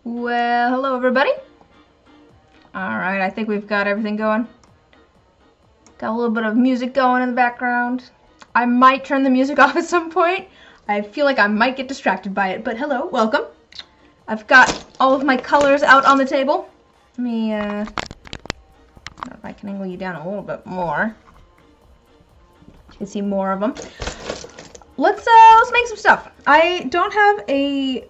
Well, hello everybody. Alright, I think we've got everything going. Got a little bit of music going in the background. I might turn the music off at some point. I feel like I might get distracted by it, but hello, welcome. I've got all of my colors out on the table. Let me, if I can angle you down a little bit more. You can see more of them. Let's make some stuff. I don't have an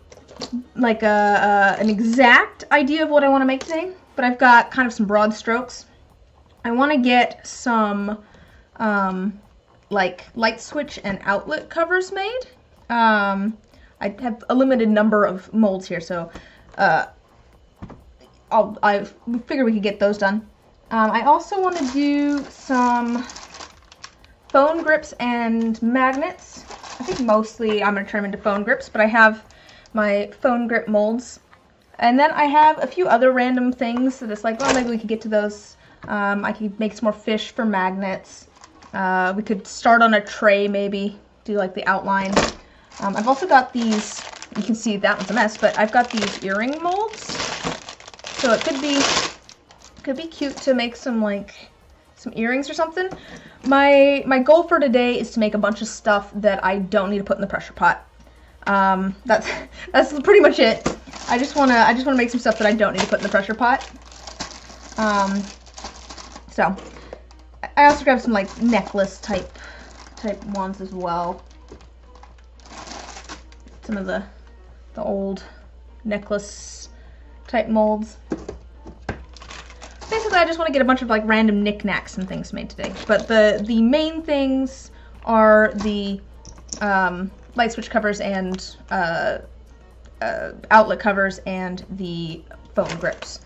exact idea of what I want to make today, but I've got kind of some broad strokes. I want to get some like light switch and outlet covers made. I have a limited number of molds here, so I figure we could get those done. I also want to do some phone grips and magnets. I think mostly I'm going to turn them into phone grips, but I have my phone grip molds. And then I have a few other random things that it's like, well, maybe we could get to those. I could make some more fish for magnets. We could start on a tray maybe, do like the outline. I've also got these, you can see that one's a mess, but I've got these earring molds. So it could be cute to make some earrings or something. My goal for today is to make a bunch of stuff that I don't need to put in the pressure pot. That's pretty much it. I just wanna make some stuff that I don't need to put in the pressure pot. So I also grabbed some like necklace type ones as well. Some of the old necklace type molds. Basically, I just want to get a bunch of like random knickknacks and things made today. But the main things are the light switch covers and outlet covers and the phone grips.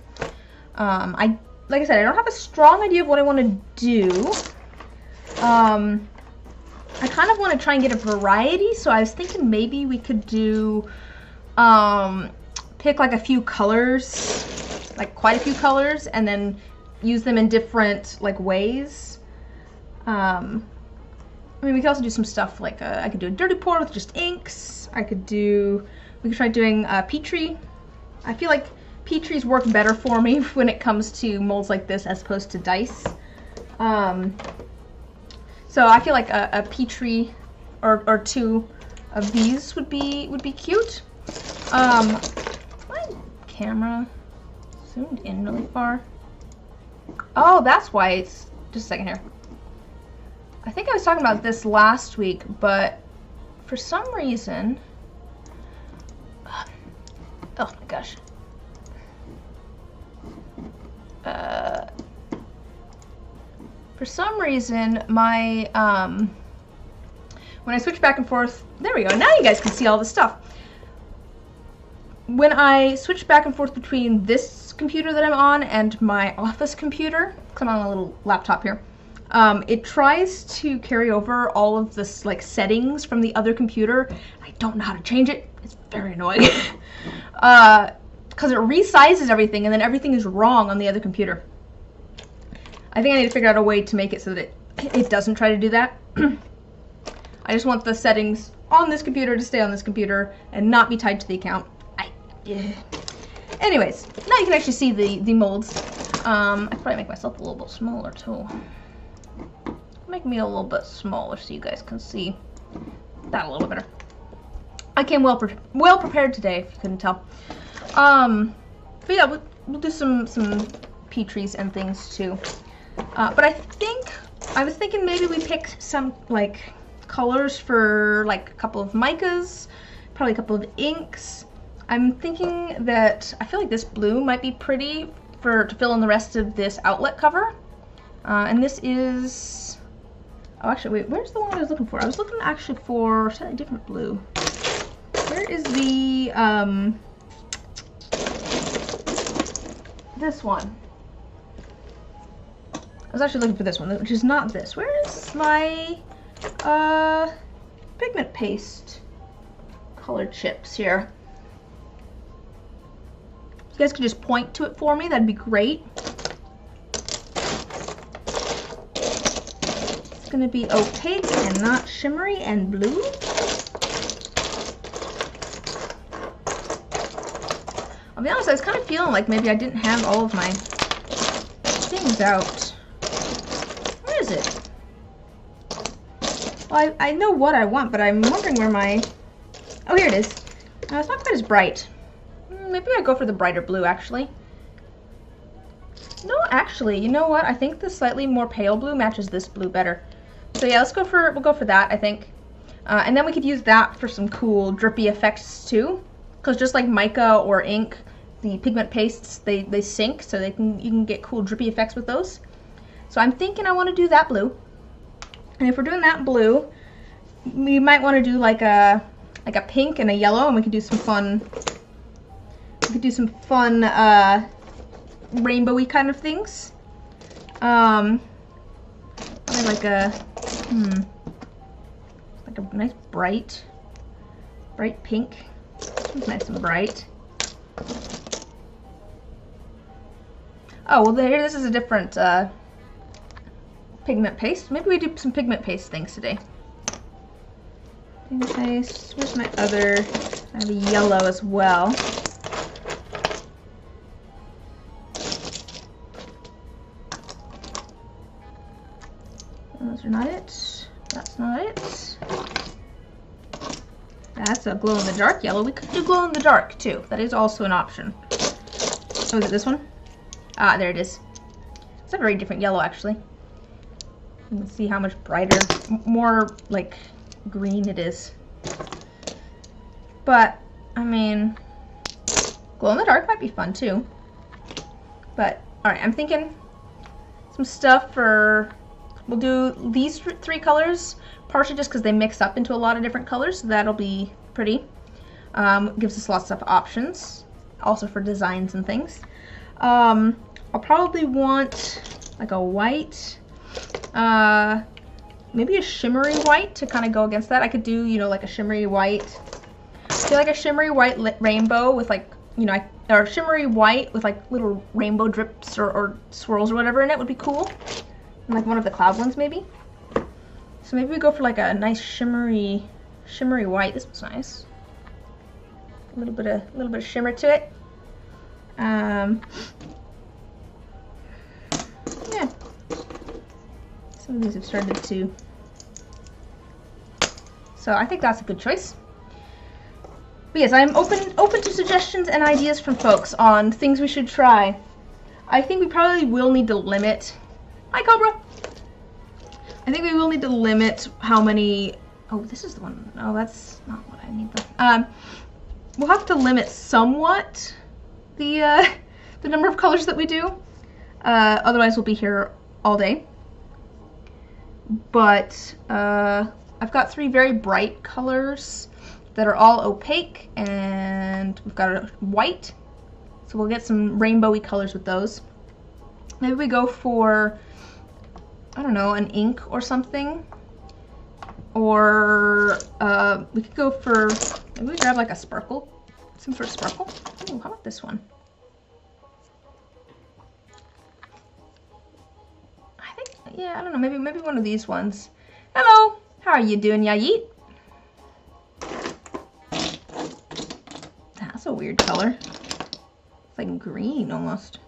Like I said, I don't have a strong idea of what I want to do. I kind of want to try and get a variety, so I was thinking maybe we could do pick like a few colors, like quite a few colors, and then use them in different like ways. I mean, we could also do some stuff like I could do a dirty pour with just inks. We could try doing Petri. I feel like Petris work better for me when it comes to molds like this as opposed to dice. So I feel like a Petri or two of these would be cute. My camera zoomed in really far. Oh, that's why it's just a second here. I think I was talking about this last week, but for some reason, oh my gosh. For some reason, my, when I switch back and forth, there we go, now you guys can see all the stuff. When I switch back and forth between this computer that I'm on and my office computer, because I'm on a little laptop here, it tries to carry over all of this like settings from the other computer. I don't know how to change it. It's very annoying. Because it resizes everything and then everything is wrong on the other computer. I think I need to figure out a way to make it so that it doesn't try to do that. I just want the settings on this computer to stay on this computer and not be tied to the account. Anyways, now you can actually see the molds. I could probably make myself a little bit smaller too. Make me a little bit smaller so you guys can see that a little bit better. I came well prepared today, if you couldn't tell. But yeah, we'll do some Petris and things too. But I was thinking maybe we pick some like colors for like a couple of micas, probably a couple of inks. I'm thinking that I feel like this blue might be pretty to fill in the rest of this outlet cover. And this is, oh actually wait, where's the one I was looking for? I was looking actually for a slightly different blue. Where is the, this one? I was actually looking for this one, which is not this. Where is my pigment paste colored chips here? If you guys could just point to it for me, that'd be great. It's gonna be opaque and not shimmery and blue. I'll be honest, I was kind of feeling like maybe I didn't have all of my things out. Where is it? Well, I know what I want, but I'm wondering where my... Oh, here it is. No, it's not quite as bright. Maybe I go for the brighter blue, actually. No, actually, you know what? I think the slightly more pale blue matches this blue better. So yeah, we'll go for that, I think. And then we could use that for some cool drippy effects too. Because just like mica or ink, the pigment pastes, they sink, so you can get cool drippy effects with those. So I'm thinking I want to do that blue. And if we're doing that blue, we might want to do like a pink and a yellow, and we could do some fun rainbowy kind of things. Probably like a nice bright pink. It's nice and bright. Oh, well, this is a different pigment paste. Maybe we do some pigment paste things today. Pigment paste. Where's my other? I have a yellow as well. Those are not it. That's not it. That's a glow-in-the-dark yellow. We could do glow-in-the-dark too. That is also an option. Oh, is it this one? Ah, there it is. It's a very different yellow, actually. You can see how much brighter, more like green it is. But, I mean, glow-in-the-dark might be fun too. But, alright, I'm thinking some stuff for... We'll do these three colors, partially just because they mix up into a lot of different colors, so that'll be pretty. Gives us lots of options, also for designs and things. I'll probably want like a white, maybe a shimmery white to kind of go against that. I could do, you know, like a shimmery white. I feel like a shimmery white rainbow with like, you know, or shimmery white with like little rainbow drips or swirls or whatever in it would be cool. Like one of the cloud ones, maybe. So maybe we go for like a nice shimmery white. This one's nice. A little bit of shimmer to it. Yeah. Some of these have started to. So I think that's a good choice. But yes, I'm open to suggestions and ideas from folks on things we should try. I think we probably will need to limit. Hi, Cobra! I think we will need to limit how many... Oh, this is the one. No, that's not what I need though. We'll have to limit somewhat the number of colors that we do. Otherwise, we'll be here all day. But I've got 3 very bright colors that are all opaque, and we've got a white. So we'll get some rainbowy colors with those. Maybe we go for... I don't know, an ink or something. Or we could go for, maybe we grab like a sparkle, some sort of sparkle. Ooh, how about this one? I think, yeah, I don't know, maybe one of these ones. Hello, how are you doing, Yayeet? That's a weird color. It's like green almost.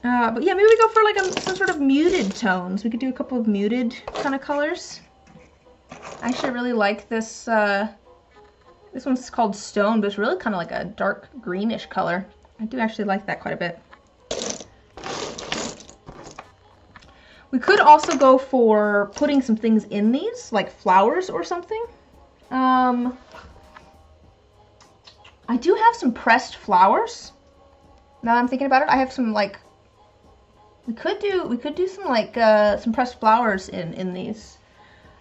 But yeah, maybe we go for like some sort of muted tones. We could do a couple of muted kind of colors. I actually really like this. This one's called Stone, but it's really kind of like a dark greenish color. I do actually like that quite a bit. We could also go for putting some things in these, like flowers or something. I do have some pressed flowers. Now that I'm thinking about it, I have some like. We could do some like some pressed flowers in these.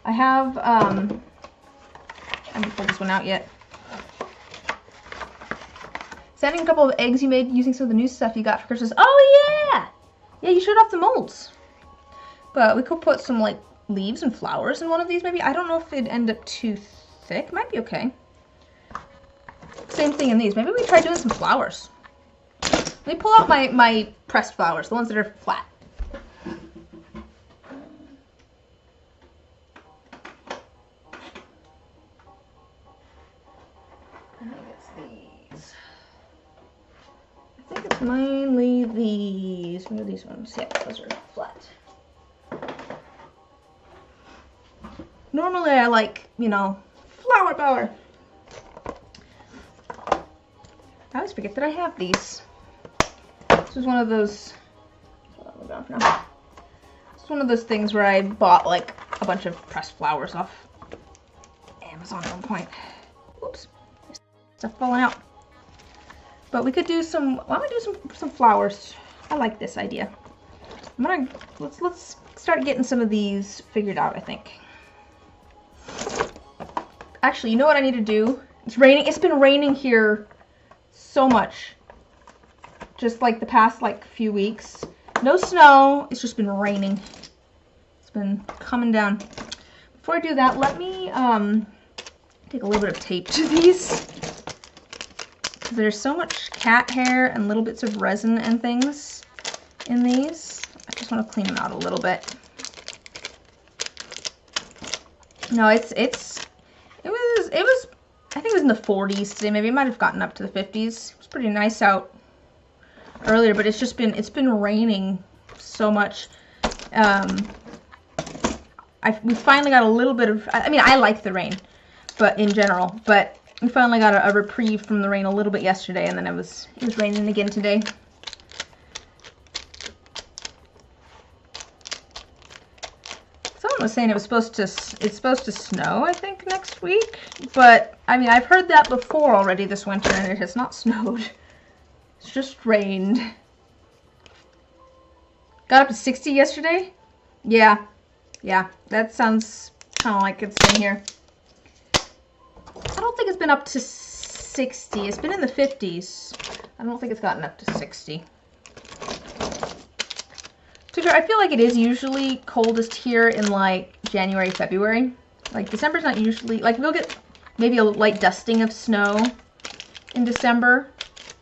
I have I haven't pulled this one out yet. Sending a couple of eggs you made using some of the new stuff you got for Christmas. Oh yeah! Yeah, you showed off the molds. But we could put some like leaves and flowers in one of these maybe. I don't know if it'd end up too thick. Might be okay. Same thing in these. Maybe we try doing some flowers. Let me pull out my pressed flowers, the ones that are flat. I think it's these. I think it's mainly these. What are these ones? Yeah, those are flat. Normally I like, you know, flower power. I always forget that I have these. This is one of those, hold on for now. It's one of those things where I bought like a bunch of pressed flowers off Amazon at one point. Whoops, stuff falling out. But we could do some, why don't we do some flowers? I like this idea. Let's start getting some of these figured out, I think. Actually, you know what I need to do? It's raining. It's been raining here so much. Just like the past like few weeks. No snow. It's just been raining. It's been coming down. Before I do that, let me take a little bit of tape to these. There's so much cat hair and little bits of resin and things in these. I just want to clean them out a little bit. No, it was I think it was in the 40s today. Maybe it might have gotten up to the 50s. It was pretty nice out earlier, but it's been raining so much. We finally got a little bit of, I mean, I like the rain, but in general, but we finally got a reprieve from the rain a little bit yesterday, and then it was raining again today. Someone was saying it's supposed to snow, I think, next week, but I mean, I've heard that before already this winter, and it has not snowed. It's just rained. Got up to 60 yesterday? Yeah, that sounds kind of like it's been here. I don't think it's been up to 60. It's been in the 50s. I don't think it's gotten up to 60. I feel like it is usually coldest here in like January, February. Like December's not usually, like we'll get maybe a light dusting of snow in December.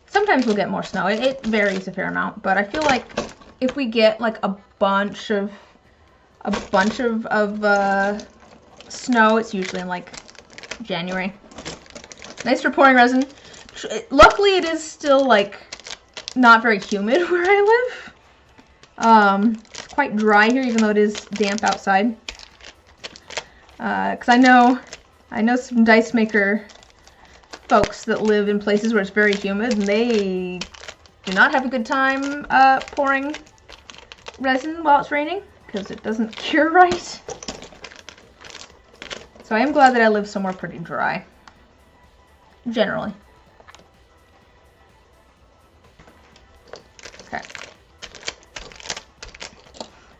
Sometimes we'll get more snow. It varies a fair amount, but I feel like if we get like a bunch of snow, it's usually in like January. Nice for pouring resin. Luckily, it is still like not very humid where I live. It's quite dry here, even though it is damp outside. Because I know some dice maker folks that live in places where it's very humid, and they do not have a good time pouring resin while it's raining, because it doesn't cure right. So I am glad that I live somewhere pretty dry, generally. Okay.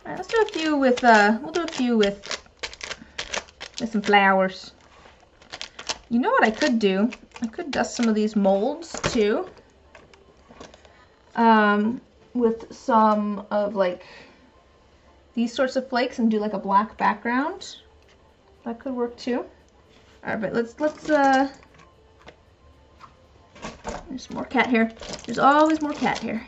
All right, let's do a few with we'll do a few with some flowers. You know what I could do? I could dust some of these molds too. With some of like these sorts of flakes and do like a black background. That could work too. All right, but let's there's more cat hair. There's always more cat hair.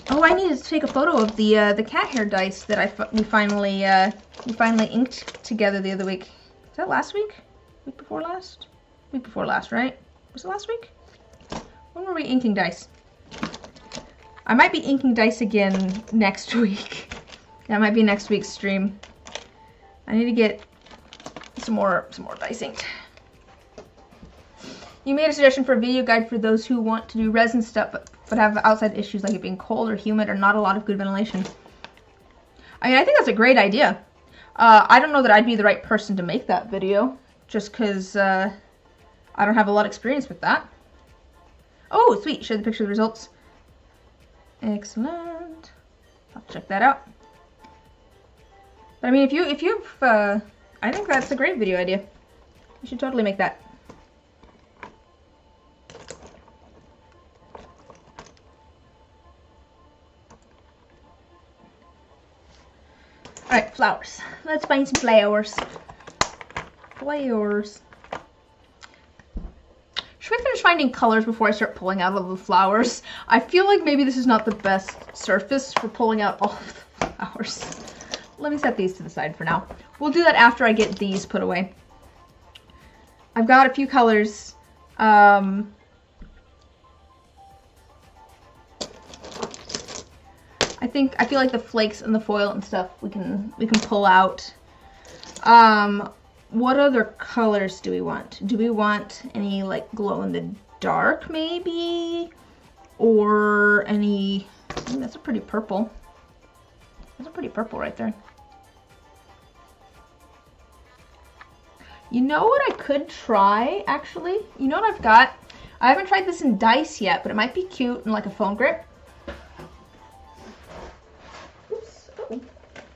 Oh, I needed to take a photo of the cat hair dice that we finally inked together the other week. Was that last week? Week before last? Week before last, right? Was it last week? When were we inking dice? I might be inking dice again next week. That might be next week's stream. I need to get some more dice inked. You made a suggestion for a video guide for those who want to do resin stuff but have outside issues like it being cold or humid or not a lot of good ventilation. I mean, I think that's a great idea. I don't know that I'd be the right person to make that video, just because I don't have a lot of experience with that. Oh, sweet. Share the picture of the results. Excellent. I'll check that out. But I mean, if you've, I think that's a great video idea. You should totally make that. Alright, flowers. Let's find some flowers. Flowers. Should we finish finding colors before I start pulling out all the flowers? I feel like maybe this is not the best surface for pulling out all of the flowers. Let me set these to the side for now. We'll do that after I get these put away. I've got a few colors. I feel like the flakes and the foil and stuff we can pull out. What other colors do we want? Do we want any like glow in the dark maybe? Or any, that's a pretty purple. That's a pretty purple right there. You know what I could try, actually? You know what I've got? I haven't tried this in dice yet, but it might be cute in like a phone grip. Oops. Oh.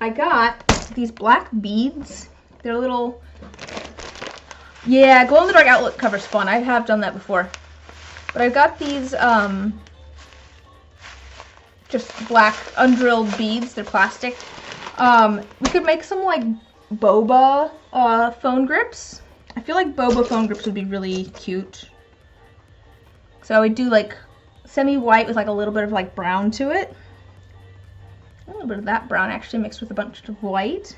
I got these black beads. They're little... Yeah, glow-in-the-dark outlet cover's fun. I have done that before. But I've got these, just black undrilled beads. They're plastic. We could make some, like, boba phone grips. I feel like boba phone grips would be really cute. So I would do like semi-white with like a little bit of like brown to it. A little bit of that brown actually mixed with a bunch of white.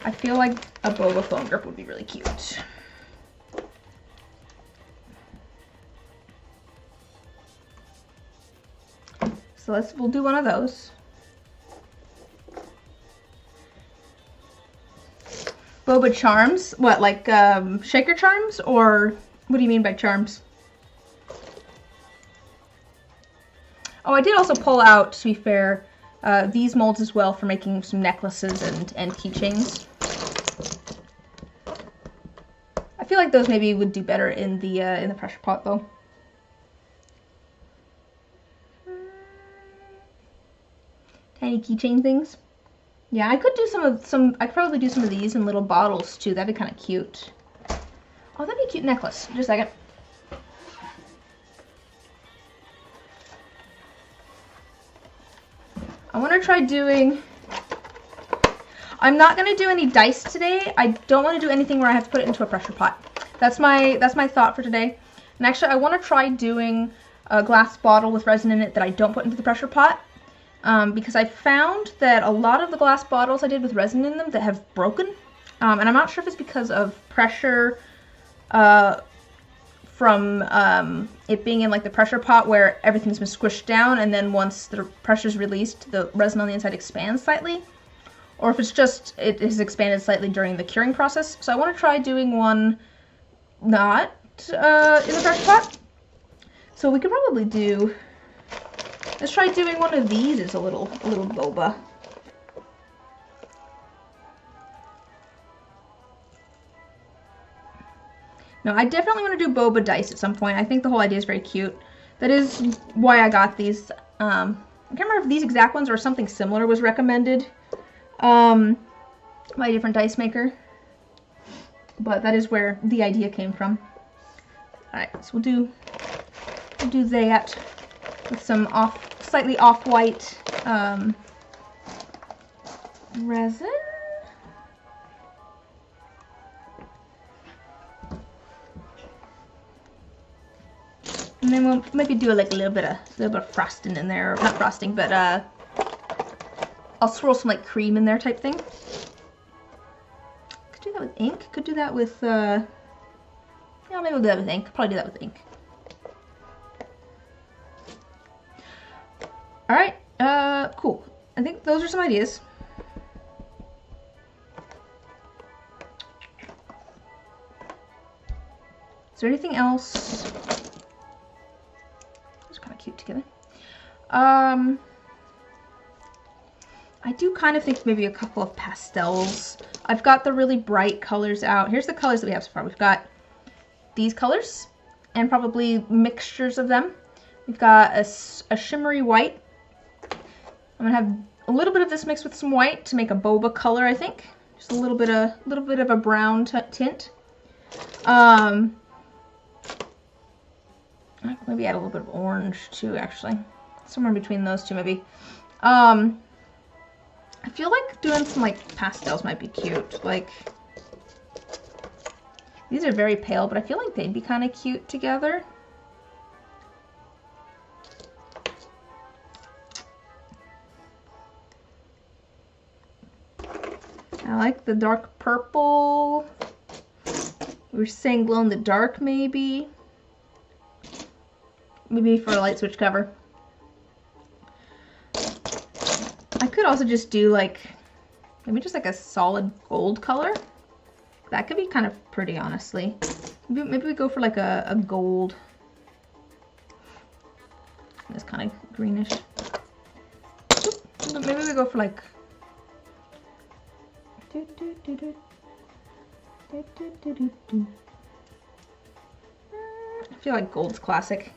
I feel like a boba phone grip would be really cute. So we'll do one of those. Boba charms? What, like shaker charms? Or what do you mean by charms? Oh, I did also pull out, to be fair, these molds as well for making some necklaces and keychains. I feel like those maybe would do better in the pressure pot though. Tiny keychain things. Yeah, I could do I could probably do some of these in little bottles too. That'd be kind of cute. Oh, that'd be a cute necklace. Just a second. I want to try doing... I'm not going to do any dice today. I don't want to do anything where I have to put it into a pressure pot. That's my thought for today. And actually, I want to try doing a glass bottle with resin in it that I don't put into the pressure pot. Because I found that a lot of the glass bottles I did with resin in them that have broken, and I'm not sure if it's because of pressure from it being in like the pressure pot where everything's been squished down, and then once the pressure's released, the resin on the inside expands slightly, or if it's just it has expanded slightly during the curing process. So I want to try doing one not in the pressure pot. So we could probably do... Let's try doing one of these as a little boba. No, I definitely want to do boba dice at some point. I think the whole idea is very cute. That is why I got these. I can't remember if these exact ones or something similar was recommended by a different dice maker. But that is where the idea came from. Alright, so we'll do that with some slightly off-white resin. And then we'll maybe do like a little bit of frosting in there, not frosting, but I'll swirl some like cream in there type thing. Could do that with ink. Could do that with yeah, maybe we'll do that with ink. Probably do that with ink. Alright, cool. I think those are some ideas. Is there anything else? Those are kind of cute together. I do kind of think maybe a couple of pastels. I've got the really bright colors out. Here's the colors that we have so far. We've got these colors and probably mixtures of them. We've got a shimmery white. I'm gonna have a little bit of this mixed with some white to make a boba color, I think. Just a little bit of a brown tint. Maybe add a little bit of orange too, actually. Somewhere in between those two, maybe. I feel like doing some like pastels might be cute. Like these are very pale, but I feel like they'd be kind of cute together. I like the dark purple. We were saying glow in the dark, maybe. Maybe for a light switch cover. also just do like, maybe just like a solid gold color. That could be kind of pretty, honestly. Maybe we go for like a gold. This kind of greenish. Maybe we go for like... I feel like gold's classic.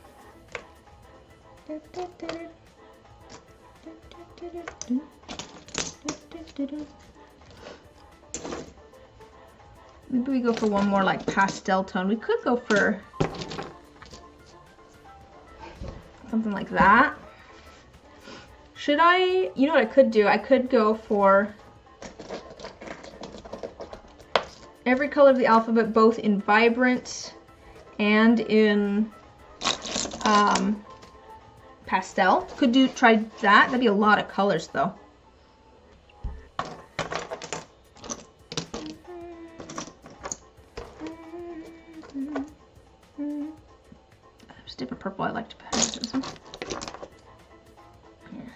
Maybe we go for one more like pastel tone. We could go for something like that. Should I, you know what I could do? I could go for every color of the alphabet, both in vibrant and in pastel. Could try that. That'd be a lot of colors though. There's a different purple I like to pattern this one. Here.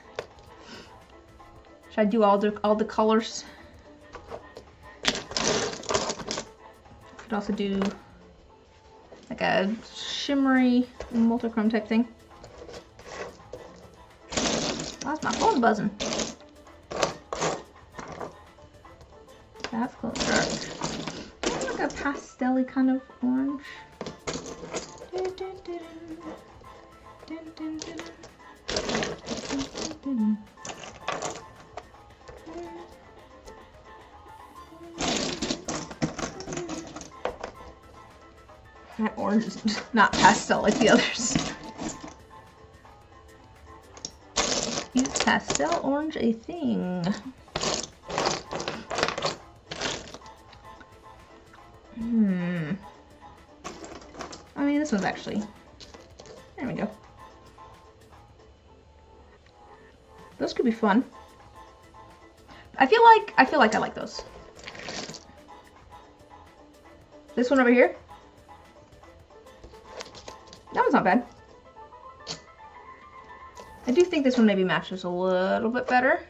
Should I do all the colors? Could also do like a shimmery multichrome type thing. Why's my phone buzzing? That's close dark. Like a pastel-y kind of orange. That orange is not pastel like the others. Is pastel orange a thing? I mean, this one's actually... There we go. Those could be fun. I feel like I like those. This one over here. That one's not bad. I do think this one maybe matches a little bit better.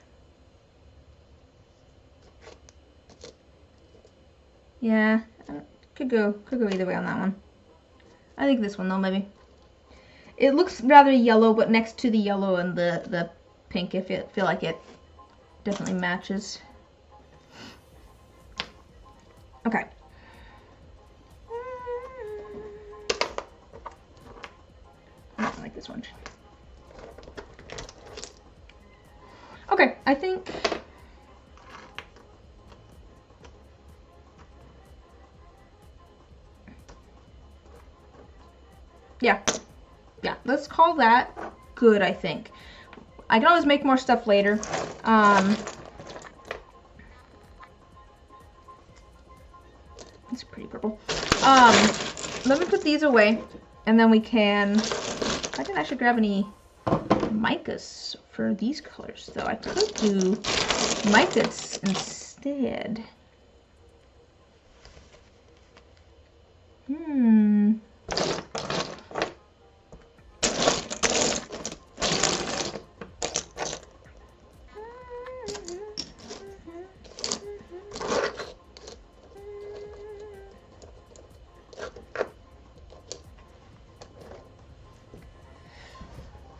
Yeah, could go either way on that one. I think this one though, maybe. It looks rather yellow, but next to the yellow and the pink, I feel like it definitely matches. Okay. I like this one. Okay, I think yeah, let's call that good, I think. I can always make more stuff later. It's pretty purple. Let me put these away, and then we can, I didn't actually grab any micas for these colors, though. I could do micas instead.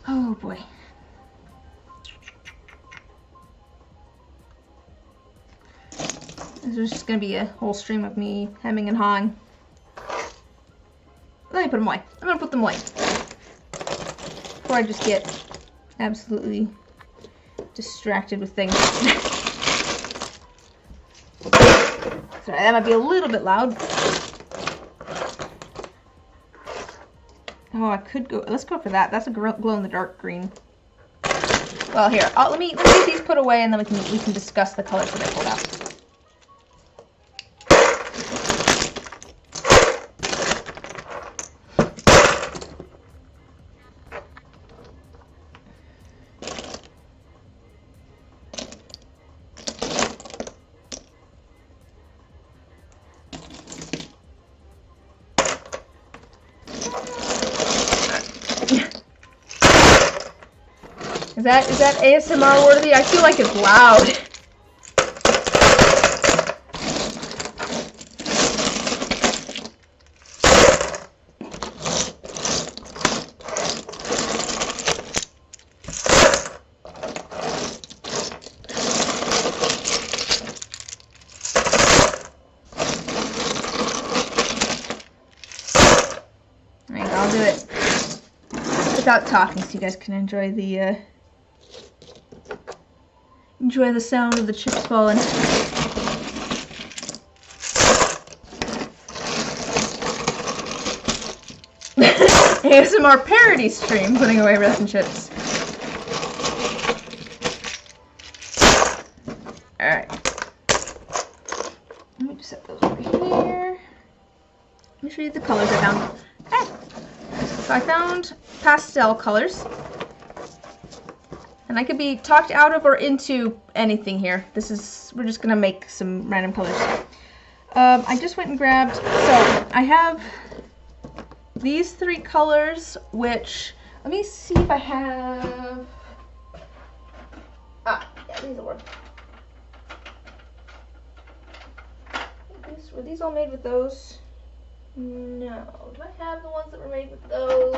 Oh boy. This is just going to be a whole stream of me hemming and hawing. Let me put them away. I'm going to put them away. Before I just get absolutely distracted with things. Sorry, that might be a little bit loud. Oh, I could go, let's go for that. That's a glow-in-the-dark green. Well, here, let me get these put away, and then we can discuss the colors that I pulled out. Is that ASMR worthy? I feel like it's loud. I'll do it without talking so you guys can enjoy the sound of the chips falling. ASMR parody stream, putting away resin chips. Alright. Let me just set those over here. Let me show you the colors I found. So I found pastel colors, and I could be talked out of or into anything here. We're just gonna make some random colors. I just went and grabbed, so I have these 3 colors, which, let me see if I have, yeah, these will work. Were these all made with those? No. Do I have the ones that were made with those?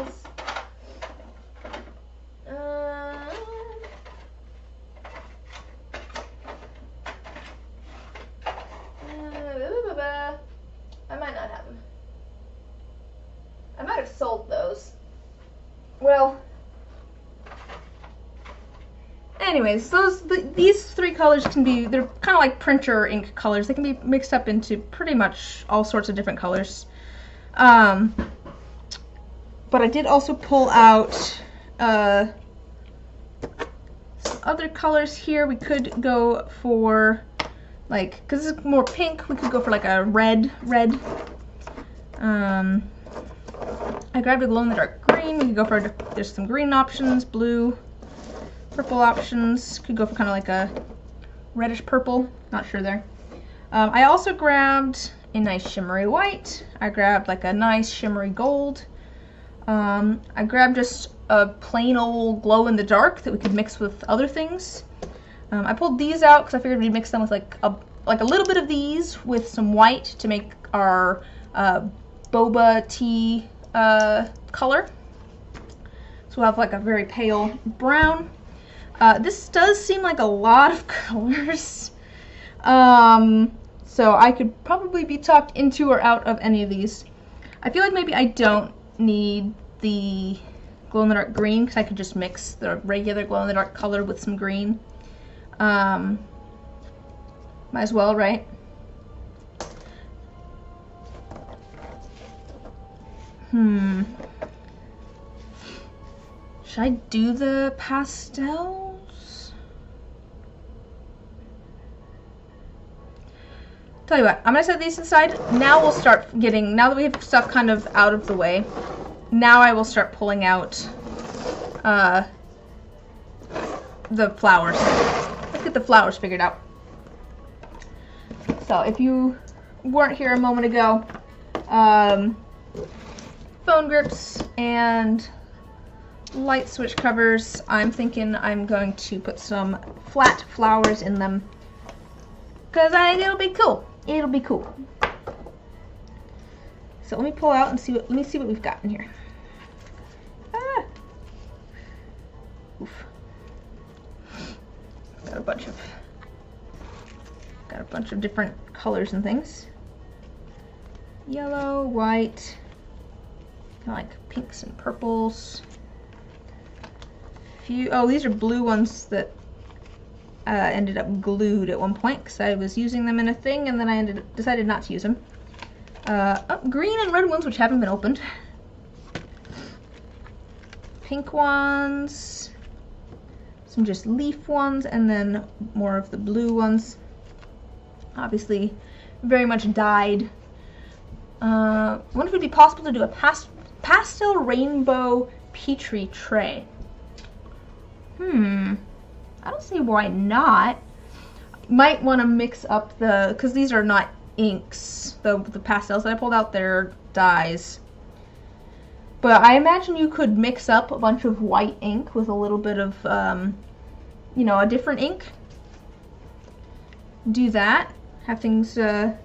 I might not have them. I might have sold those. Well, anyways, these 3 colors can be, they're kind of like printer ink colors. They can be mixed up into pretty much all sorts of different colors. But I did also pull out some other colors here. We could go for, like, because this is more pink, we could go for like a red. I grabbed a glow-in-the-dark green. We could go for, there's some green options, blue, purple options. Could go for kind of like a reddish purple, not sure there. I also grabbed a nice shimmery white. I grabbed like a nice shimmery gold. I grabbed just a plain old glow-in-the-dark that we could mix with other things. I pulled these out because I figured we'd mix them with like a little bit of these with some white to make our boba tea color. So we'll have like a very pale brown. This does seem like a lot of colors. So I could probably be talked into or out of any of these. I feel like maybe I don't need the glow-in-the-dark green because I could just mix the regular glow-in-the-dark color with some green. Might as well, right? Should I do the pastels? Tell you what, I'm gonna set these aside. Now we'll start getting, now that we have stuff kind of out of the way, now I will start pulling out the flowers. Let's get the flowers figured out. So if you weren't here a moment ago, phone grips and light switch covers, I'm thinking I'm going to put some flat flowers in them because I think it'll be cool. It'll be cool. So let me pull out and see what, let me see what we've got in here. Oof. Got a bunch of different colors and things. Yellow, white, kind of like pinks and purples. Oh, these are blue ones that ended up glued at one point because I was using them in a thing and then I decided not to use them. Green and red ones which haven't been opened. Pink ones. Some just leaf ones and then more of the blue ones. Obviously very much dyed. I wonder if it would be possible to do a pastel rainbow Petri tray. I don't see why not. Might want to mix up because these are not inks. The pastels that I pulled out, they're dyes. But I imagine you could mix up a bunch of white ink with a little bit of, you know, a different ink. Do that. Have things, I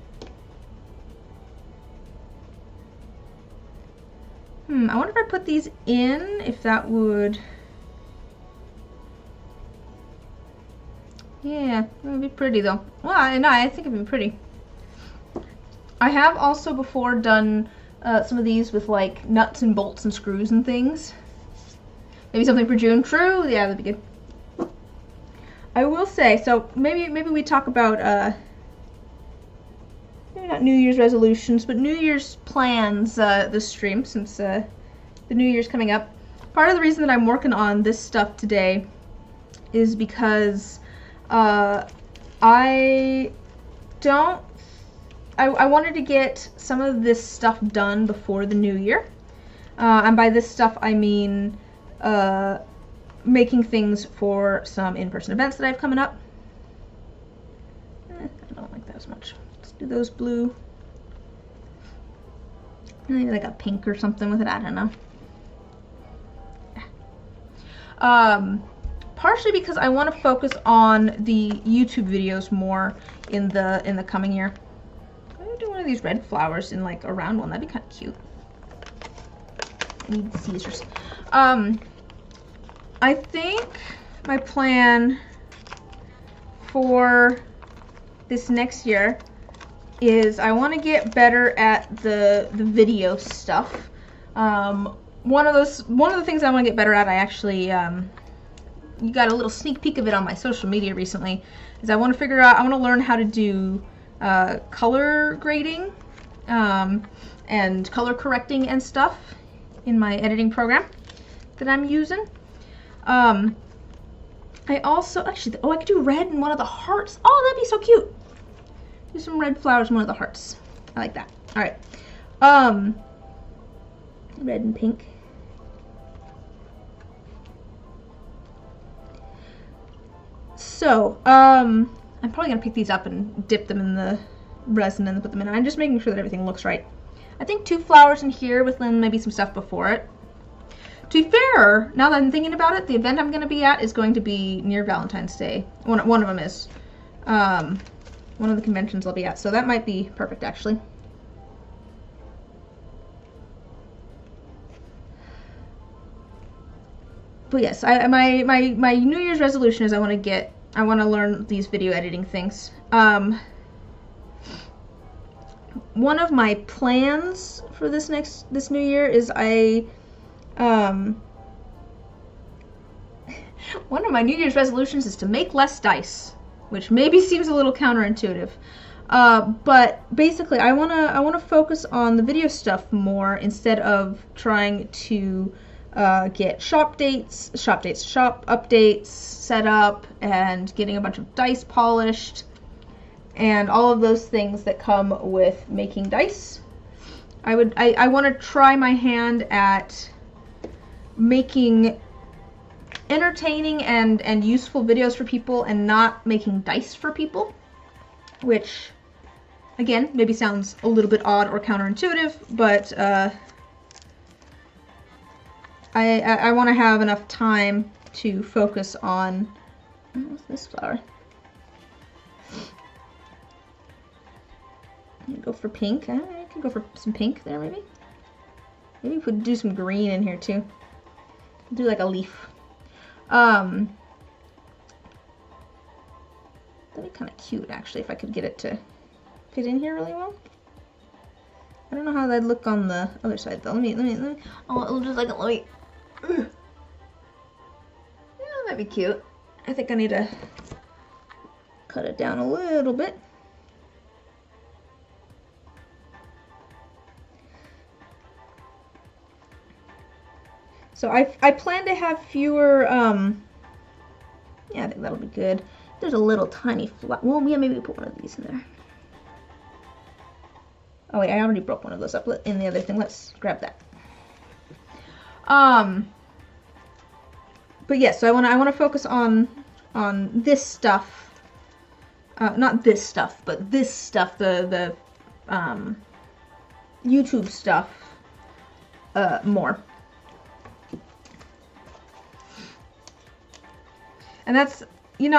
wonder if I put these in, if that would... Yeah, it would be pretty though. Well, no, I think it would be pretty. I have also before done some of these with like nuts and bolts and screws and things. Maybe something for June. True, yeah, that'd be good. I will say, so maybe we talk about maybe not New Year's resolutions, but New Year's plans this stream, since the New Year's coming up. Part of the reason that I'm working on this stuff today is because I wanted to get some of this stuff done before the new year. And by this stuff, I mean making things for some in-person events that I have coming up. I don't like that as much. Let's do those blue. Maybe like a pink or something with it. I don't know. Partially because I want to focus on the YouTube videos more in the coming year. I'm gonna do one of these red flowers in like a round one. That'd be kind of cute. I need scissors. I think my plan for this next year is I want to get better at the video stuff. One of the things I want to get better at, I actually you got a little sneak peek of it on my social media recently, is I want to learn how to do color grading and color correcting and stuff in my editing program that I'm using. I also, actually, I could do red in one of the hearts. Oh, that'd be so cute. Do some red flowers in one of the hearts. I like that. All right. Red and pink. So, I'm probably going to pick these up and dip them in the resin and put them in. I'm just making sure that everything looks right. I think 2 flowers in here with then maybe some stuff before it. To be fair, now that I'm thinking about it, the event I'm going to be at is going to be near Valentine's Day. One of them is. One of the conventions I'll be at. So that might be perfect, actually. But yes, my New Year's resolution is I want to learn these video editing things. One of my plans for this New Year is one of my New Year's resolutions is to make less dice, which maybe seems a little counterintuitive. But basically, I wanna focus on the video stuff more instead of trying to get shop updates set up and getting a bunch of dice polished and all of those things that come with making dice. I want to try my hand at making entertaining and useful videos for people and not making dice for people, which again maybe sounds a little bit odd or counterintuitive, but I want to have enough time to focus on what's this flower? Go for pink. I could go for some pink there, maybe. Maybe we could do some green in here too. Do like a leaf. That'd be kind of cute, actually, if I could get it to fit in here really well. I don't know how that'd look on the other side though. Let me. Oh, just like let me. Yeah, that'd be cute. I think I need to cut it down a little bit. So I plan to have fewer, yeah, I think that'll be good. There's a little tiny well, yeah, maybe put one of these in there. Oh wait, I already broke one of those up in the other thing. Let's grab that. But yes, so I want to focus on this stuff. Not this stuff, but this stuff, the YouTube stuff, more. And that's, you know,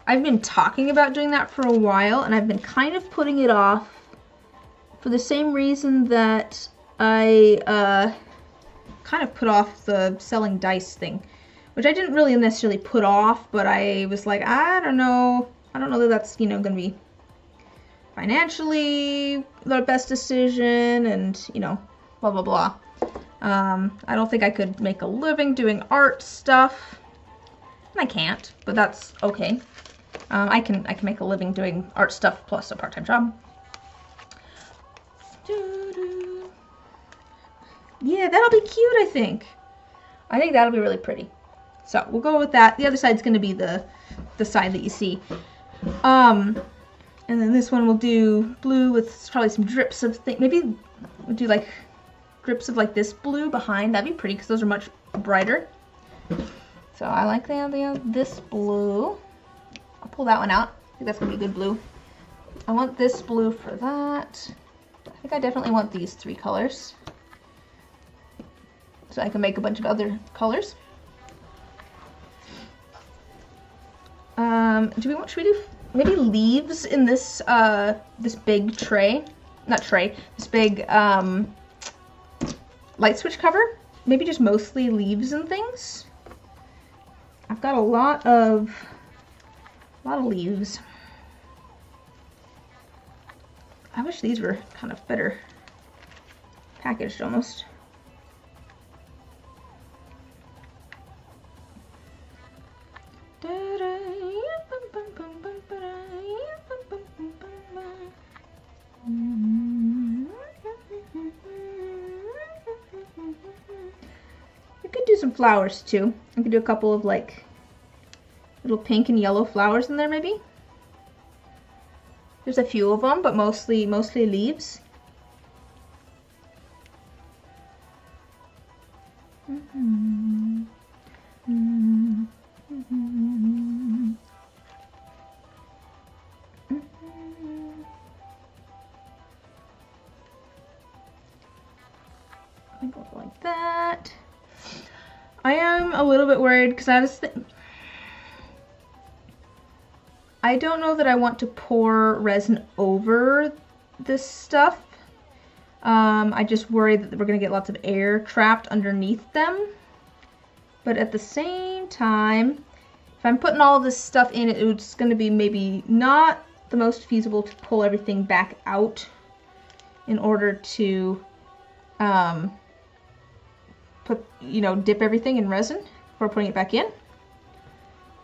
I've been talking about doing that for a while, and I've been kind of putting it off for the same reason that I kind of put off the selling dice thing, which I didn't really necessarily put off, but I was like, I don't know that that's, you know, gonna be financially the best decision, and, you know, blah blah blah. I don't think I could make a living doing art stuff, and I can't, but that's okay. I can make a living doing art stuff plus a part-time job. Yeah, that'll be cute, I think. I think that'll be really pretty. So we'll go with that. The other side's going to be the side that you see. And then this one we'll do blue with probably some drips of things. Maybe we'll do like drips of like this blue behind. That'd be pretty because those are much brighter. So I like this blue. I'll pull that one out. I think that's going to be good blue. I want this blue for that. I think I definitely want these 3 colors. So I can make a bunch of other colors. Should we do maybe leaves in this this big tray? Not tray. This big light switch cover. Maybe just mostly leaves and things. I've got a lot of leaves. I wish these were kind of better packaged almost. You could do some flowers too. I could do a couple of like little pink and yellow flowers in there maybe. There's a few of them, but mostly leaves. I go like that. I am a little bit worried because I don't know that I want to pour resin over this stuff. I just worry that we're going to get lots of air trapped underneath them. But at the same time, if I'm putting all this stuff in, it's going to be maybe not the most feasible to pull everything back out in order to dip everything in resin before putting it back in.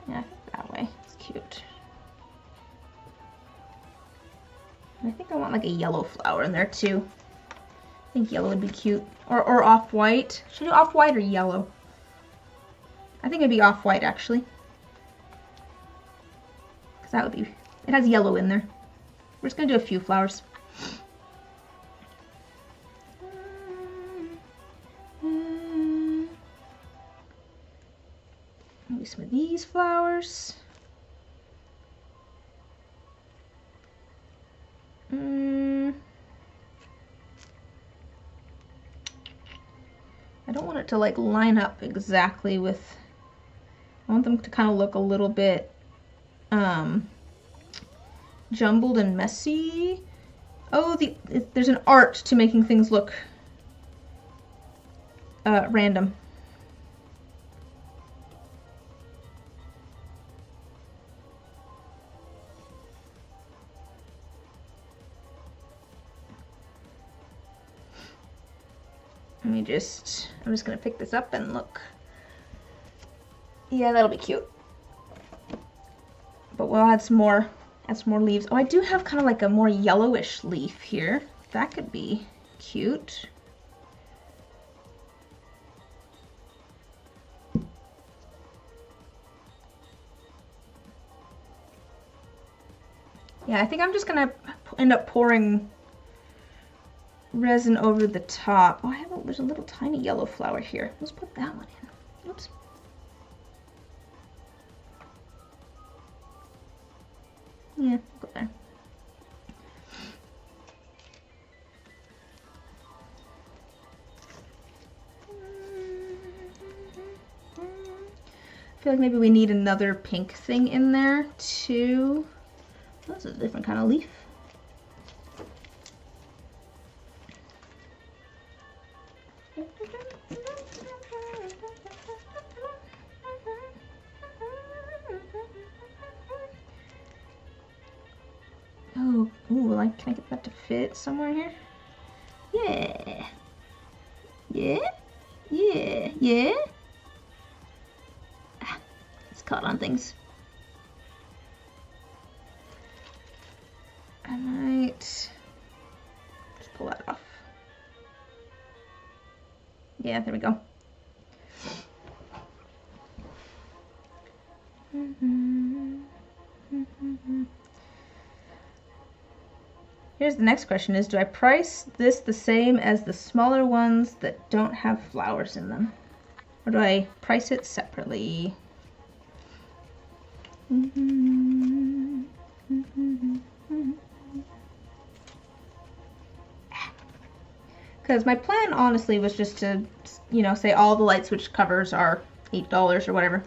Yeah, I think that way. It's cute. And I think I want like a yellow flower in there too. I think yellow would be cute. Or off-white. Should I do off-white or yellow? I think it'd be off-white actually. Because that would be, it has yellow in there. We're just going to do a few flowers. Maybe some of these flowers. I don't want it to like line up exactly with, I want them to kind of look a little bit jumbled and messy. Oh, there's an art to making things look random. I'm just gonna pick this up and look. Yeah, that'll be cute. But we'll add some more leaves. Oh, I do have kind of like a more yellowish leaf here. That could be cute. Yeah, I think I'm just gonna end up pouring resin over the top. Oh, there's a little tiny yellow flower here. Let's put that one in. Oops. Yeah, go there. feel like maybe we need another pink thing in there too. That's a different kind of leaf. Oh, ooh, like, can I get that to fit somewhere here? Yeah. Yeah. Yeah. Yeah. Ah, it's caught on things. I might just pull that off. Yeah, there we go. Here's the next question is, do I price this the same as the smaller ones that don't have flowers in them? Or do I price it separately? Because my plan, honestly, was just to, you know, say all the light switch covers are $8 or whatever.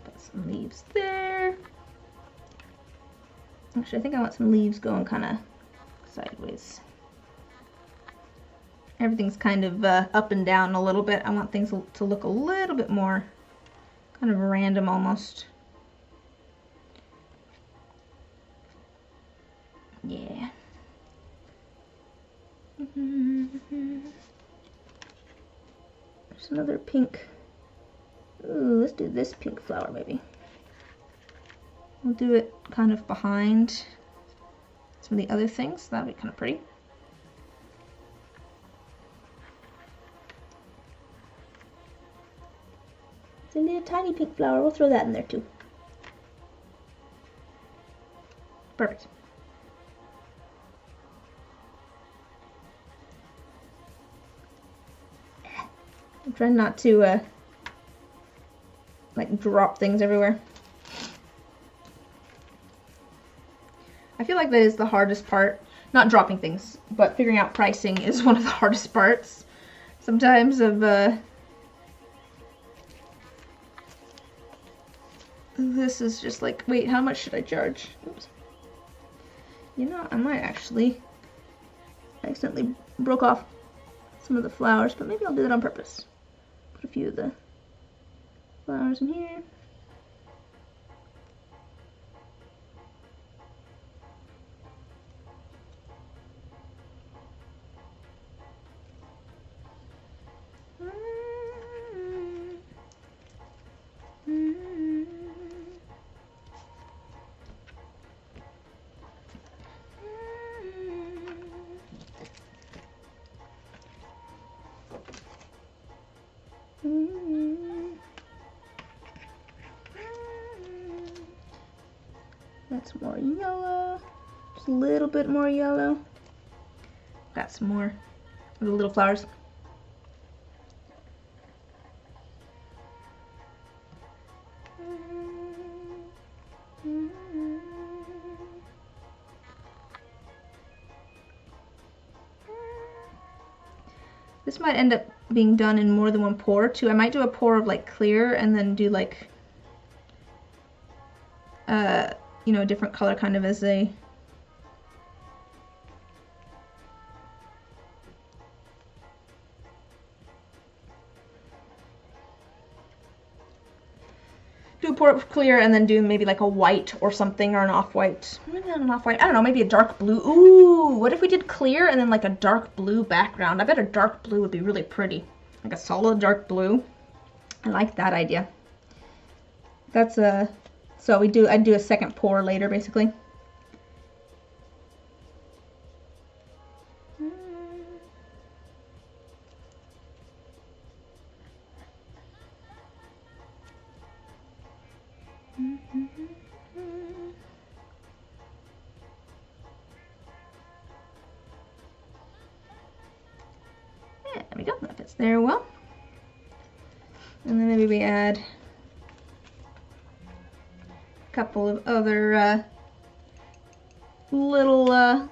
Put some leaves there. Actually, I think I want some leaves going kind of sideways. Everything's kind of up and down a little bit. I want things to look a little bit more kind of random almost. Yeah. There's another pink. Ooh, let's do this pink flower maybe. We'll do it kind of behind some of the other things. That'll be kind of pretty. It's a little tiny pink flower. We'll throw that in there too. Perfect. I'm trying not to like drop things everywhere. I feel like that is the hardest part. Not dropping things, but figuring out pricing is one of the hardest parts sometimes of this is just like, wait, how much should I charge? Oops. You know, I might actually accidentally broke off some of the flowers, but maybe I'll do that on purpose. Put a few of the flowers in here. That's more yellow. Just a little bit more yellow. Got some more of the little flowers. This might end up being done in more than one pour too. I might do a pour of like clear and then do like you know, a different color kind of as a do a pour of clear and then do maybe like a white or something, or an off-white. Maybe not an off-white. I don't know, maybe a dark blue. Ooh, what if we did clear and then like a dark blue background? I bet a dark blue would be really pretty. Like a solid dark blue. I like that idea. That's a... So I'd do a second pour later, basically. There we go, that fits there well. And then maybe we add a couple of other little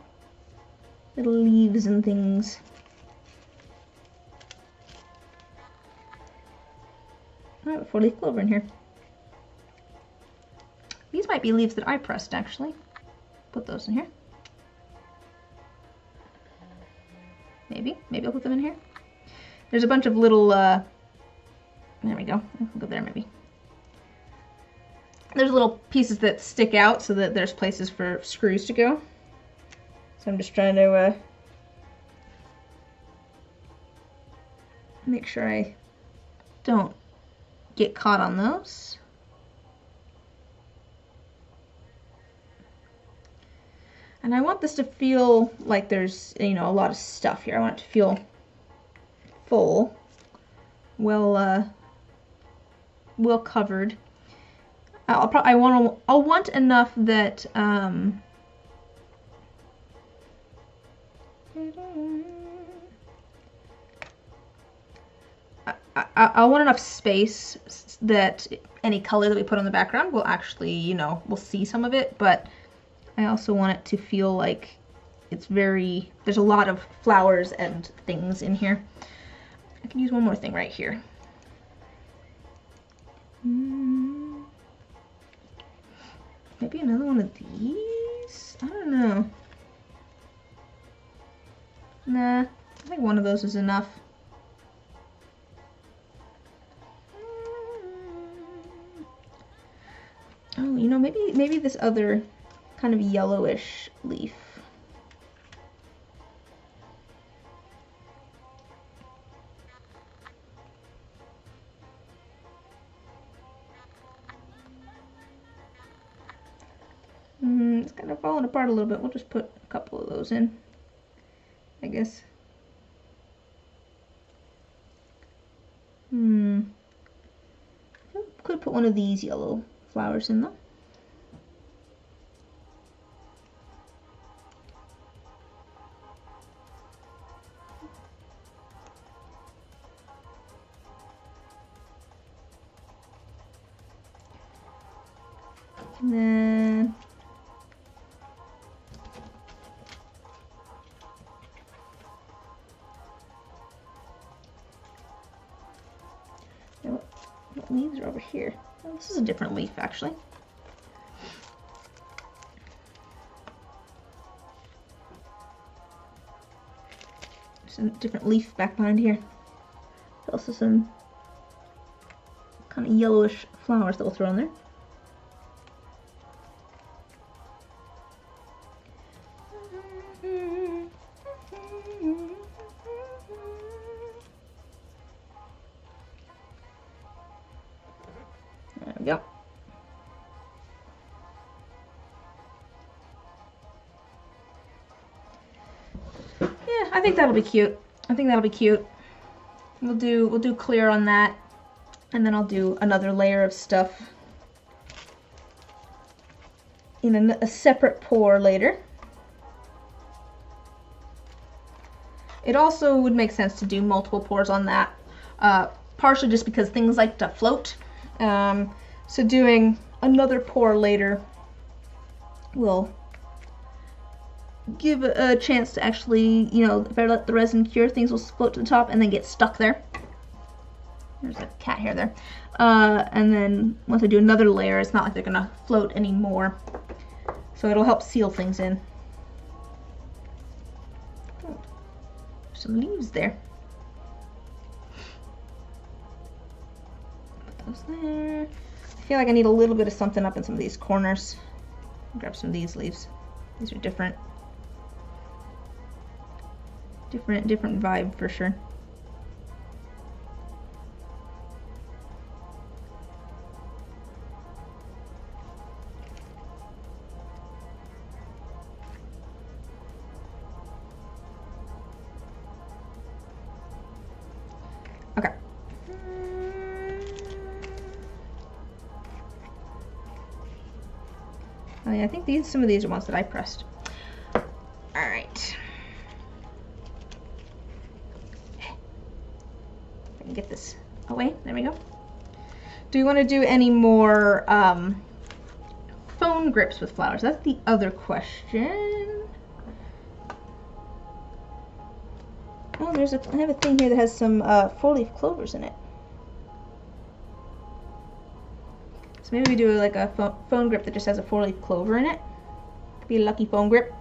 leaves and things. I have a 4-leaf clover in here. These might be leaves that I pressed, actually. Put those in here. Maybe I'll put them in here. There's a bunch of little, there we go. I'll go there maybe. There's little pieces that stick out so that there's places for screws to go. So I'm just trying to make sure I don't get caught on those. And I want this to feel like there's, you know, a lot of stuff here. I want it to feel full, well covered. I'll want enough that I want enough space that any color that we put on the background will actually, you know, we'll see some of it, but I also want it to feel like it's there's a lot of flowers and things in here. I can use one more thing right here. Maybe another one of these? I don't know. Nah, I think one of those is enough. Oh, you know, maybe this other kind of yellowish leaf. It's kind of falling apart a little bit. We'll just put a couple of those in, I guess. Could put one of these yellow flowers in though. And then what leaves are over here? Oh, this is a different leaf actually. Just a different leaf back behind here. There's also some kind of yellowish flowers that we'll throw in there. There we go. Yeah, I think that'll be cute. I think that'll be cute. We'll do clear on that, and then I'll do another layer of stuff in a separate pour later. It also would make sense to do multiple pours on that, partially just because things like to float. So doing another pour later will give a chance to actually, you know, if I let the resin cure, things will float to the top and then get stuck there. There's a cat hair there. And then once I do another layer, it's not like they're gonna float anymore. So it'll help seal things in. Oh, some leaves there. Put those there. I feel like I need a little bit of something up in some of these corners. Grab some of these leaves. These are different. Different vibe for sure. Okay. Oh yeah, I think some of these are ones that I pressed. All right. I can get this away. There we go. Do we want to do any more phone grips with flowers? That's the other question. Oh, I have a thing here that has some 4-leaf clovers in it. So maybe we do like a phone grip that just has a 4-leaf clover in it. Could be a lucky phone grip.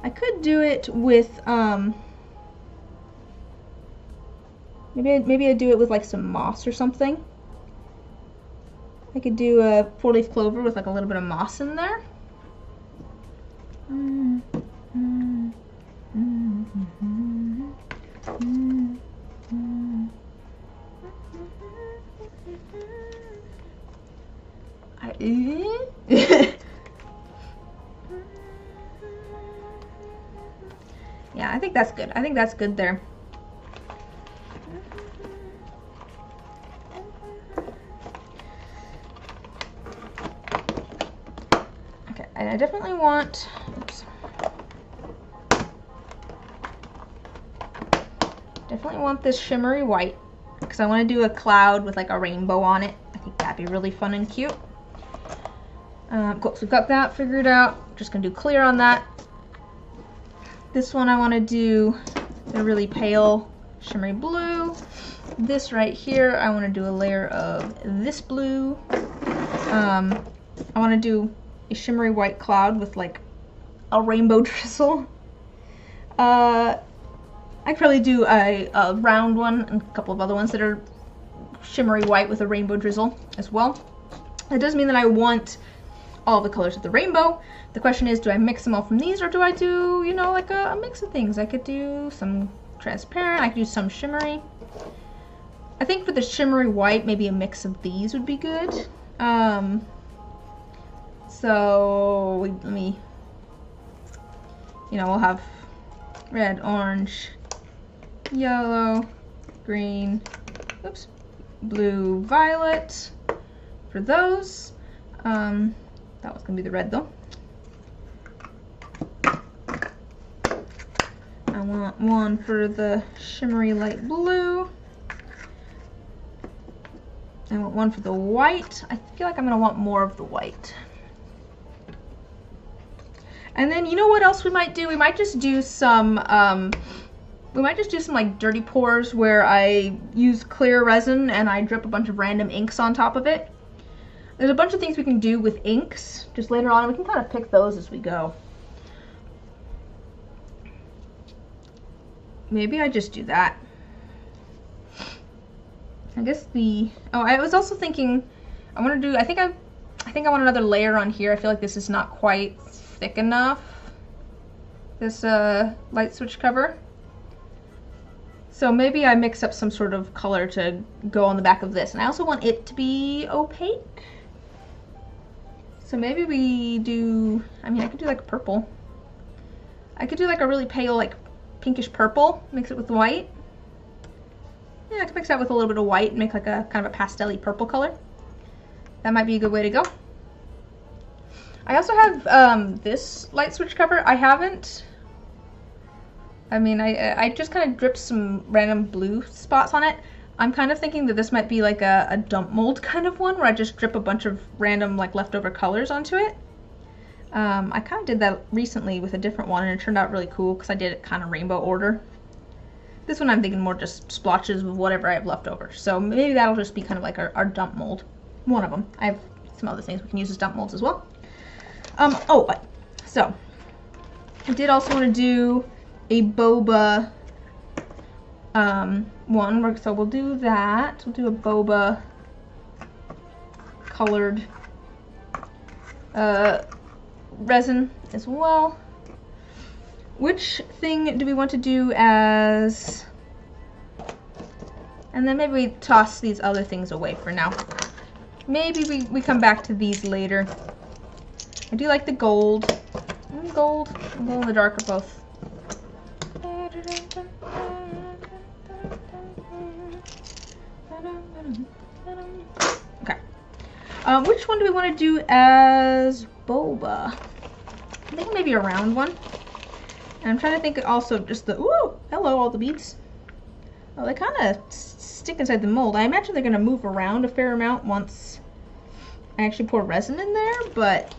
I could do it with maybe I'd do it with like some moss or something. I could do a 4-leaf clover with like a little bit of moss in there. Yeah, I think that's good. I think that's good there. Okay, and I definitely want, oops. Definitely want this shimmery white because I want to do a cloud with like a rainbow on it. I think that'd be really fun and cute. Cool, so we've got that figured out. Just gonna do clear on that. This one I want to do a really pale shimmery blue. This right here I want to do a layer of this blue. I want to do a shimmery white cloud with like a rainbow drizzle. I'd probably do a round one and a couple of other ones that are shimmery white with a rainbow drizzle as well. It does mean that I want all the colors of the rainbow. The question is, do I mix them all from these, or do I do, you know, like a mix of things? I could do some transparent, I could do some shimmery. I think for the shimmery white, maybe a mix of these would be good. So let me, you know, we'll have red, orange, yellow, green, oops, blue, violet for those. That was gonna be the red though. I want one for the shimmery light blue. I want one for the white. I feel like I'm gonna want more of the white. And then you know what else we might do? We might just do some like dirty pours where I use clear resin and I drip a bunch of random inks on top of it. There's a bunch of things we can do with inks just later on. We can kind of pick those as we go. Maybe I just do that. I guess I was also thinking I want to do, I think I want another layer on here. I feel like this is not quite thick enough, this light switch cover. So maybe I mix up some sort of color to go on the back of this. And I also want it to be opaque. So maybe we do, I mean, I could do like purple. I could do like a really pale, like pinkish purple, mix it with white. Yeah, I could mix that with a little bit of white and make like a kind of a pastel-y purple color. That might be a good way to go. I also have this light switch cover. I just kind of dripped some random blue spots on it. I'm kind of thinking that this might be like a dump mold kind of one where I just drip a bunch of random like leftover colors onto it. I kind of did that recently with a different one and it turned out really cool because I did it kind of rainbow order. This one I'm thinking more just splotches of whatever I have left over. So maybe that'll just be kind of like our dump mold. One of them. I have some other things we can use as dump molds as well. So I did also want to do a boba one, so we'll do that. We'll do a boba colored resin as well. Which thing do we want to do as, and then maybe we toss these other things away for now. Maybe we come back to these later. I do like the gold. Gold and glow in the dark are both. Okay. Which one do we want to do as boba? I think maybe a round one. And I'm trying to think also just the, ooh, hello, all the beads. Oh, they kind of stick inside the mold. I imagine they're going to move around a fair amount once I actually pour resin in there, but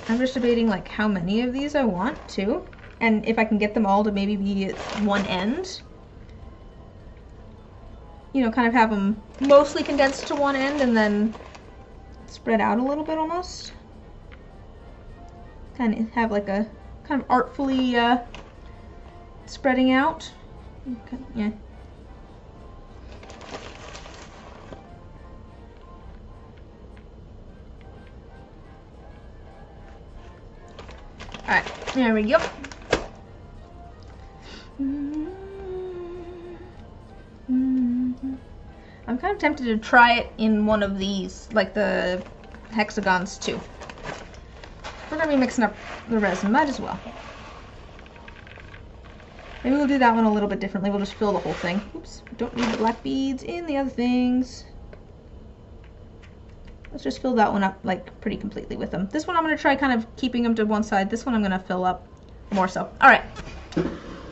I'm just debating like how many of these I want too. And if I can get them all to maybe be at one end. You know, kind of have them mostly condensed to one end and then spread out a little bit almost. Kind of have like a kind of artfully spreading out. Okay, yeah. Alright, there we go. I'm kind of tempted to try it in one of these, like the hexagons too. We're going to be mixing up the resin, might as well. Maybe we'll do that one a little bit differently. We'll just fill the whole thing. Oops, don't need the black beads in the other things. Let's just fill that one up like pretty completely with them. This one I'm going to try kind of keeping them to one side. This one I'm going to fill up more so. All right,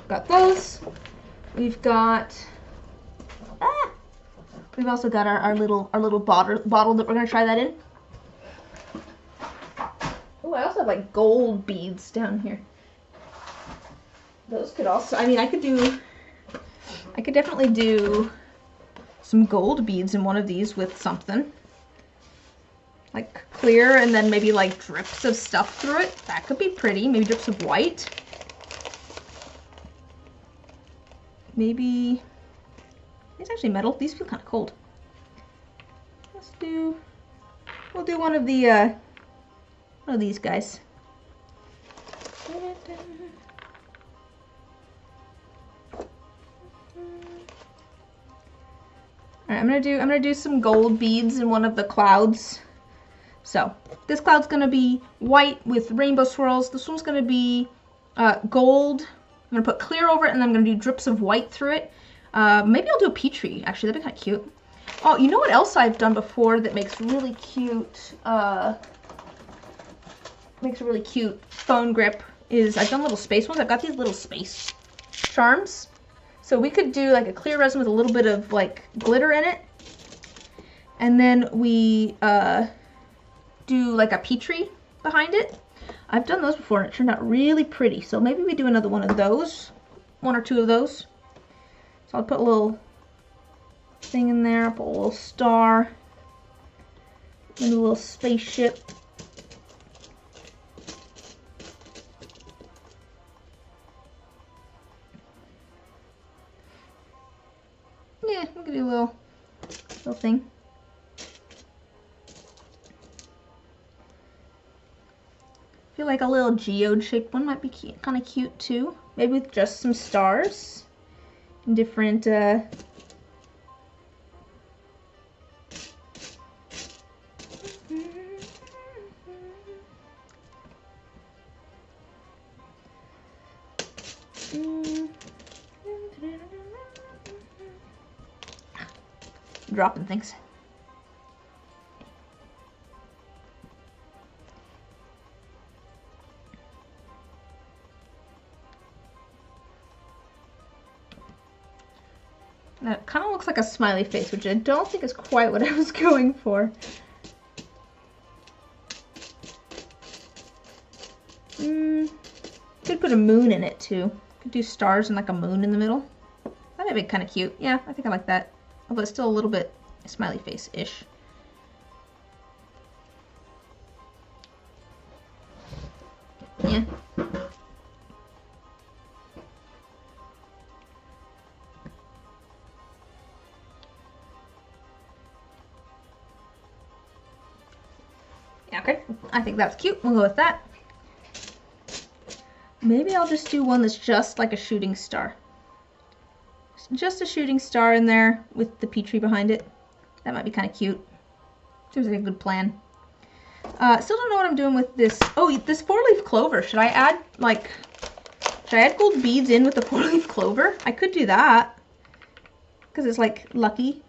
got those. We've got, we've also got our little bottle that we're going to try that in. Oh, I also have like gold beads down here. Those could also, I mean, I could definitely do some gold beads in one of these with something. Like clear and then maybe like drips of stuff through it. That could be pretty. Maybe drips of white. Maybe, it's actually metal. These feel kind of cold. We'll do one of these guys. Alright, I'm gonna do some gold beads in one of the clouds. So this cloud's gonna be white with rainbow swirls. This one's gonna be gold. I'm gonna put clear over it, and then I'm gonna do drips of white through it. Maybe I'll do a petri. Actually, that'd be kind of cute. Oh, you know what else I've done before that makes really cute? Makes a really cute phone grip is I've done little space ones. I've got these little space charms. So we could do like a clear resin with a little bit of like glitter in it. And then we do like a petri behind it. I've done those before and it turned out really pretty. So maybe we do another one of those. One or two of those. So I'll put a little thing in there. I'll put a little star. And a little spaceship. Yeah, we could do a little thing. I feel like a little geode shaped one might be kind of cute too. Maybe with just some stars and different yeah, dropping things. That kind of looks like a smiley face, which I don't think is quite what I was going for. Could put a moon in it too. Could do stars and like a moon in the middle. That might be kind of cute. Yeah, I think I like that. Although it's still a little bit smiley face-ish. Yeah. Okay, I think that's cute. We'll go with that. Maybe I'll just do one that's just like a shooting star. Just a shooting star in there with the petri behind it. That might be kind of cute. Seems like a good plan. Still don't know what I'm doing with this. Oh, this 4-leaf clover. Should I add gold beads in with the 4-leaf clover? I could do that. Because it's like lucky.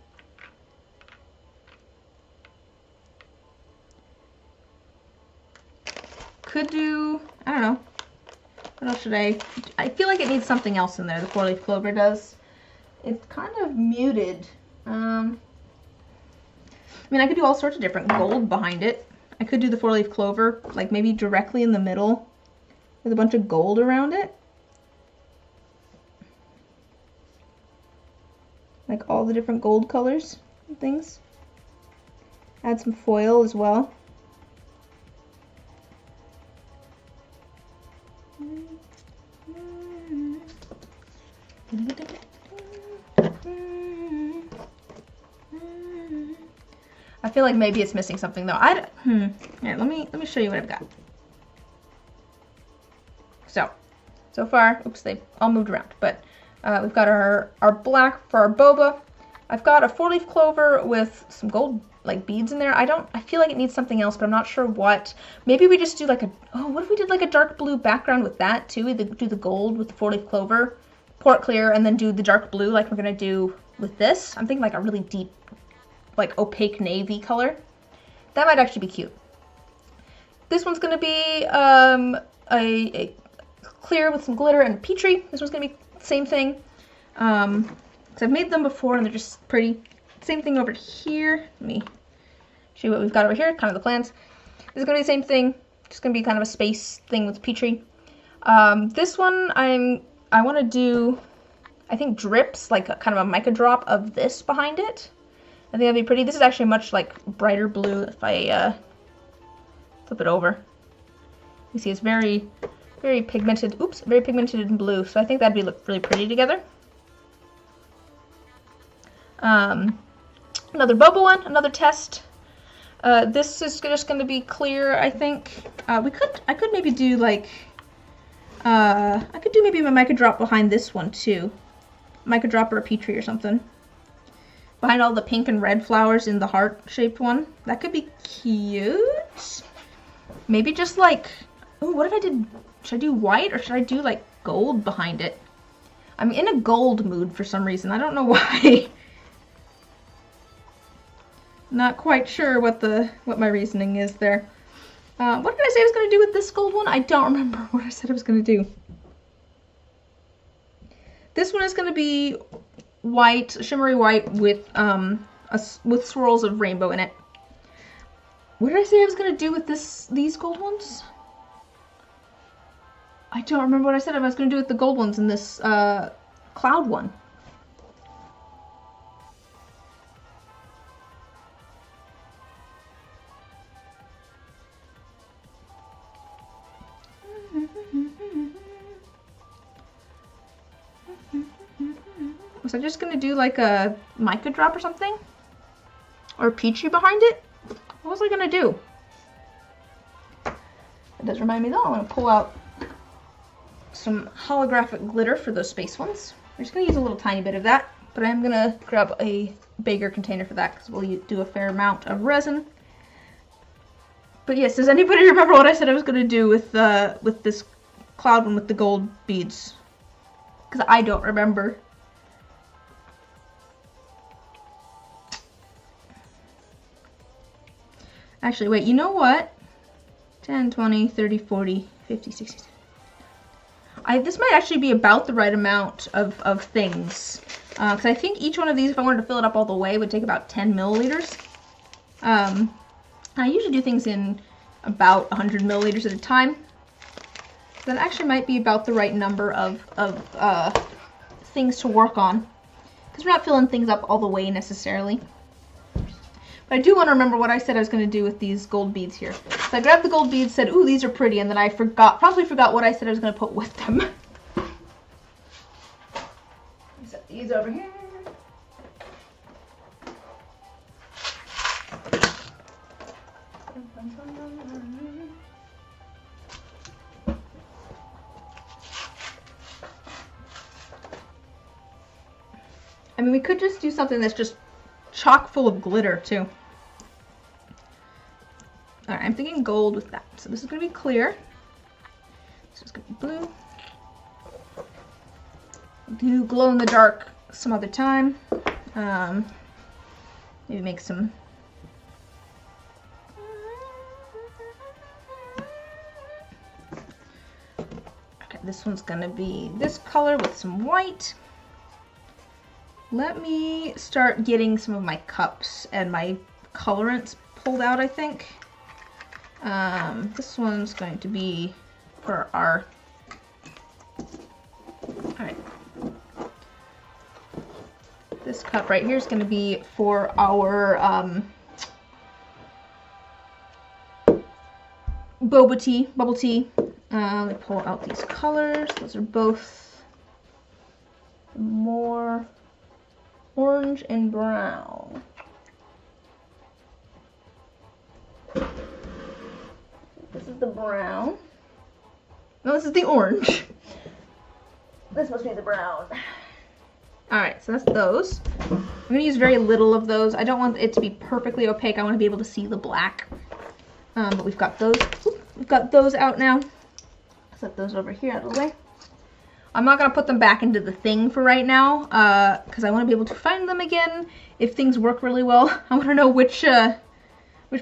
Could do, I don't know. What else should I feel like it needs something else in there, the 4-leaf clover does. It's kind of muted. I mean, I could do all sorts of different gold behind it. I could do the 4-leaf clover, like maybe directly in the middle with a bunch of gold around it. Like all the different gold colors and things. Add some foil as well. I feel like maybe it's missing something though. Here, let me show you what I've got. So far, oops, they all moved around, but we've got our black for our boba. I've got a 4-leaf clover with some gold like beads in there. I feel like it needs something else, but I'm not sure what. Maybe we just do like what if we did like a dark blue background with that too? We do the gold with the 4-leaf clover, pour it clear, and then do the dark blue like we're gonna do with this. I'm thinking like a really deep, like opaque navy color. That might actually be cute. This one's gonna be a clear with some glitter and Petri. This one's gonna be the same thing. So I've made them before and they're just pretty. Same thing over here. Let me show you what we've got over here, kind of the plans. This is gonna be the same thing, just gonna be kind of a space thing with Petri. This one I wanna do, I think drips, like kind of a mica drop of this behind it. I think that'd be pretty. This is actually much like brighter blue if I flip it over. You see it's very, very pigmented, very pigmented in blue, so I think that'd look really pretty together. Another boba one, another test. This is just going to be clear, I think. I could maybe do like, I could do maybe a mica drop behind this one too. Mica drop or a Petri or something. Behind all the pink and red flowers in the heart-shaped one. That could be cute. Maybe just like, oh, what if I did, should I do white or should I do like gold behind it? I'm in a gold mood for some reason. I don't know why. Not quite sure what my reasoning is there. What did I say I was going to do with this gold one? I don't remember what I said I was going to do. This one is going to be white, shimmery white with with swirls of rainbow in it. What did I say I was going to do with these gold ones? I don't remember what I said I was going to do with the gold ones in this cloud one. Was I just gonna do like a mica drop or something? Or a Petri behind it? What was I gonna do? It does remind me though, I'm gonna pull out some holographic glitter for those space ones. I'm just gonna use a little tiny bit of that, but I'm gonna grab a bigger container for that because we'll do a fair amount of resin. But yes, does anybody remember what I said I was gonna do with this cloud one with the gold beads? Because I don't remember. Actually, wait, you know what? 10, 20, 30, 40, 50, 60, 70. This might actually be about the right amount of things. Because I think each one of these, if I wanted to fill it up all the way, would take about 10 milliliters. I usually do things in about 100 milliliters at a time. That actually might be about the right number of things to work on. Because we're not filling things up all the way necessarily. But I do want to remember what I said I was going to do with these gold beads here. So I grabbed the gold beads, said, ooh, these are pretty, and then I probably forgot what I said I was going to put with them. Set these over here. I mean, we could just do something that's just chock full of glitter too. Alright, I'm thinking gold with that. So this is going to be clear. This is going to be blue. Do glow in the dark some other time. Maybe make some. Okay, this one's gonna be this color with some white. Let me start getting some of my cups and my colorants pulled out, I think. This one's going to be for our, alright. This cup right here is going to be for our bubble tea. Let me pull out these colors. Those are both more orange and brown. This is the brown. No, this is the orange. This must be the brown. Alright, so that's those. I'm going to use very little of those. I don't want it to be perfectly opaque. I want to be able to see the black. But we've got those. We've got those out now. Set those over here out of the way. I'm not going to put them back into the thing for right now, because I want to be able to find them again if things work really well. I want to know which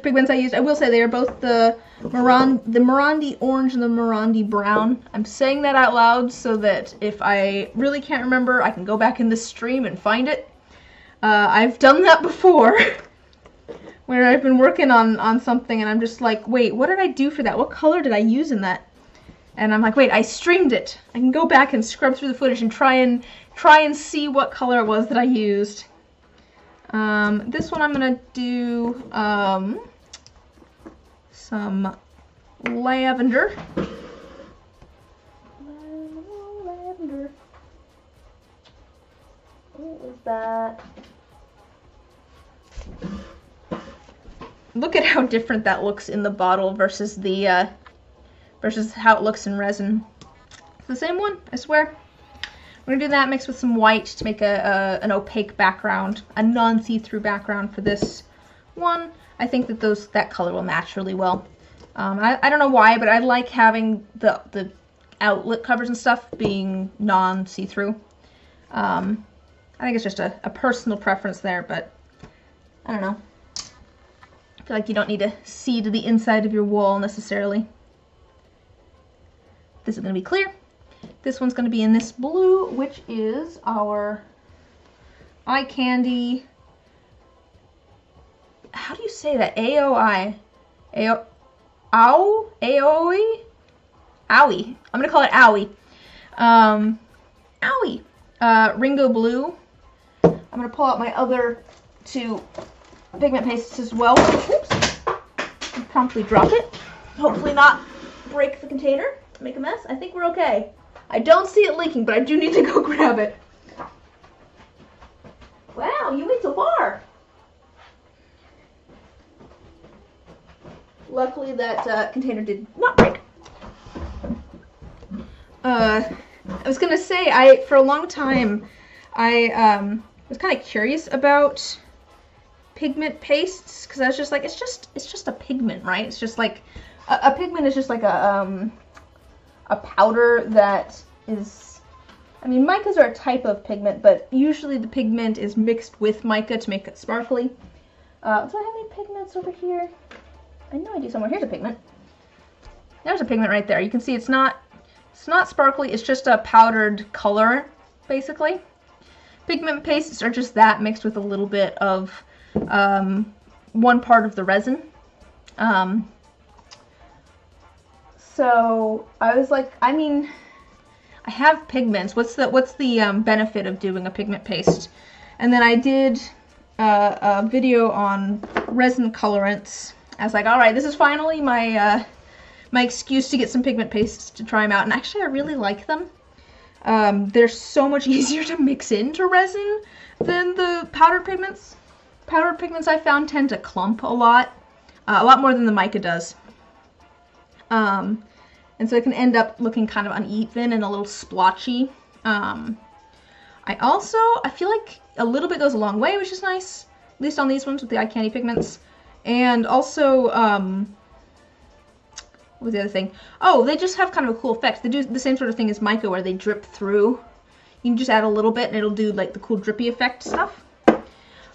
pigments I used. I will say they are both the Morandi orange and the Morandi brown. I'm saying that out loud so that if I really can't remember, I can go back in this stream and find it. I've done that before, where I've been working on something and I'm just like, wait, what did I do for that? What color did I use in that? And I'm like, wait, I streamed it. I can go back and scrub through the footage and try and see what color it was that I used. This one I'm gonna do some lavender. Lavender. What is that? Look at how different that looks in the bottle versus the versus how it looks in resin. It's the same one, I swear. We're gonna do that mixed with some white to make an opaque background, a non-see-through background for this one. I think that that color will match really well. I don't know why, but I like having the outlet covers and stuff being non-see-through. I think it's just a personal preference there, but I don't know. I feel like you don't need to see to the inside of your wall necessarily. This is going to be clear. This one's going to be in this blue, which is our eye candy. How do you say that? AOI. AOI? Owie? I'm going to call it Owie. Owie. Ringo Blue. I'm going to pull out my other two pigment pastes as well. Oops. And promptly drop it. Hopefully not break the container. Make a mess. I think we're okay. I don't see it leaking, but I do need to go grab it. Wow, you went so far. Luckily that container did not break. I was gonna say, for a long time, I was kind of curious about pigment pastes, because I was just like, it's just a pigment, right? It's just like a pigment is just like a powder that is, I mean, micas are a type of pigment, but usually the pigment is mixed with mica to make it sparkly. Do I have any pigments over here? I know I do somewhere. Here's a pigment. There's a pigment right there. You can see it's not sparkly, it's just a powdered color, basically. Pigment pastes are just that mixed with a little bit of one part of the resin. So I was like, I mean, I have pigments. What's the benefit of doing a pigment paste? And then I did a video on resin colorants. I was like, all right, this is finally my my excuse to get some pigment pastes to try them out. And actually, I really like them. They're so much easier to mix into resin than the powdered pigments. Powdered pigments I found tend to clump a lot more than the mica does. And so it can end up looking kind of uneven and a little splotchy. I feel like a little bit goes a long way, which is nice. At least on these ones with the eye candy pigments. And also, what was the other thing? Oh, they just have kind of a cool effect. They do the same sort of thing as mica where they drip through. You can just add a little bit and it'll do like the cool drippy effect stuff.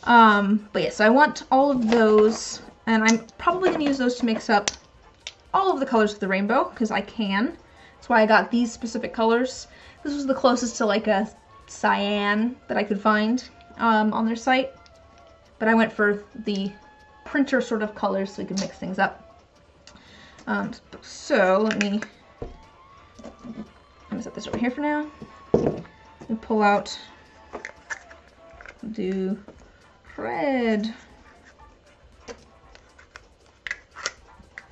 But yeah, so I want all of those, and I'm probably going to use those to mix up all of the colors of the rainbow, because I can. That's why I got these specific colors. This was the closest to like a cyan that I could find on their site. But I went for the printer sort of colors so we could mix things up. So let me set this over here for now. Let me pull out, do red.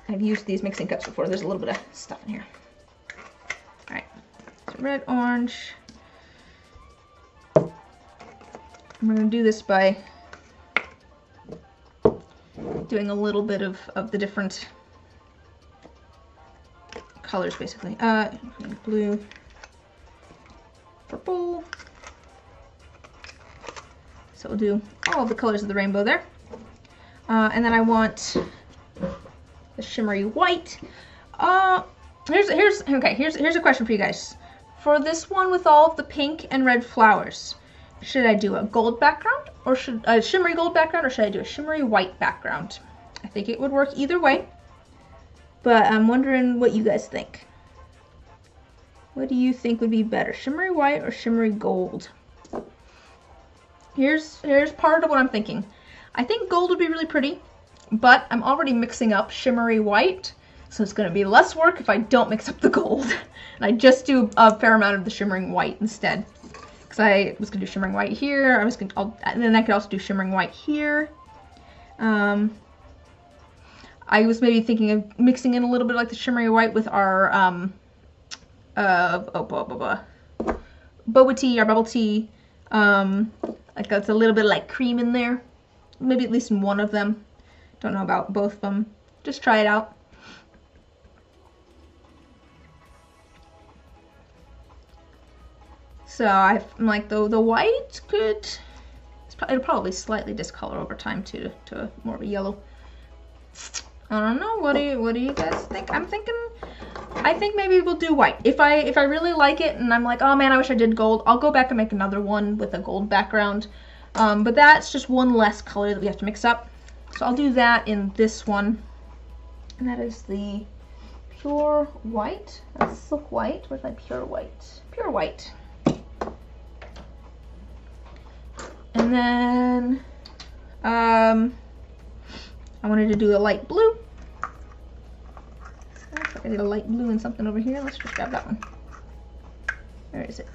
I've used these mixing cups before. There's a little bit of stuff in here. All right, so red, orange. I'm going to do this by doing a little bit of the different colors, basically. Blue, purple. So we'll do all of the colors of the rainbow there. And then I want the shimmery white. Here's a question for you guys. For this one with all of the pink and red flowers, should I do a gold background or should a shimmery gold background, or should I do a shimmery white background? I think it would work either way, but I'm wondering what you guys think. What do you think would be better, shimmery white or shimmery gold? Here's part of what I'm thinking. I think gold would be really pretty, but I'm already mixing up shimmery white, so it's going to be less work if I don't mix up the gold. And I just do a fair amount of the shimmering white instead. Because I was going to do shimmering white here, and then I could also do shimmering white here. I was maybe thinking of mixing in a little bit like the shimmery white with our boba tea, our bubble tea. Like that's a little bit like cream in there. Maybe at least in one of them. Don't know about both of them. Just try it out. So I'm like, the white could, it'll probably slightly discolor over time too, to more of a yellow. I don't know. What do you guys think? I think maybe we'll do white. If I really like it and I'm like, oh man, I wish I did gold, I'll go back and make another one with a gold background. But that's just one less color that we have to mix up. So I'll do that in this one. And that is the pure white. That's silk white. Where's my pure white? Pure white. And then I wanted to do a light blue. Looks like I did a light blue and something over here. Let's just grab that one. Where is it?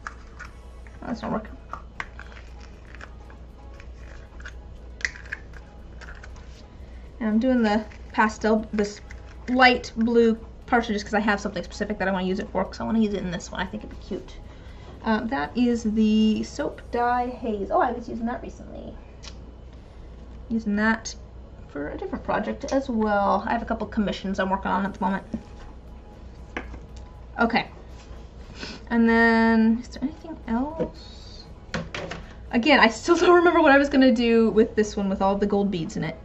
Oh, that's not working. And I'm doing the pastel, this light blue, partially just because I have something specific that I want to use it for, because I want to use it in this one. I think it'd be cute. That is the soap dye haze. Oh, I was using that recently. Using that for a different project as well. I have a couple commissions I'm working on at the moment. Okay. And then, is there anything else? Again, I still don't remember what I was gonna do with this one with all the gold beads in it.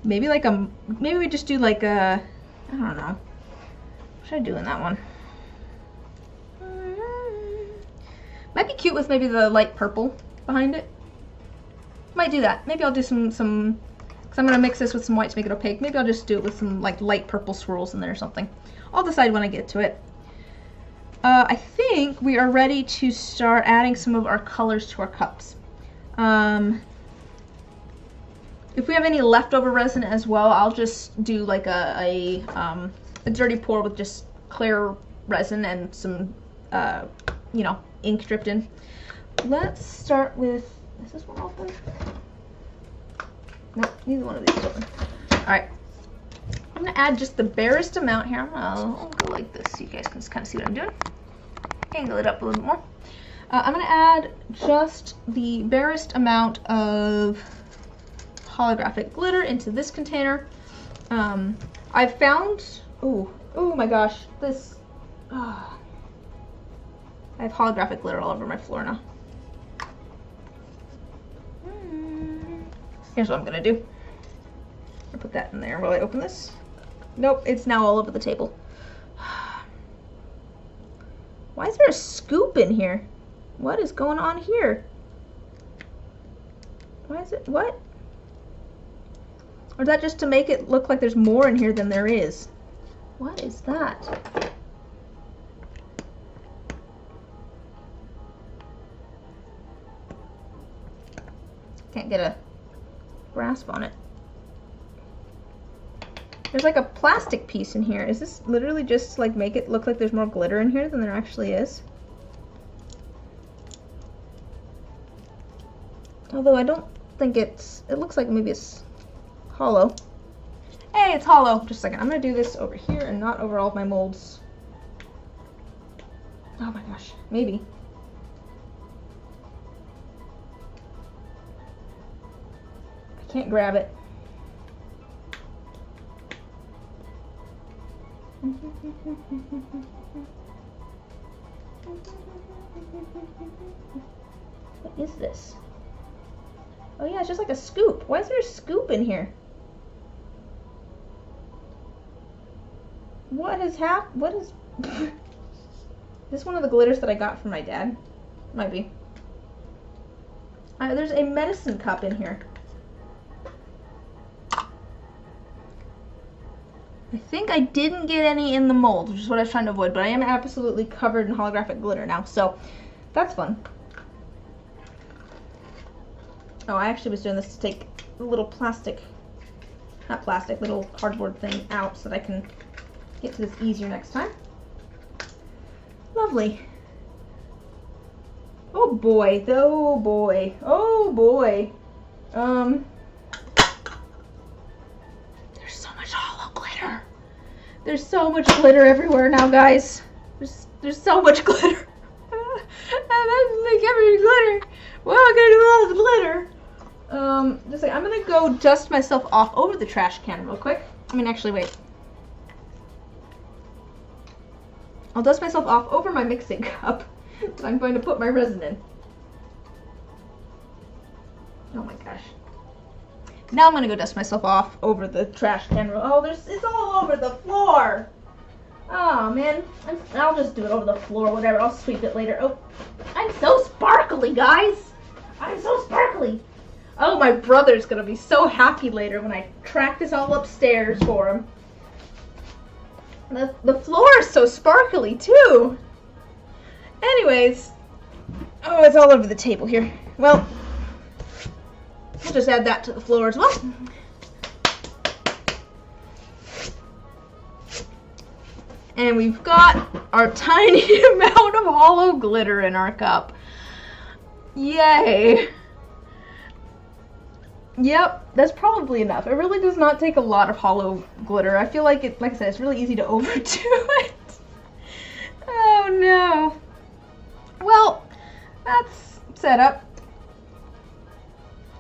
Maybe like maybe we just do like a, I don't know. What should I do in that one? Might be cute with maybe the light purple behind it. Might do that. Maybe I'll do some, because I'm going to mix this with some white to make it opaque. Maybe I'll just do it with some like light purple swirls in there or something. I'll decide when I get to it. I think we are ready to start adding some of our colors to our cups. If we have any leftover resin as well, I'll just do like a dirty pour with just clear resin and some, you know, ink dripped in. Let's start with, is this one open? Nope, neither one of these is open. Alright. I'm going to add just the barest amount here. I'll go like this so you guys can just kind of see what I'm doing. Angle it up a little bit more. I'm going to add just the barest amount of holographic glitter into this container. I've found, oh my gosh, this, I have holographic glitter all over my floor now. Here's what I'm gonna do. I'll put that in there while I open this. Nope, it's now all over the table. Why is there a scoop in here? What is going on here? Why is it, what? Or is that just to make it look like there's more in here than there is? What is that? Can't get a grasp on it. There's like a plastic piece in here. Is this literally just like make it look like there's more glitter in here than there actually is? Although I don't think it looks like maybe it's hollow. Hey, it's hollow. Just a second. I'm going to do this over here and not over all of my molds. Oh my gosh. Maybe. I can't grab it. What is this? Oh yeah, it's just like a scoop. Why is there a scoop in here? What is what is is this one of the glitters that I got from my dad? Might be. There's a medicine cup in here. I think I didn't get any in the mold, which is what I was trying to avoid, but I am absolutely covered in holographic glitter now, so that's fun. Oh, I actually was doing this to take the little little cardboard thing out so that I can get to this easier next time. Lovely. Oh boy, oh boy, oh boy. There's so much hollow glitter. There's so much glitter everywhere now, guys. There's so much glitter. That's like every glitter. What am I gonna do with all the glitter? Just like I'm gonna go dust myself off over the trash can real quick. I mean, actually, wait. I'll dust myself off over my mixing cup that I'm going to put my resin in. Oh my gosh. Now I'm gonna go dust myself off over the trash can. Oh, it's all over the floor. Oh man, I'll just do it over the floor, whatever. I'll sweep it later. Oh, I'm so sparkly, guys. I'm so sparkly. Oh, my brother's gonna be so happy later when I track this all upstairs for him. The floor is so sparkly too. Anyways, oh, it's all over the table here. Well, I'll just add that to the floor as well. And we've got our tiny amount of hollow glitter in our cup. Yay. Yep, that's probably enough. It really does not take a lot of hollow glitter. I feel like like I said, it's really easy to overdo it. Oh no. Well, that's set up.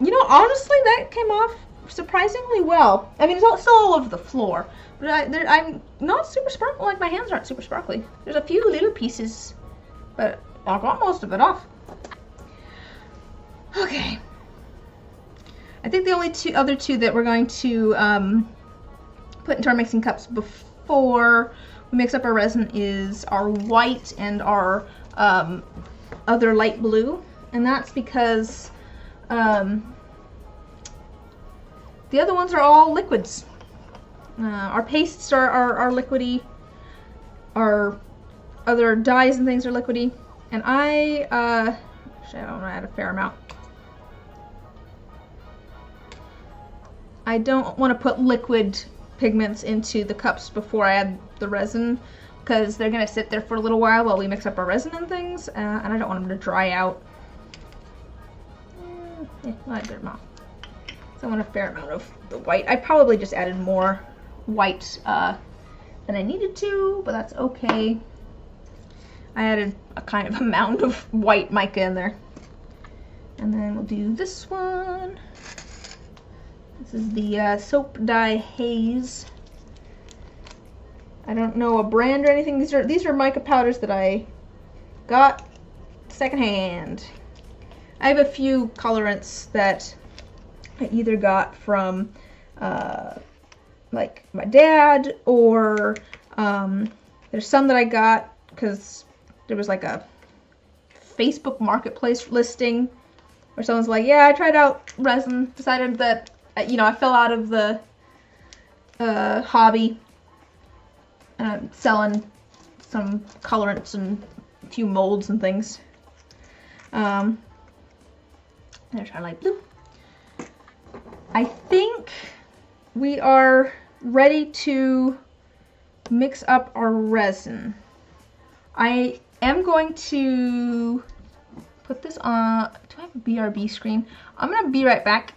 You know, honestly, that came off surprisingly well. I mean, it's still all over the floor, but I'm not super sparkly. Like, my hands aren't super sparkly. There's a few little pieces, but I got most of it off. Okay. I think the only other two that we're going to put into our mixing cups before we mix up our resin is our white and our other light blue, and that's because the other ones are all liquids. Our pastes are liquidy. Our other dyes and things are liquidy, and actually I don't want to add a fair amount. I don't want to put liquid pigments into the cups before I add the resin, because they're going to sit there for a little while we mix up our resin and things, and I don't want them to dry out. I add a good amount. So I want a fair amount of the white. I probably just added more white than I needed to, but that's okay. I added a kind of amount of white mica in there. And then we'll do this one. This is the Soap Dye Haze. I don't know a brand or anything. These are mica powders that I got secondhand. I have a few colorants that I either got from like my dad, or there's some that I got because there was like a Facebook Marketplace listing where someone's like, yeah, I tried out resin, decided that, you know, I fell out of the hobby, selling some colorants and a few molds and things. There's our light blue. I think we are ready to mix up our resin. I am going to put this on. Do I have a BRB screen? I'm going to be right back.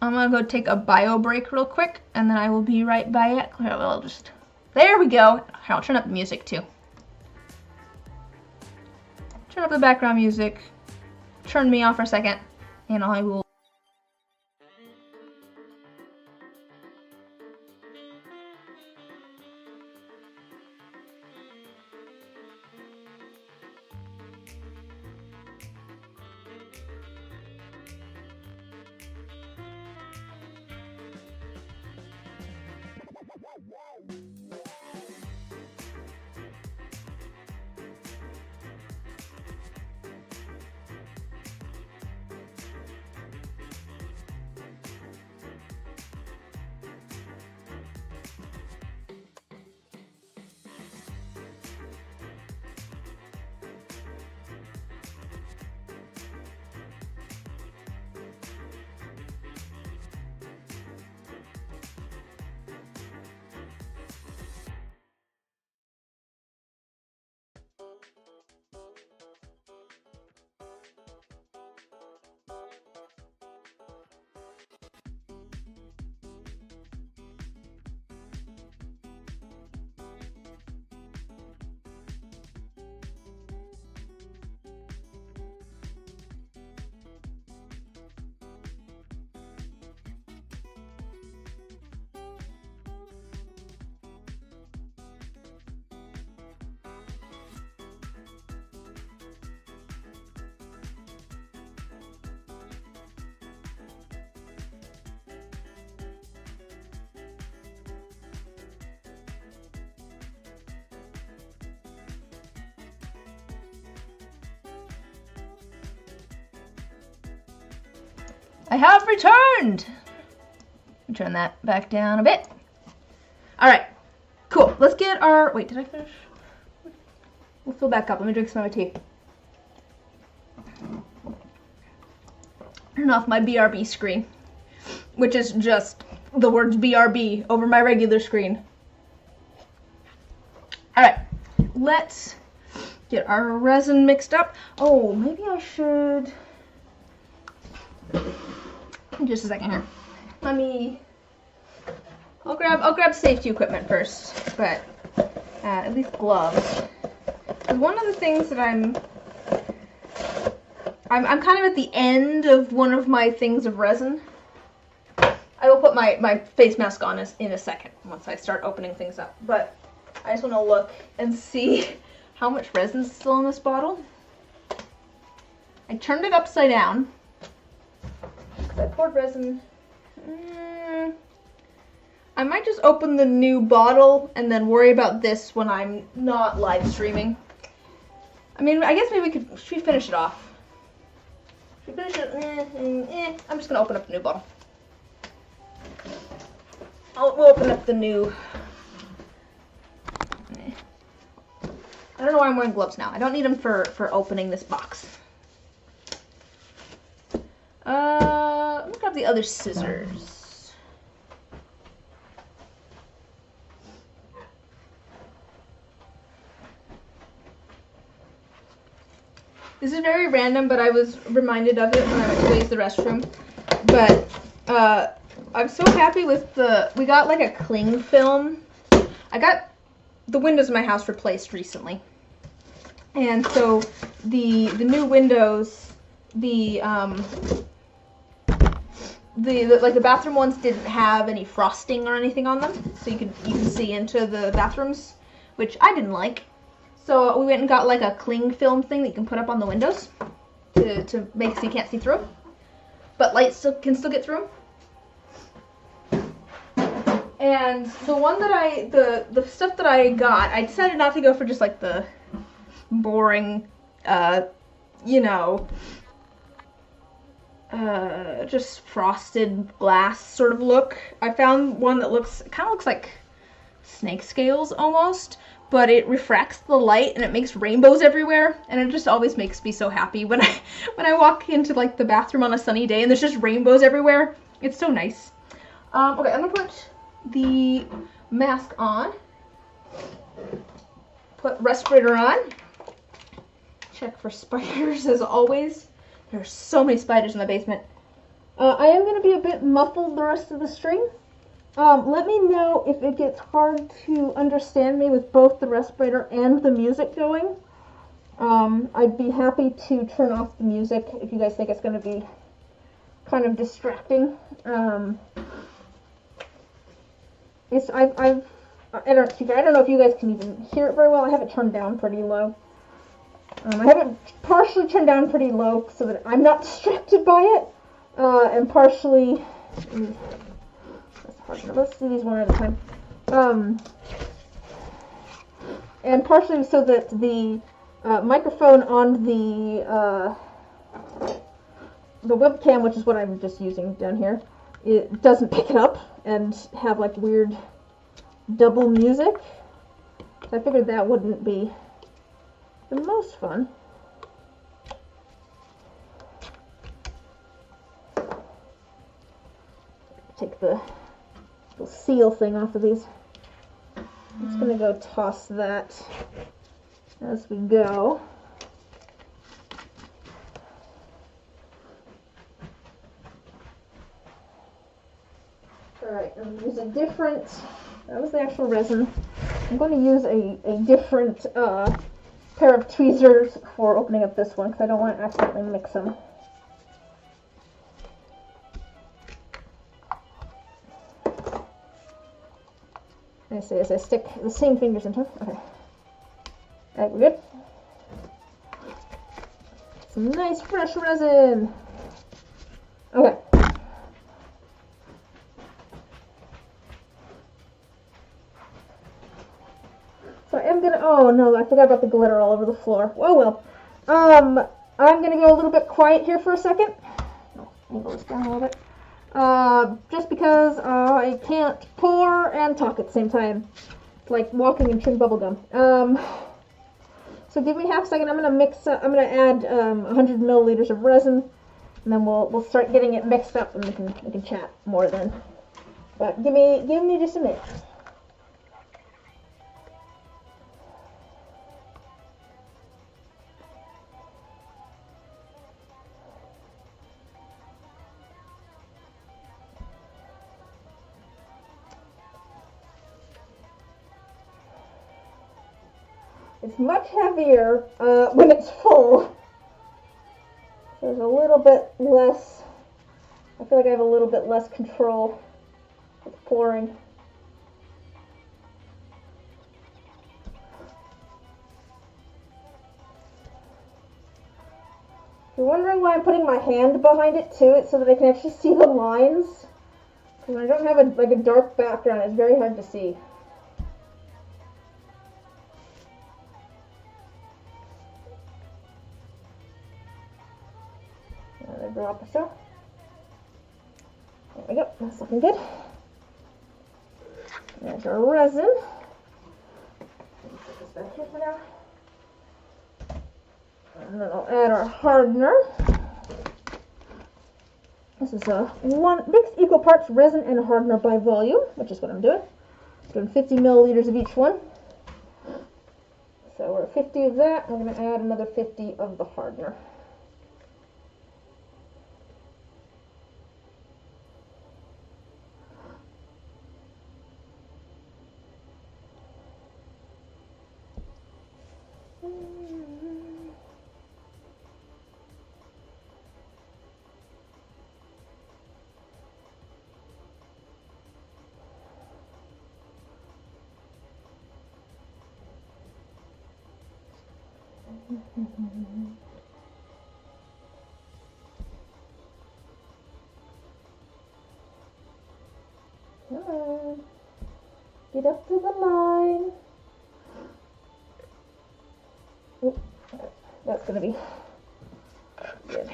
I'm going to go take a bio break real quick, and then I will be right back. There we go. Here, I'll turn up the music too. Turn up the background music. Turn me off for a second, and I will. I have returned! Turn that back down a bit. Alright, cool. Let's get our... Wait, did I finish? We'll fill back up. Let me drink some of my tea. Turn off my BRB screen, which is just the words BRB over my regular screen. Alright, let's get our resin mixed up. Oh, maybe I should... Just a second here. I'll grab safety equipment first, but at least gloves. One of the things that I'm kind of at the end of one of my things of resin. I will put my face mask on in a second once I start opening things up. But I just want to look and see how much resin is still in this bottle. I turned it upside down. I poured resin. I might just open the new bottle and then worry about this when I'm not live streaming. I mean, I guess maybe should we finish it off? Should we finish it? I'm just gonna open up the new bottle. We'll open up the new. I don't know why I'm wearing gloves now. I don't need them for opening this box. Let me grab the other scissors. This is very random, but I was reminded of it when I went to use the restroom. But I'm so happy with we got like a cling film. I got the windows in my house replaced recently. And so the new windows, the bathroom ones didn't have any frosting or anything on them, so you can see into the bathrooms, which I didn't like. So we went and got like a cling film thing that you can put up on the windows to make so you can't see through them, but light can still get through them. And the one that the stuff that I got, I decided not to go for just like the boring, just frosted glass sort of look. I found one that kind of looks like snake scales almost, but it refracts the light and it makes rainbows everywhere, and it just always makes me so happy when I walk into like the bathroom on a sunny day and there's just rainbows everywhere. It's so nice. Okay, I'm gonna put the mask on. Put respirator on. Check for spiders as always. There's so many spiders in the basement. I am going to be a bit muffled the rest of the stream. Let me know if it gets hard to understand me with both the respirator and the music going. I'd be happy to turn off the music if you guys think it's going to be kind of distracting. I don't know if you guys can even hear it very well. I have it turned down pretty low. I have it partially turned down pretty low so that I'm not distracted by it, and partially, that's hard enough. Let's do these one at a time, and partially so that the microphone on the webcam, which is what I'm just using down here, it doesn't pick it up and have like weird double music. So I figured that wouldn't be the most fun. Take the little seal thing off of these. I'm just gonna go toss that as we go. Alright, I'm gonna use a different, that was the actual resin. I'm going to use a different pair of tweezers for opening up this one because I don't want to accidentally mix them. I say as I stick the same fingers into them. Okay. Alright, we're good. Some nice fresh resin. Okay. So I am gonna, oh no, I forgot about the glitter all over the floor. Oh well. I'm gonna go a little bit quiet here for a second. Angle this down a little bit. Just because I can't pour and talk at the same time. It's like walking and chewing bubble gum. So give me half a second. I'm gonna mix up, I'm gonna add 100 milliliters of resin, and then we'll start getting it mixed up, and we can chat more then. But give me just a minute. It's much heavier when it's full. There's a little bit less, I feel like I have a little bit less control with pouring. If you're wondering why I'm putting my hand behind it too, it's so that I can actually see the lines. Because when I don't have a dark background, it's very hard to see. Another drop or so. There we go. That's looking good. There's our resin. Put this back here for now. And then I'll add our hardener. This is mix equal parts resin and hardener by volume, which is what I'm doing. Doing 50 milliliters of each one. So we're at 50 of that. I'm going to add another 50 of the hardener. Come on. Get up to the line. Ooh, okay. That's going to be good.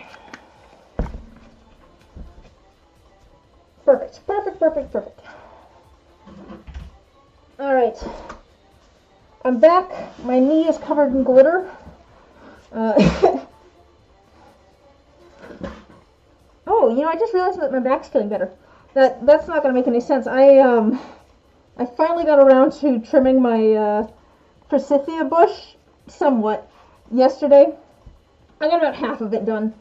Perfect, perfect, perfect, perfect. All right. I'm back. My knee is covered in glitter. Oh, you know, I just realized that my back's feeling better. That's not going to make any sense. I finally got around to trimming my forsythia bush somewhat yesterday. I got about half of it done.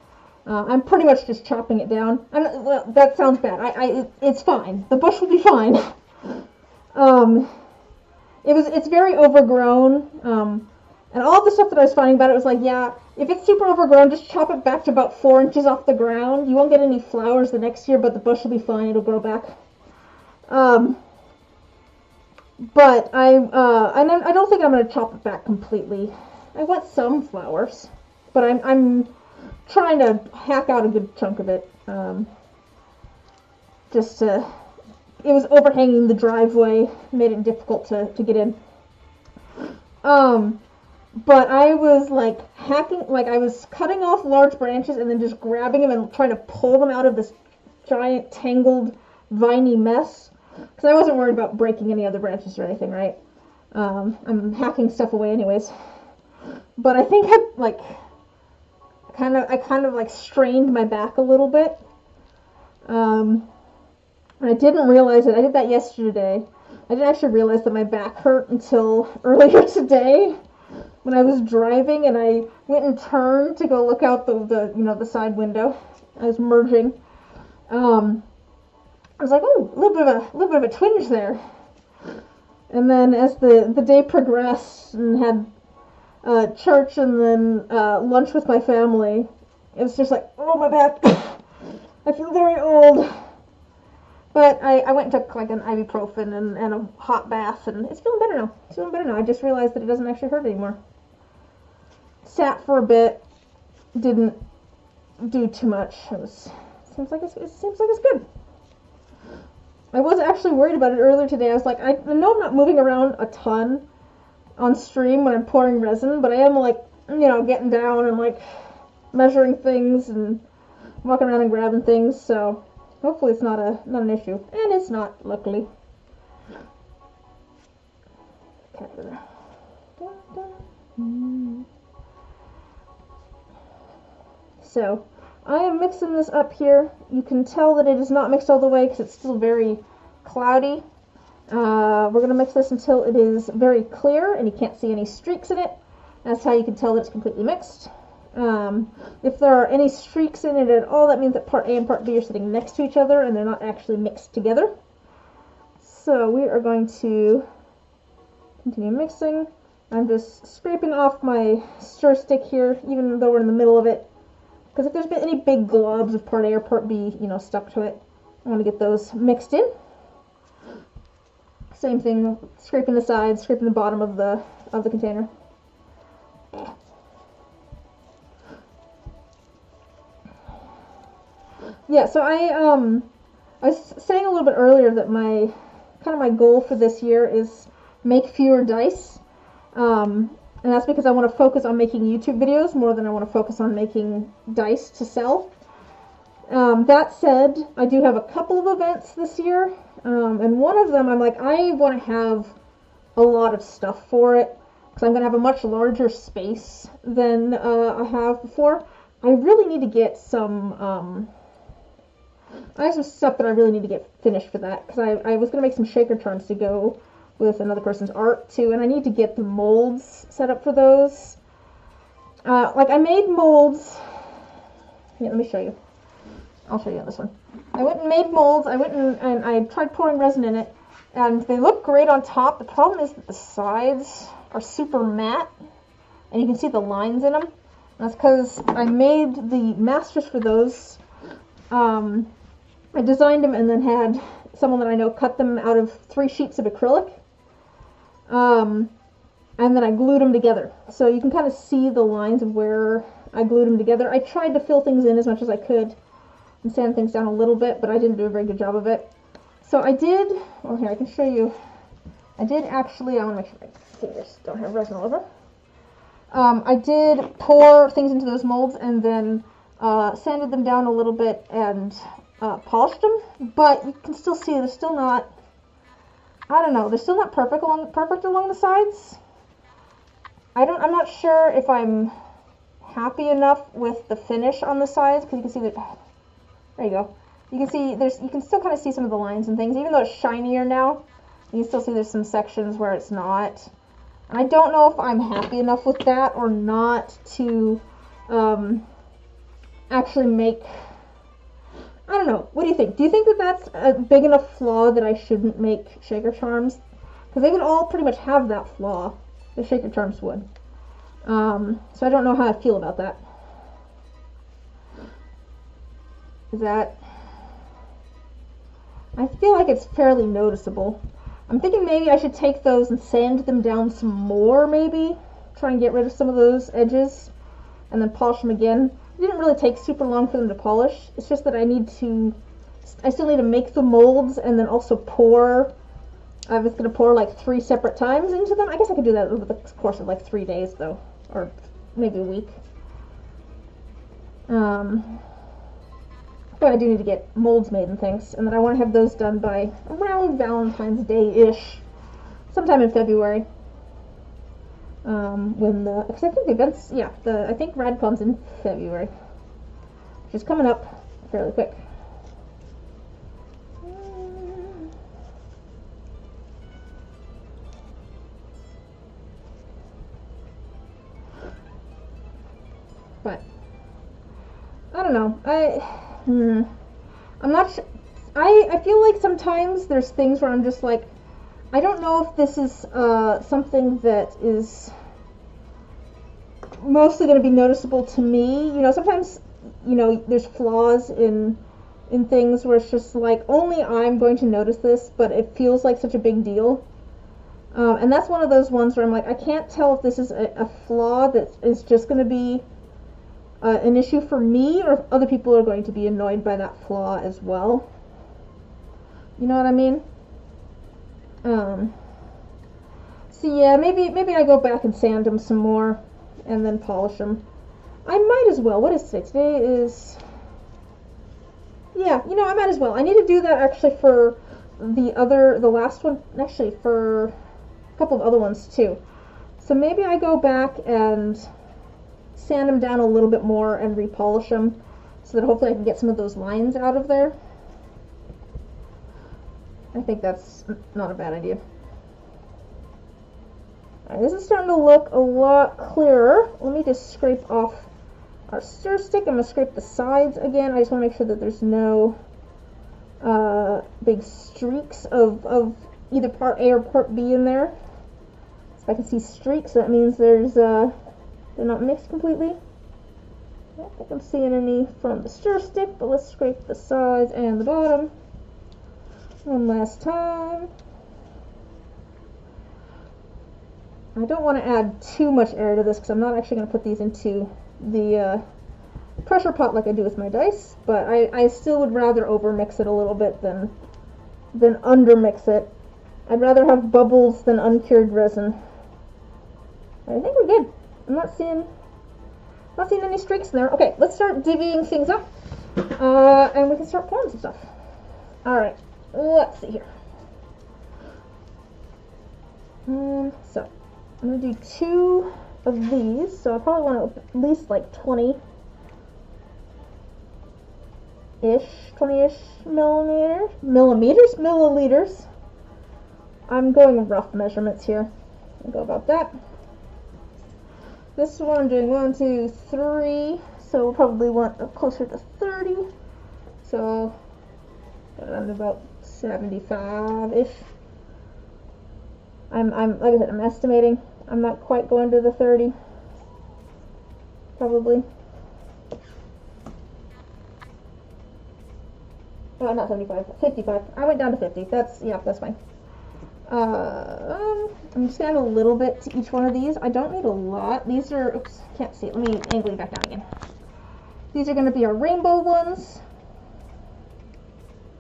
I'm pretty much just chopping it down. Well, that sounds bad. It's fine. The bush will be fine. It's very overgrown. And all the stuff that I was finding about it was like, yeah, if it's super overgrown, just chop it back to about 4 inches off the ground. You won't get any flowers the next year, but the bush will be fine. It'll grow back. But I don't think I'm going to chop it back completely. I want some flowers, but I'm trying to hack out a good chunk of it. It was overhanging the driveway, made it difficult to get in. But I was like I was cutting off large branches and then just grabbing them and trying to pull them out of this giant tangled viney mess. Because I wasn't worried about breaking any other branches or anything, right? I'm hacking stuff away anyways. But I think I kind of like strained my back a little bit. And I didn't realize it. I did that yesterday. I didn't actually realize that my back hurt until earlier today when I was driving and I went and turned to go look out the side window. I was merging. I was like, oh, a little bit of a twinge there. And then as the day progressed and had church and then lunch with my family, it was just like, oh, my back. I feel very old. But I went and took like an ibuprofen and a hot bath, and it's feeling better now. It's feeling better now. I just realized that it doesn't actually hurt anymore. Sat for a bit, didn't do too much. It seems like it's good. I was actually worried about it earlier today. I was like, I know I'm not moving around a ton on stream when I'm pouring resin, but I am like, getting down and like measuring things and walking around and grabbing things, so hopefully it's not an issue. And it's not, luckily. So, I am mixing this up here. You can tell that it is not mixed all the way because it's still very cloudy. We're going to mix this until it is very clear and you can't see any streaks in it. That's how you can tell that it's completely mixed. If there are any streaks in it at all, that means that part A and part B are sitting next to each other and they're not actually mixed together. So we are going to continue mixing. I'm just scraping off my stir stick here, even though we're in the middle of it. Because if there's been any big globs of part A or part B, stuck to it, I want to get those mixed in. Same thing, scraping the sides, scraping the bottom of the container. Yeah, so I was saying a little bit earlier that my goal for this year is make fewer dice. And that's because I want to focus on making YouTube videos more than I want to focus on making dice to sell. That said, I do have a couple of events this year, and one of them I'm like, I want to have a lot of stuff for it, because I'm going to have a much larger space than I have before. I really need to get some, I have some stuff that I really need to get finished for that, because I was going to make some shaker charms to go with another person's art too, and I need to get the molds set up for those. I made molds. Yeah, let me show you. I'll show you on this one. I went and made molds. I went and I tried pouring resin in it, and they look great on top. The problem is that the sides are super matte, and you can see the lines in them. That's because I made the masters for those. I designed them and then had someone that I know cut them out of 3 sheets of acrylic. And then I glued them together. So you can kind of see the lines of where I glued them together. I tried to fill things in as much as I could and sand things down a little bit, but I didn't do a very good job of it. So I did, well here, I can show you. I did actually, I want to make sure my fingers don't have resin all over. I did pour things into those molds and then sanded them down a little bit and polished them, but you can still see they're still not, I don't know, they're still not perfect along the sides. I'm not sure if I'm happy enough with the finish on the sides, because you can see that There you go. You can see you can still kind of see some of the lines and things, even though it's shinier now. You can still see there's some sections where it's not. And I don't know if I'm happy enough with that or not to actually make. I don't know. What do you think? Do you think that that's a big enough flaw that I shouldn't make shaker charms? Because they would all pretty much have that flaw. The shaker charms would. So I don't know how I feel about that. Is that... I feel like it's fairly noticeable. I'm thinking maybe I should take those and sand them down some more, maybe. Try and get rid of some of those edges. And then polish them again. It didn't really take super long for them to polish. It's just that I still need to make the molds and then also pour. I was going to pour like 3 separate times into them. I guess I could do that over the course of like 3 days though. Or maybe a week. But I do need to get molds made and things. And then I want to have those done by around Valentine's Day-ish. Sometime in February. Because I think the events, yeah, I think RadCon's in February, which is coming up fairly quick. But I don't know. I'm not. I feel like sometimes there's things where I'm just like, I don't know if this is something that is mostly going to be noticeable to me. You know, sometimes, you know, there's flaws in things where it's just like, only I'm going to notice this, but it feels like such a big deal. And that's one of those ones where I'm like, I can't tell if this is a flaw that is just going to be an issue for me, or if other people are going to be annoyed by that flaw as well. You know what I mean? So yeah, maybe I go back and sand them some more and then polish them. I might as well. What is today? Today is... Yeah, you know, I might as well. I need to do that actually for the last one, actually for a couple of other ones too. So maybe I go back and sand them down a little bit more and repolish them so that hopefully I can get some of those lines out of there. I think that's not a bad idea. Alright, this is starting to look a lot clearer. Let me just scrape off our stir stick. I'm going to scrape the sides again. I just want to make sure that there's no big streaks of either part A or part B in there. So if I can see streaks, that means there's they're not mixed completely. I don't think I'm seeing any from the stir stick, but let's scrape the sides and the bottom one last time. I don't want to add too much air to this because I'm not actually going to put these into the pressure pot like I do with my dice, but I still would rather overmix it a little bit than undermix it. I'd rather have bubbles than uncured resin. I think we're good. I'm not seeing any streaks in there. Okay, let's start divvying things up, and we can start pouring some stuff. All right, let's see here. So I'm gonna do 2 of these. So I probably want at least like 20-ish milliliters. I'm going rough measurements here. I'll go about that. This one I'm doing 1, 2, 3, so we'll probably want closer to 30. So got it under about 75-ish. I'm like I said, I'm estimating. I'm not quite going to the 30. Probably. Oh, not 75, 55. I went down to 50. That's fine. I'm just gonna add a little bit to each one of these. I don't need a lot. These are, oops, can't see it. Let me angle you back down again. These are gonna be our rainbow ones.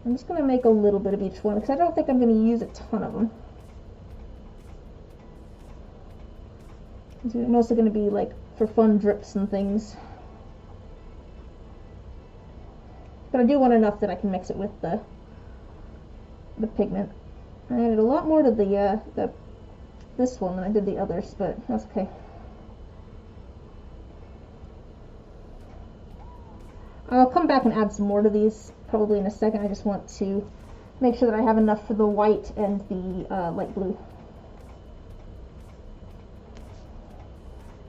I'm just gonna make a little bit of each one because I don't think I'm gonna use a ton of them. These are mostly gonna be like for fun drips and things. But I do want enough that I can mix it with the pigment. I added a lot more to this one than I did the others, but that's okay. I'll come back and add some more to these probably in a second. I just want to make sure that I have enough for the white and the light blue.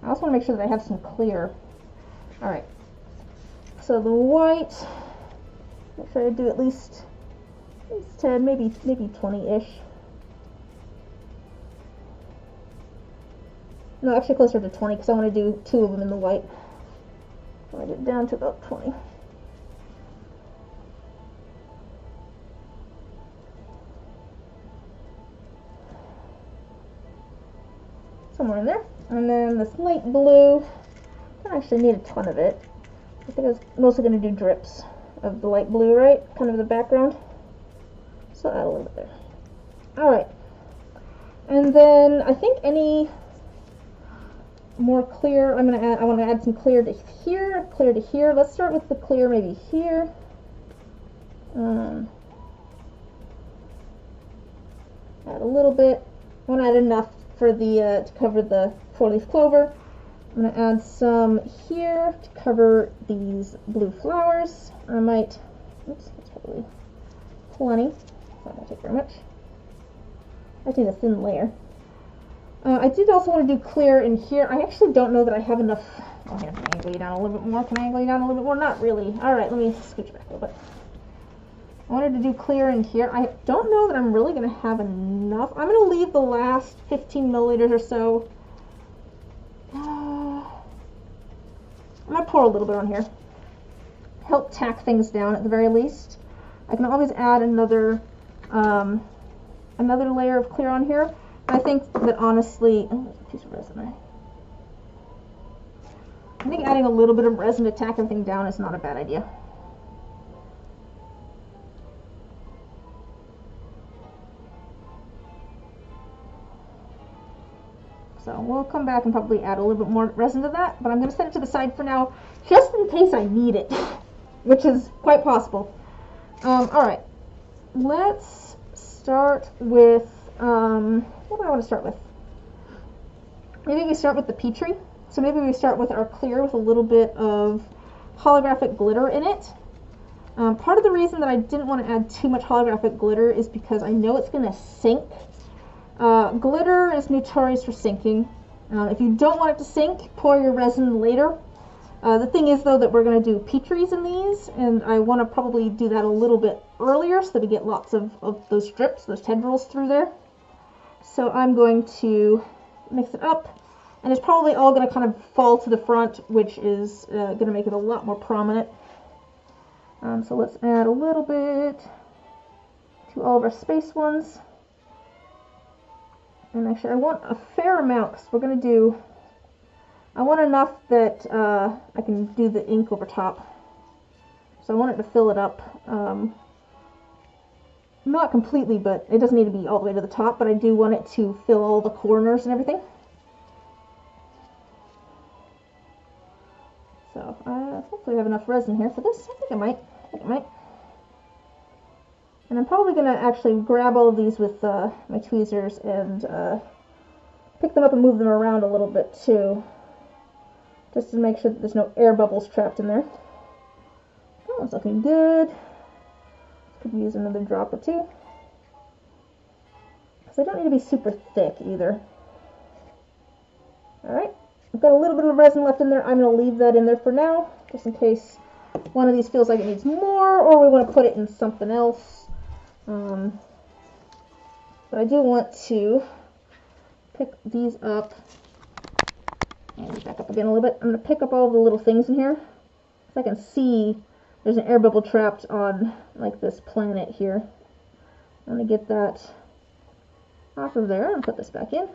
I also want to make sure that I have some clear. Alright, so the white, make sure I do at least 10, maybe 20-ish. No, actually closer to 20 because I want to do 2 of them in the white. So I get down to about 20. Somewhere in there. And then this light blue, I don't actually need a ton of it. I think I was mostly going to do drips of the light blue, right? Kind of the background. So I'll add a little bit there. Alright. And then I think any more clear, I want to add some clear to here, clear to here. Let's start with the clear maybe here. Add a little bit. I want to add enough for the to cover the 4-leaf clover. I'm going to add some here to cover these blue flowers. I might, oops, that's probably plenty. It's not going to take very much. I just need a thin layer. I did also want to do clear in here. I actually don't know that I have enough. Oh, here, can I angle you down a little bit more? Can I angle you down a little bit more? Not really. Alright, let me scooch back a little bit. I wanted to do clear in here. I don't know that I'm really going to have enough. I'm going to leave the last 15 milliliters or so. I'm going to pour a little bit on here. Help tack things down at the very least. I can always add another layer of clear on here. I think that honestly, oh, there's a piece of resin there. I think adding a little bit of resin to tack everything down is not a bad idea. So we'll come back and probably add a little bit more resin to that, but I'm going to set it to the side for now, just in case I need it, which is quite possible. Alright, let's start with, what do I want to start with? Maybe we start with the Petrie. So maybe we start with our clear with a little bit of holographic glitter in it. Part of the reason that I didn't want to add too much holographic glitter is because I know it's going to sink. Glitter is notorious for sinking. If you don't want it to sink, pour your resin later. The thing is, though, that we're going to do Petries in these, and I want to probably do that a little bit earlier so that we get lots of those strips, those tendrils through there. So I'm going to mix it up, and it's probably all going to kind of fall to the front, which is going to make it a lot more prominent. So let's add a little bit to all of our space ones. And actually, I want a fair amount, because we're going to do, I want enough that I can do the ink over top. So I want it to fill it up. Not completely, but it doesn't need to be all the way to the top, but I do want it to fill all the corners and everything. So hopefully I have enough resin here for this. I think I might. And I'm probably going to actually grab all of these with my tweezers and pick them up and move them around a little bit too, just to make sure that there's no air bubbles trapped in there. That one's looking good. Could use another drop or two, because I don't need to be super thick either. Alright, I've got a little bit of resin left in there. I'm going to leave that in there for now, just in case one of these feels like it needs more, or we want to put it in something else. But I do want to pick these up. And back up again a little bit. I'm going to pick up all the little things in here, so I can see there's an air bubble trapped on like this planet here. I'm going to get that off of there and put this back in.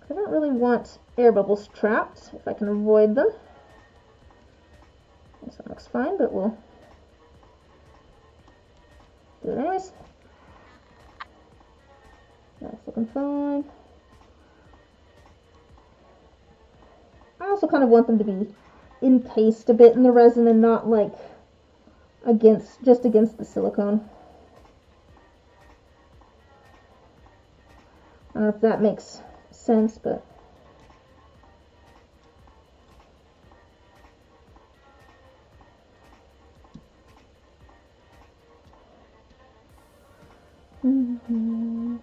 I don't really want air bubbles trapped if I can avoid them. This one looks fine, but we'll do it anyways. That's looking fine. I also kind of want them to be encased a bit in the resin and not like just against the silicone. I don't know if that makes sense, but I'm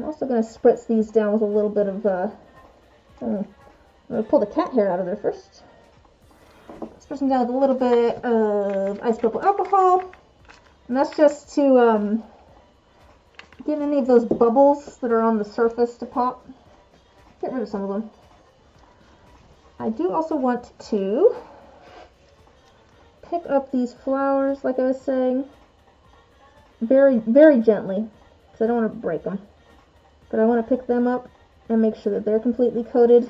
also going to spritz these down with a little bit of, I'm going to pull the cat hair out of there first. Spritz them down with a little bit of isopropyl alcohol. And that's just to get any of those bubbles that are on the surface to pop. Get rid of some of them. I do also want to pick up these flowers, like I was saying, very, very gently, because I don't want to break them. But I want to pick them up and make sure that they're completely coated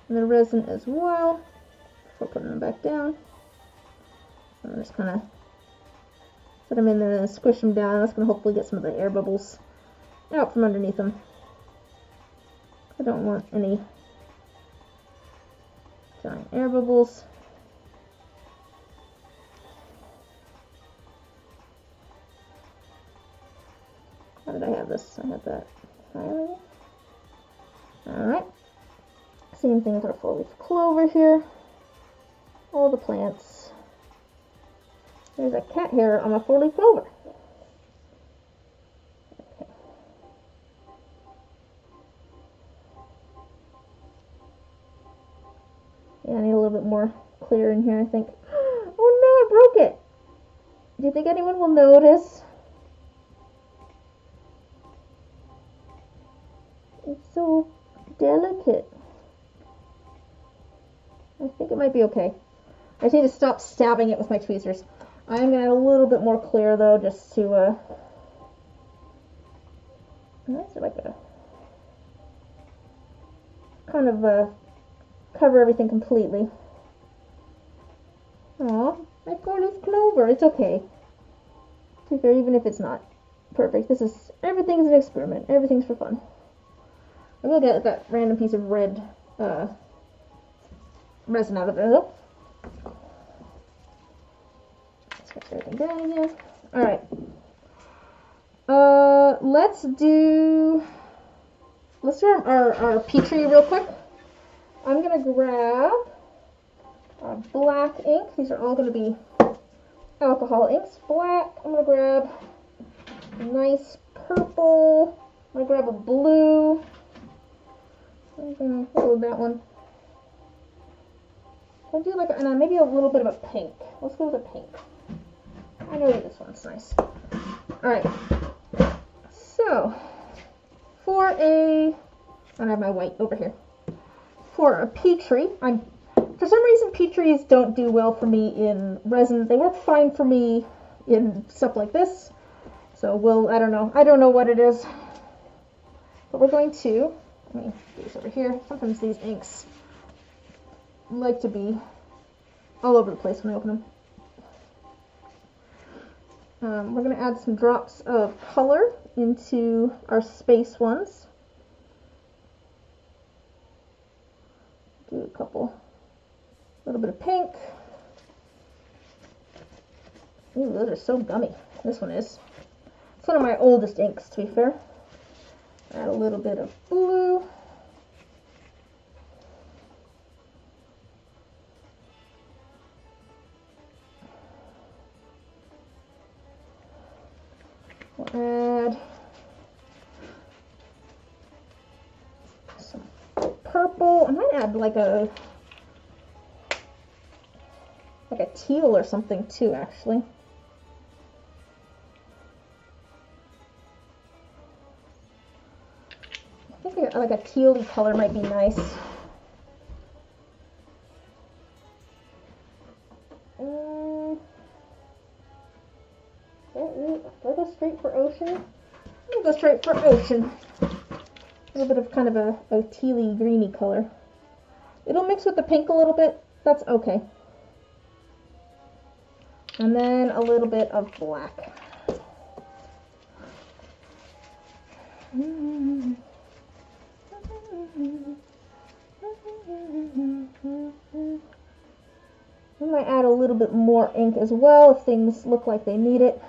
in the resin as well before putting them back down. I'm just kind of put them in there and squish them down. That's going to hopefully get some of the air bubbles out from underneath them. I don't want any giant air bubbles. How did I have this? I had that highlighted. Alright. Same thing with our 4-leaf clover here. All the plants. There's a cat hair on my 4-leaf clover. Okay. Yeah, I need a little bit more clear in here, I think. Oh no, I broke it! Do you think anyone will notice? It's so delicate. I think it might be okay. I just need to stop stabbing it with my tweezers. I'm going to add a little bit more clear though, just to, that's like a, kind of, cover everything completely. Aw, my 4-leaf clover, it's okay. To be fair, even if it's not perfect, everything's an experiment, everything's for fun. I'm going to get that random piece of red, resin out of there though. Let's get everything down again. Alright. Let's do our Petri real quick. I'm going to grab our black ink. These are all going to be alcohol inks. Black. I'm going to grab a nice purple. I'm going to grab a blue. I'm going to hold that one. I'll do like and maybe a little bit of a pink. Let's go with a pink. I know this one's nice. Alright. So, I have my white over here. For a Petri, for some reason Petris don't do well for me in resin. They work fine for me in stuff like this. So I don't know what it is. But we're going to, let me do this over here. Sometimes these inks like to be all over the place when I open them. We're going to add some drops of color into our space ones. Do a couple, a little bit of pink. Ooh, those are so gummy. This one is. It's one of my oldest inks, to be fair. Add a little bit of blue. We'll add some purple. I might add like a teal or something too, actually. I think like a teal-y color might be nice. Do I go straight for ocean? I'm gonna go straight for ocean. A little bit of kind of a tealy greeny color. It'll mix with the pink a little bit. That's okay. And then a little bit of black. I might add a little bit more ink as well if things look like they need it.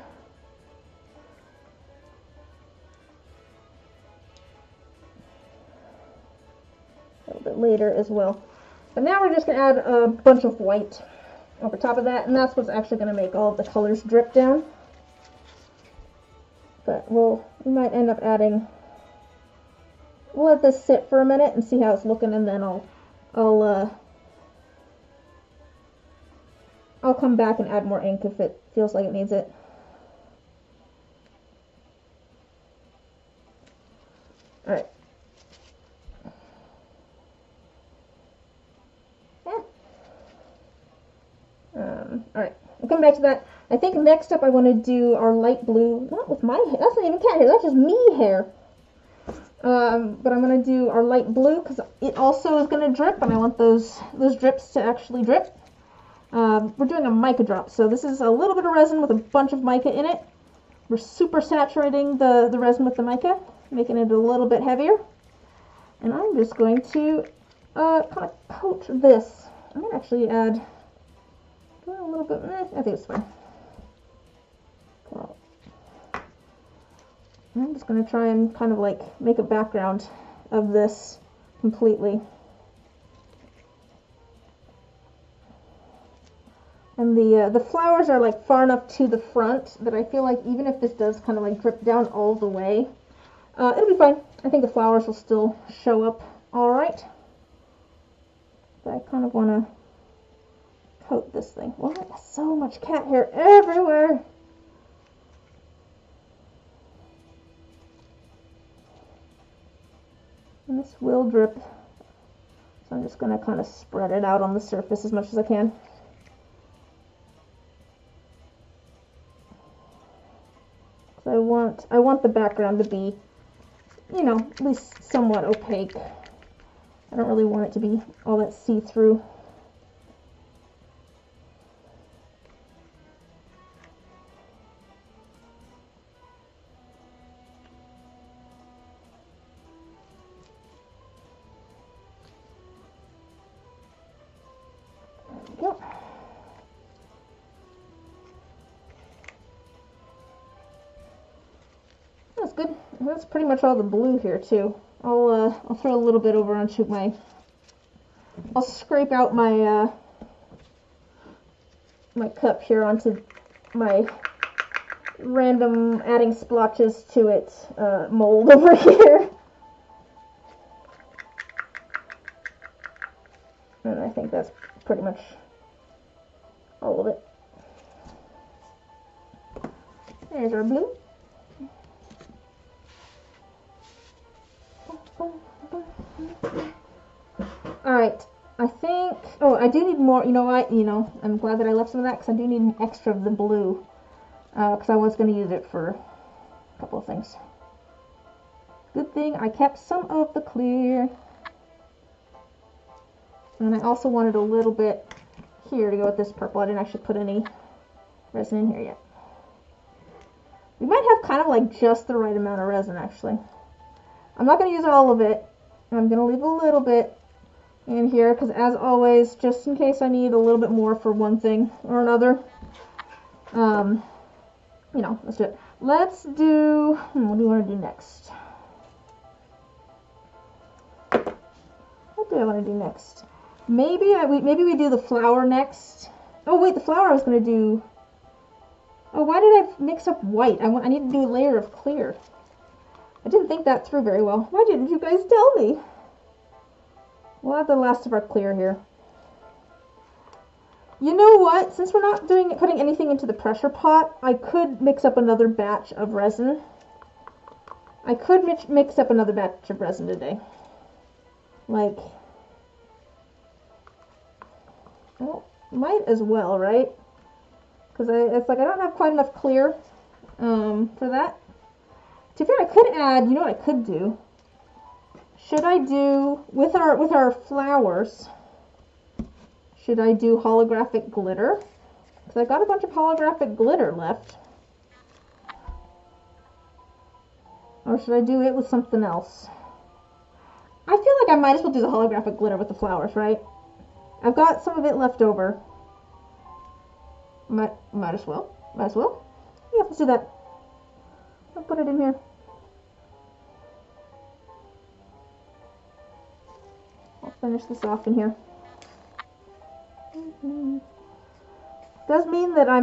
A little bit later as well. But now we're just going to add a bunch of white. over top of that, and that's what's actually going to make all of the colors drip down. But we might end up adding, we'll let this sit for a minute and see how it's looking, and then I'll come back and add more ink if it feels like it needs it. Alright. Alright, I'll come back to that. I think next up I want to do our light blue, not with my hair, that's not even cat hair, that's just me hair. But I'm going to do our light blue because it also is going to drip, and I want those drips to actually drip. We're doing a mica drop, so this is a little bit of resin with a bunch of mica in it. We're super saturating the resin with the mica, making it a little bit heavier. And I'm just going to kind of coat this. I'm going to actually add a little bit, I think it's fine. Well, I'm just going to try and kind of like make a background of this completely. And the flowers are like far enough to the front that I feel like even if this does kind of like drip down all the way, it'll be fine. I think the flowers will still show up all right. But I kind of want to coat this thing. Well, there's so much cat hair everywhere. And this will drip. So I'm just going to kind of spread it out on the surface as much as I can. So I want the background to be, you know, at least somewhat opaque. I don't really want it to be all that see-through. Yep. That's good. That's pretty much all the blue here too. I'll throw a little bit over onto my. I'll scrape out my my cup here onto my random adding splotches to it mold over here. And I think that's pretty much all of it. There's our blue. Alright, I think, oh, I do need more, you know what, I'm glad that I left some of that because I do need an extra of the blue, because I was going to use it for a couple of things. Good thing I kept some of the clear. And I also wanted a little bit here to go with this purple. I didn't actually put any resin in here yet. We might have kind of like just the right amount of resin actually. I'm not going to use all of it. I'm going to leave a little bit in here because as always, just in case I need a little bit more for one thing or another, let's do it. Let's do, what do you want to do next? What do I want to do next? Maybe we do the flower next. Oh wait, the flower I was going to do. Oh, why did I mix up white? I need to do a layer of clear. I didn't think that through very well. Why didn't you guys tell me? We'll have the last of our clear here. You know what? Since we're not putting anything into the pressure pot, I could mix up another batch of resin. I could mix up another batch of resin today. Like, well, might as well, right? Because it's like I don't have quite enough clear for that. To be fair, I could add, you know what I could do? Should I do, with our flowers, should I do holographic glitter? Because I got a bunch of holographic glitter left. Or should I do it with something else? I feel like I might as well do the holographic glitter with the flowers, right? I've got some of it left over. Might as well. Might as well. Yeah, let's do that. I'll put it in here. I'll finish this off in here. does mean that I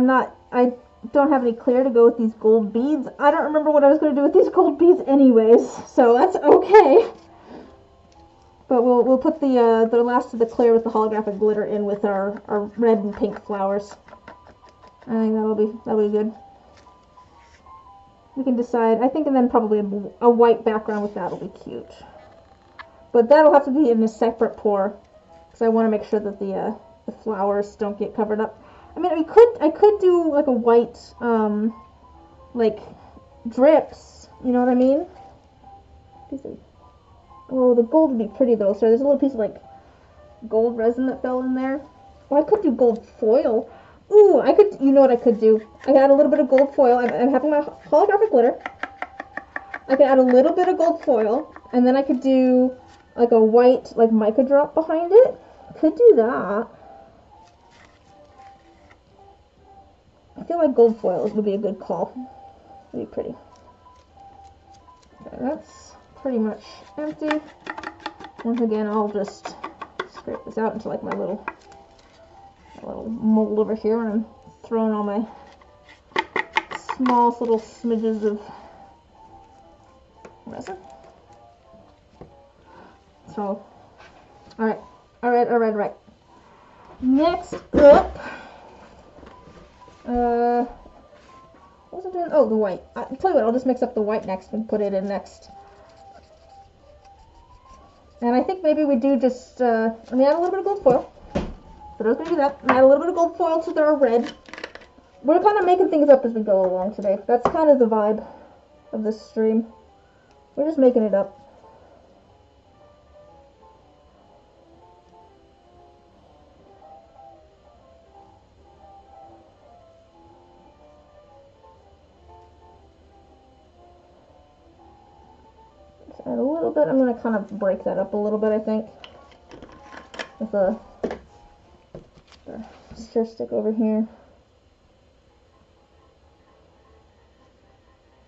don't have any clear to go with these gold beads. I don't remember what I was going to do with these gold beads anyways, so that's okay. But we'll put the last of the clear with the holographic glitter in with our red and pink flowers. I think that'll be good. We can decide, I think, and then probably a white background with that will be cute. But that'll have to be in a separate pour, because I want to make sure that the flowers don't get covered up. I mean, I could do like a white, like drips. You know what I mean? Oh, the gold would be pretty though. So there's a little piece of like gold resin that fell in there. Oh, I could do gold foil. Ooh, I could. You know what I could do? I could add a little bit of gold foil. I'm having my holographic glitter. I could add a little bit of gold foil, and then I could do like a white like mica drop behind it. Could do that. I feel like gold foil would be a good call. It'd be pretty. Okay, that's pretty much empty. Once again, I'll just scrape this out into like my little mold over here, and I'm throwing all my small little smidges of resin. So, all right. Next up, what was I doing? Oh, the white. I'll tell you what, I'll just mix up the white next and put it in next. And I think maybe we do just, let me add a little bit of gold foil. So I was going to do that. And add a little bit of gold foil to our red. We're kind of making things up as we go along today. That's kind of the vibe of this stream. We're just making it up. Just add a little bit. I'm going to kind of break that up a little bit, I think. With a stir stick over here.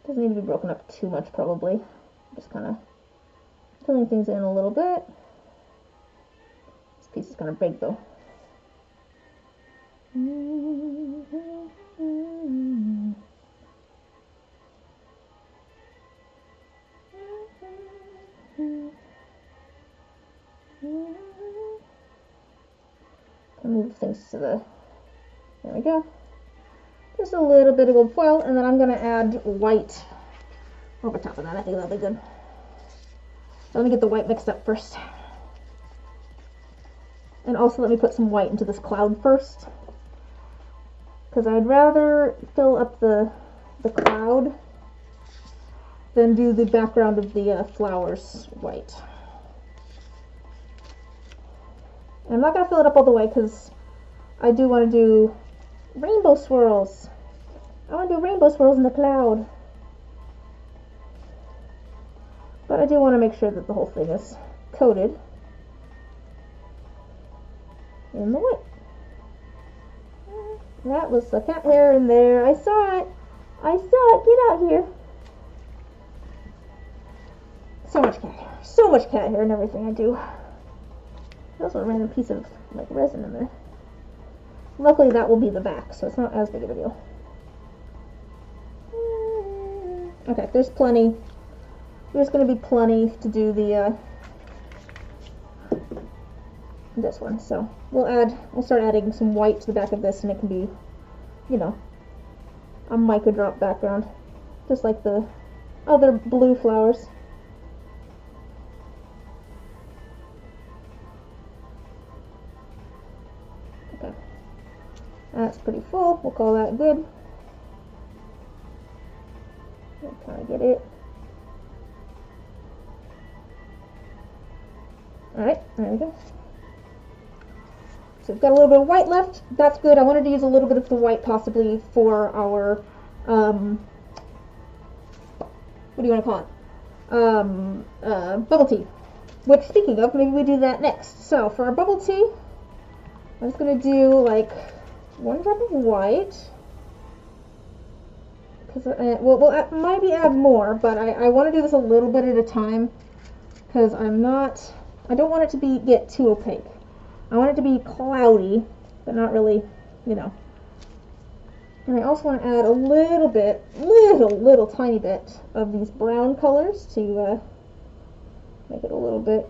Doesn't need to be broken up too much, probably. Just kind of filling things in a little bit. This piece is kind of big, though. Move things to the, there we go. Just a little bit of gold foil, and then I'm going to add white over top of that. I think that'll be good. So let me get the white mixed up first. And also let me put some white into this cloud first, because I'd rather fill up the cloud than do the background of the flowers white. And I'm not going to fill it up all the way because I do want to do rainbow swirls. I want to do rainbow swirls in the cloud. But I do want to make sure that the whole thing is coated in the white. That was the cat hair in there. I saw it. I saw it. Get out here. So much cat hair. So much cat hair in everything I do. There's also a random piece of like resin in there. Luckily that will be the back, so it's not as big of a deal. Okay, there's plenty. There's going to be plenty to do the this one. So we'll start adding some white to the back of this, and it can be, you know, a mica drop background, just like the other blue flowers. That's pretty full. We'll call that good. We'll kind of get it. Alright, there we go. So we've got a little bit of white left. That's good. I wanted to use a little bit of the white possibly for our, what do you want to call it? Bubble tea. Which, speaking of, maybe we do that next. So for our bubble tea, I'm just going to do like one drop of white, because we'll maybe add more, but I want to do this a little bit at a time, because I don't want it to get too opaque. I want it to be cloudy, but not really, you know, And I also want to add a little bit, little tiny bit of these brown colors to make it a little bit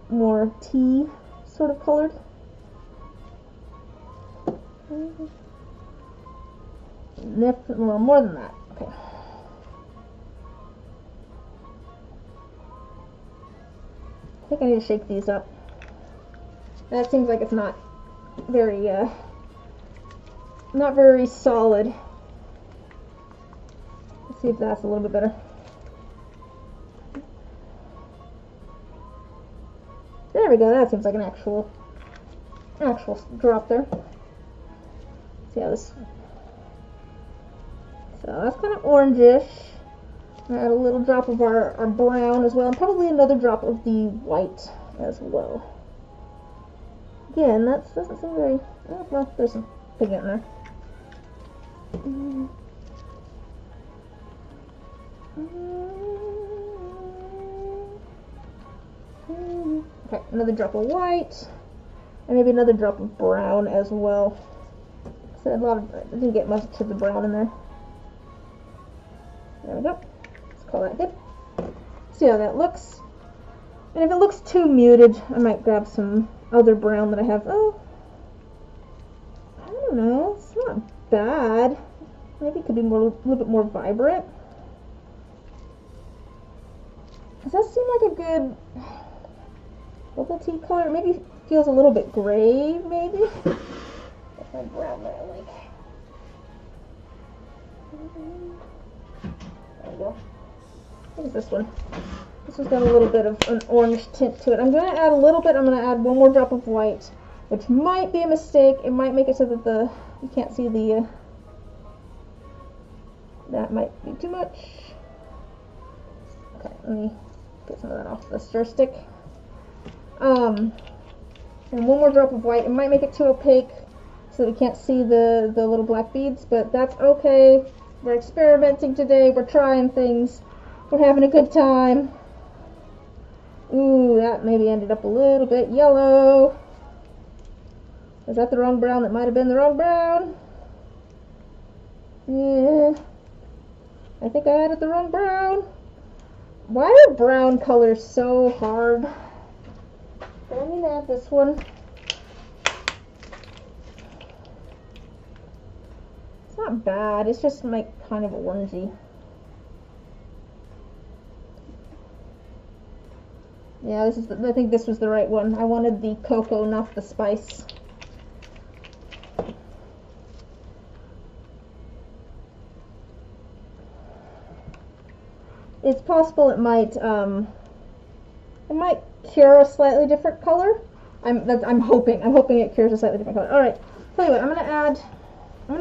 more tea sort of colored. Well, more than that. Okay. I think I need to shake these up. That seems like it's not very solid. Let's see if that's a little bit better. There we go. That seems like an actual drop there. See how this. So that's kind of orangish. Add a little drop of our brown as well, and probably another drop of the white as well. Again, that doesn't seem very. Oh, well, there's some pigment in there. Okay, another drop of white, and maybe another drop of brown as well. So I didn't get much of the brown in there. There we go. Let's call that good. See how that looks. And if it looks too muted, I might grab some other brown that I have. Oh, I don't know. It's not bad. Maybe it could be a little bit more vibrant. Does that seem like a good bubble tea color? Maybe it feels a little bit gray, maybe? That's my brown that I like. There we go. What is this one? This one's got a little bit of an orange tint to it. I'm going to add a little bit. I'm going to add one more drop of white, which might be a mistake. It might make it so that you can't see the, that might be too much. Okay, let me get some of that off the stir stick. And one more drop of white. It might make it too opaque so that we can't see the little black beads, but that's okay. We're experimenting today. We're trying things. We're having a good time. Ooh, that maybe ended up a little bit yellow. Is that the wrong brown? That might have been the wrong brown. Yeah. I think I added the wrong brown. Why are brown colors so hard? Let me add this one. It's not bad. It's just like kind of orangey. Yeah, this is. I think this was the right one. I wanted the cocoa, not the spice. It's possible it might cure a slightly different color. I'm hoping it cures a slightly different color. All right. Tell you what, I'm gonna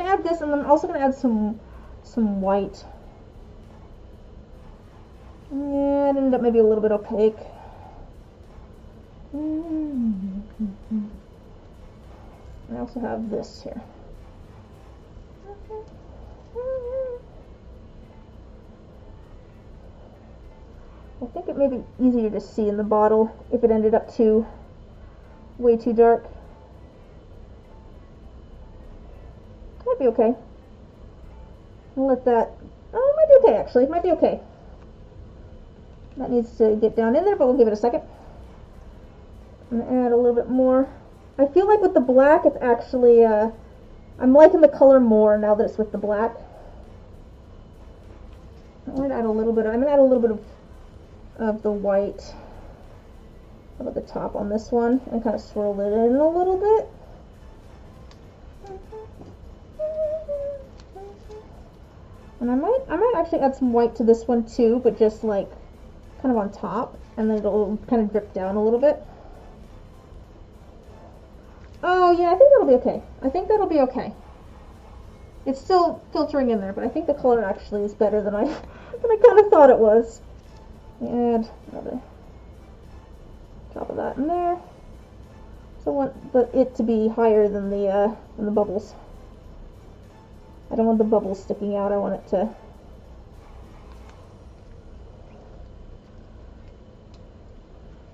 add this, and I'm also gonna add some white. Yeah, it ended up maybe a little bit opaque. I also have this here. I think it may be easier to see in the bottle if it ended up way too dark. Might be okay. I'll let that. Oh, it might be okay actually. It might be okay. That needs to get down in there, but we'll give it a second. I'm gonna add a little bit more. I feel like with the black, it's actually I'm liking the color more now that it's with the black. I'm gonna add a little bit of the white up at the top on this one and kind of swirl it in a little bit. And I might actually add some white to this one too, but just like kind of on top, and then it'll kind of drip down a little bit. Oh yeah, I think that'll be okay. I think that'll be okay. It's still filtering in there, but I think the color actually is better than I kind of thought it was. Add another drop of that in there. So I want it to be higher than the bubbles. I don't want the bubbles sticking out. I want it to.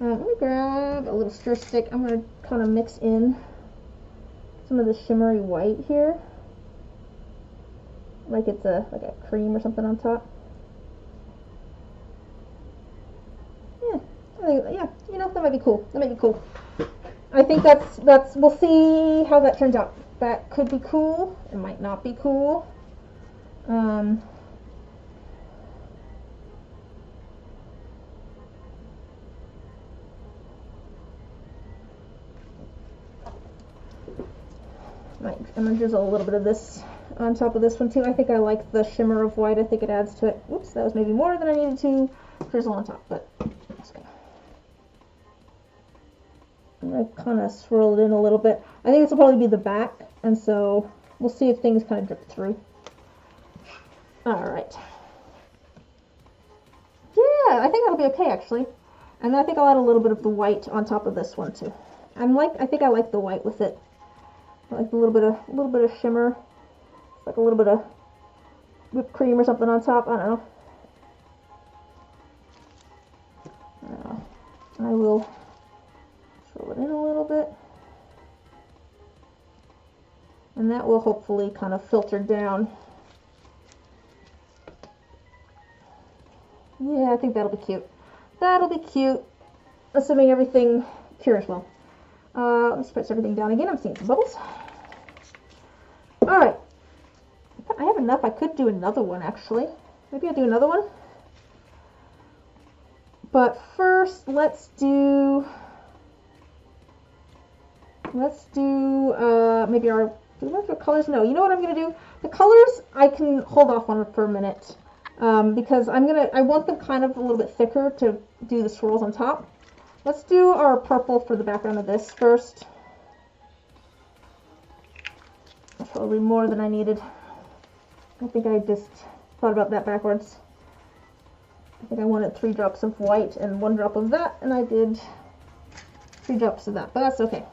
I'm gonna grab a little stir stick. I'm gonna kind of mix in some of the shimmery white here. like it's like a cream or something on top. Yeah, you know, that might be cool. That might be cool. I think that's we'll see how that turns out. That could be cool. It might not be cool. I'm gonna drizzle a little bit of this on top of this one too. I think I like the shimmer of white. I think it adds to it. Oops, that was maybe more than I needed to drizzle on top, but I'm gonna kind of swirl it in a little bit. I think this will probably be the back, and so we'll see if things kind of drip through. All right. Yeah, I think that'll be okay actually. And then I think I'll add a little bit of the white on top of this one too. I think I like the white with it. I like a little bit of shimmer, like a little bit of whipped cream or something on top. I don't know. I will swirl it in a little bit, and that will hopefully kind of filter down. Yeah, I think that'll be cute. That'll be cute, assuming everything cures well. Let me spritz everything down again. I'm seeing some bubbles. Alright. I have enough. I could do another one, actually. Maybe I'll do another one. But first, let's do maybe our, do we want to do colors? No, you know what I'm going to do? The colors, I can hold off on for a minute. Because I want them kind of a little bit thicker to do the swirls on top. Let's do our purple for the background of this first. That's probably more than I needed. I think I just thought about that backwards. I think I wanted 3 drops of white and 1 drop of that, and I did 3 drops of that, but that's okay.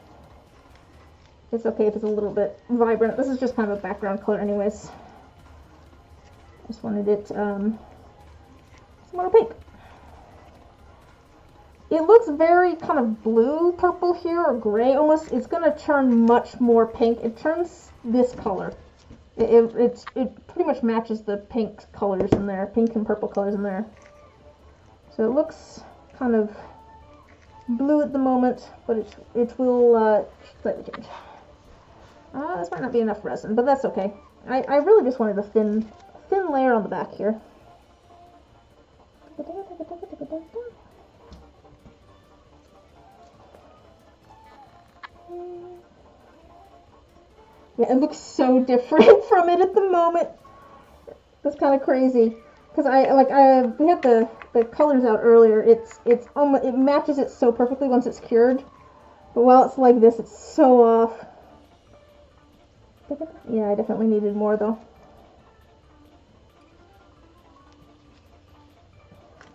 It's okay if it's a little bit vibrant. This is just kind of a background color anyways. I just wanted it some more pink. It looks very kind of blue purple here, or gray almost. It's going to turn much more pink. It turns this color. It pretty much matches the pink colors in there, pink and purple colors in there. So it looks kind of blue at the moment, but it will slightly change. This might not be enough resin, but that's okay. I really just wanted a thin layer on the back here. Yeah, it looks so different from it at the moment. It's kind of crazy because we had the colors out earlier. It's almost, it matches it so perfectly once it's cured, but while it's like this, it's so off. Yeah, I definitely needed more though.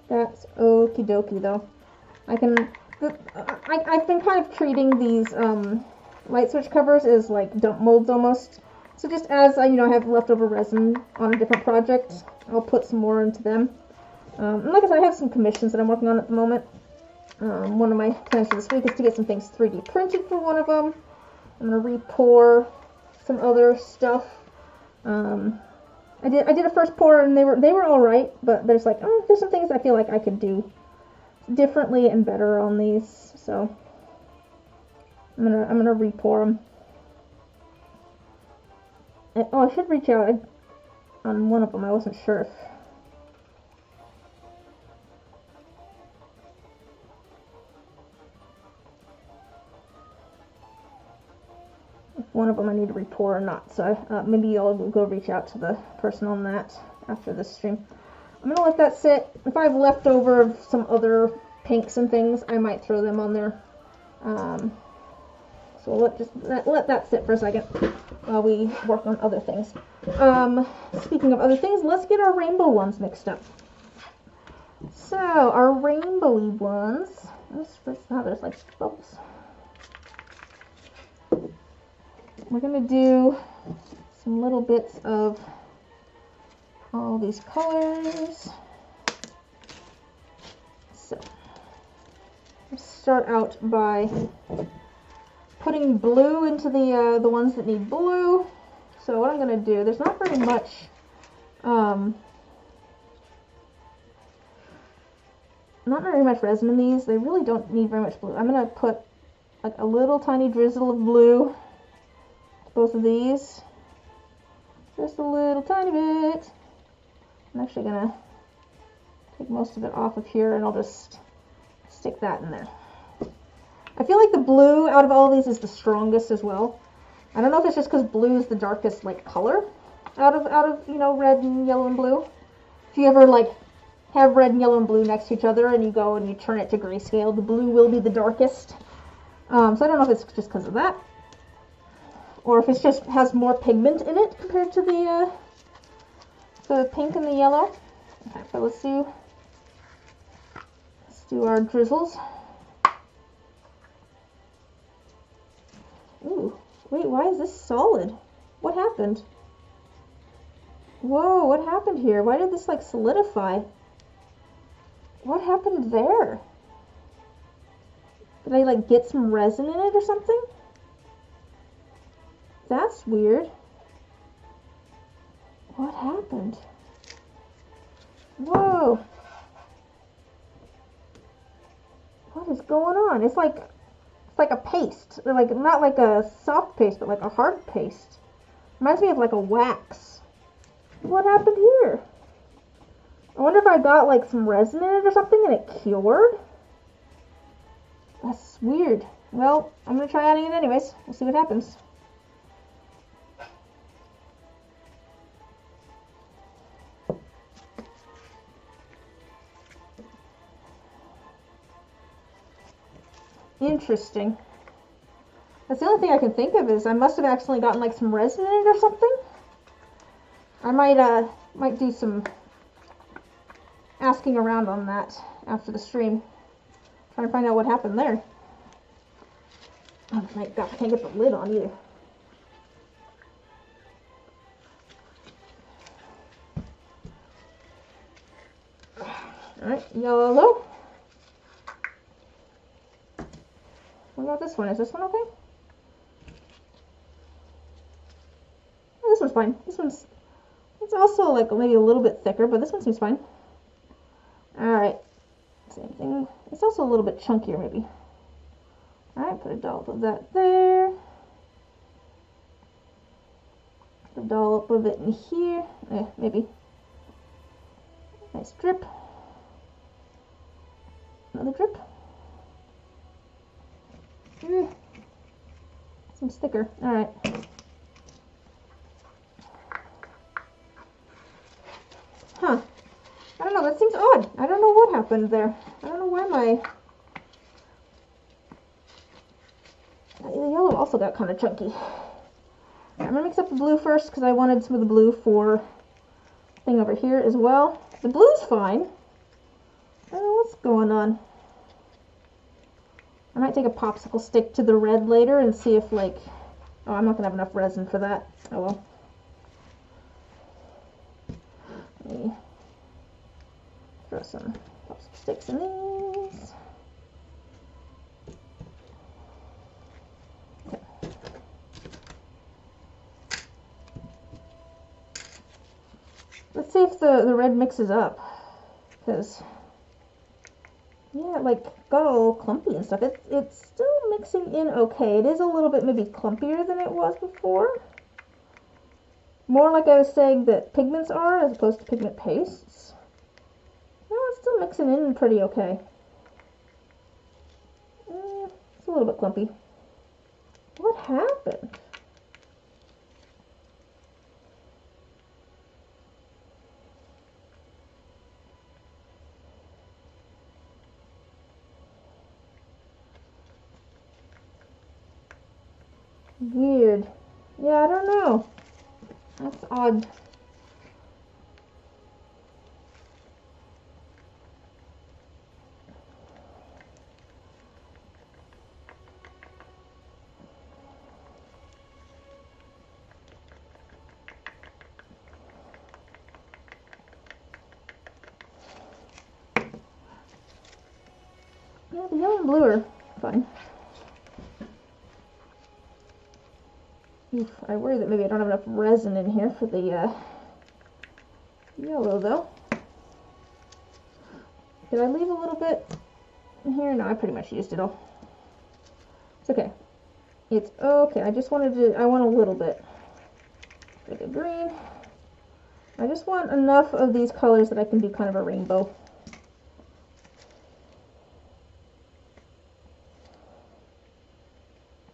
That's okie dokie though. I've been kind of treating these light switch covers as like dump molds almost. So just as I have leftover resin on a different project, I'll put some more into them. And like I said, I have some commissions that I'm working on at the moment. One of my plans for this week is to get some things 3D printed for one of them. I'm gonna re-pour some other stuff. I did a first pour and they were all right, but there's some things I feel like I could do differently and better on these. So I'm gonna re-pour them. And, I should reach out on one of them. I wasn't sure if one of them I need to re-pour or not. So maybe I'll go reach out to the person on that after this stream. I'm gonna let that sit. If I have leftover of some other pinks and things, I might throw them on there. So let that sit for a second while we work on other things. Speaking of other things, let's get our rainbow ones mixed up. So our rainbowy ones. There's like bubbles. We're gonna do some little bits of all these colors. So let's start out by putting blue into the ones that need blue. So what I'm going to do, there's not very much Not very much resin in these. They really don't need very much blue. I'm going to put like a little tiny drizzle of blue to both of these. Just a little tiny bit. I'm actually going to take most of it off of here and I'll just stick that in there. I feel like the blue out of all of these is the strongest as well. I don't know if it's just because blue is the darkest like color out of you know, red and yellow and blue. If you ever like have red and yellow and blue next to each other and you go and you turn it to grayscale, the blue will be the darkest. So I don't know if it's just because of that, or if it just has more pigment in it compared to the pink and the yellow. Okay, so let's do our drizzles. Ooh, wait, why is this solid? What happened? Whoa, what happened here? Why did this like solidify? What happened there? Did I like get some resin in it or something? That's weird. What happened? Whoa. What is going on? It's like a paste. Like not like a soft paste, but like a hard paste. Reminds me of like a wax. What happened here? I wonder if I got like some resin in it or something and it cured? That's weird. Well, I'm going to try adding it anyways. We'll see what happens. Interesting. That's the only thing I can think of is I must have accidentally gotten like some resin in it or something. I might do some asking around on that after the stream. Trying to find out what happened there. Oh my god, I can't get the lid on either. Alright, yellow. What about this one? Is this one okay? Oh, this one's fine. It's also like maybe a little bit thicker, but this one seems fine. Alright, same thing. It's also a little bit chunkier maybe. Alright, put a dollop of that there. Put a dollop of it in here. Maybe. Nice drip. Another drip. Some sticker. Alright. Huh. I don't know, that seems odd. I don't know what happened there. I don't know why the yellow also got kind of chunky. I'm going to mix up the blue first because I wanted some of the blue for thing over here as well. The blue's fine. I don't know what's going on. I might take a popsicle stick to the red later and see if like... Oh, I'm not going to have enough resin for that. Oh well. Let me throw some popsicle sticks in these. Okay. Let's see if the red mixes up. Because... yeah, like got all clumpy and stuff. It's still mixing in okay. It is a little bit maybe clumpier than it was before. More like I was saying that pigments are as opposed to pigment pastes. No, it's still mixing in pretty okay. It's a little bit clumpy. What happened? Weird. Yeah, I don't know. That's odd. Yeah, the yellow and blue are fun. Oof, I worry that maybe I don't have enough resin in here for the yellow though. Did I leave a little bit in here? No, I pretty much used it all. It's okay. It's okay. I just wanted to, I want a little bit. Like a green. I just want enough of these colors that I can do kind of a rainbow.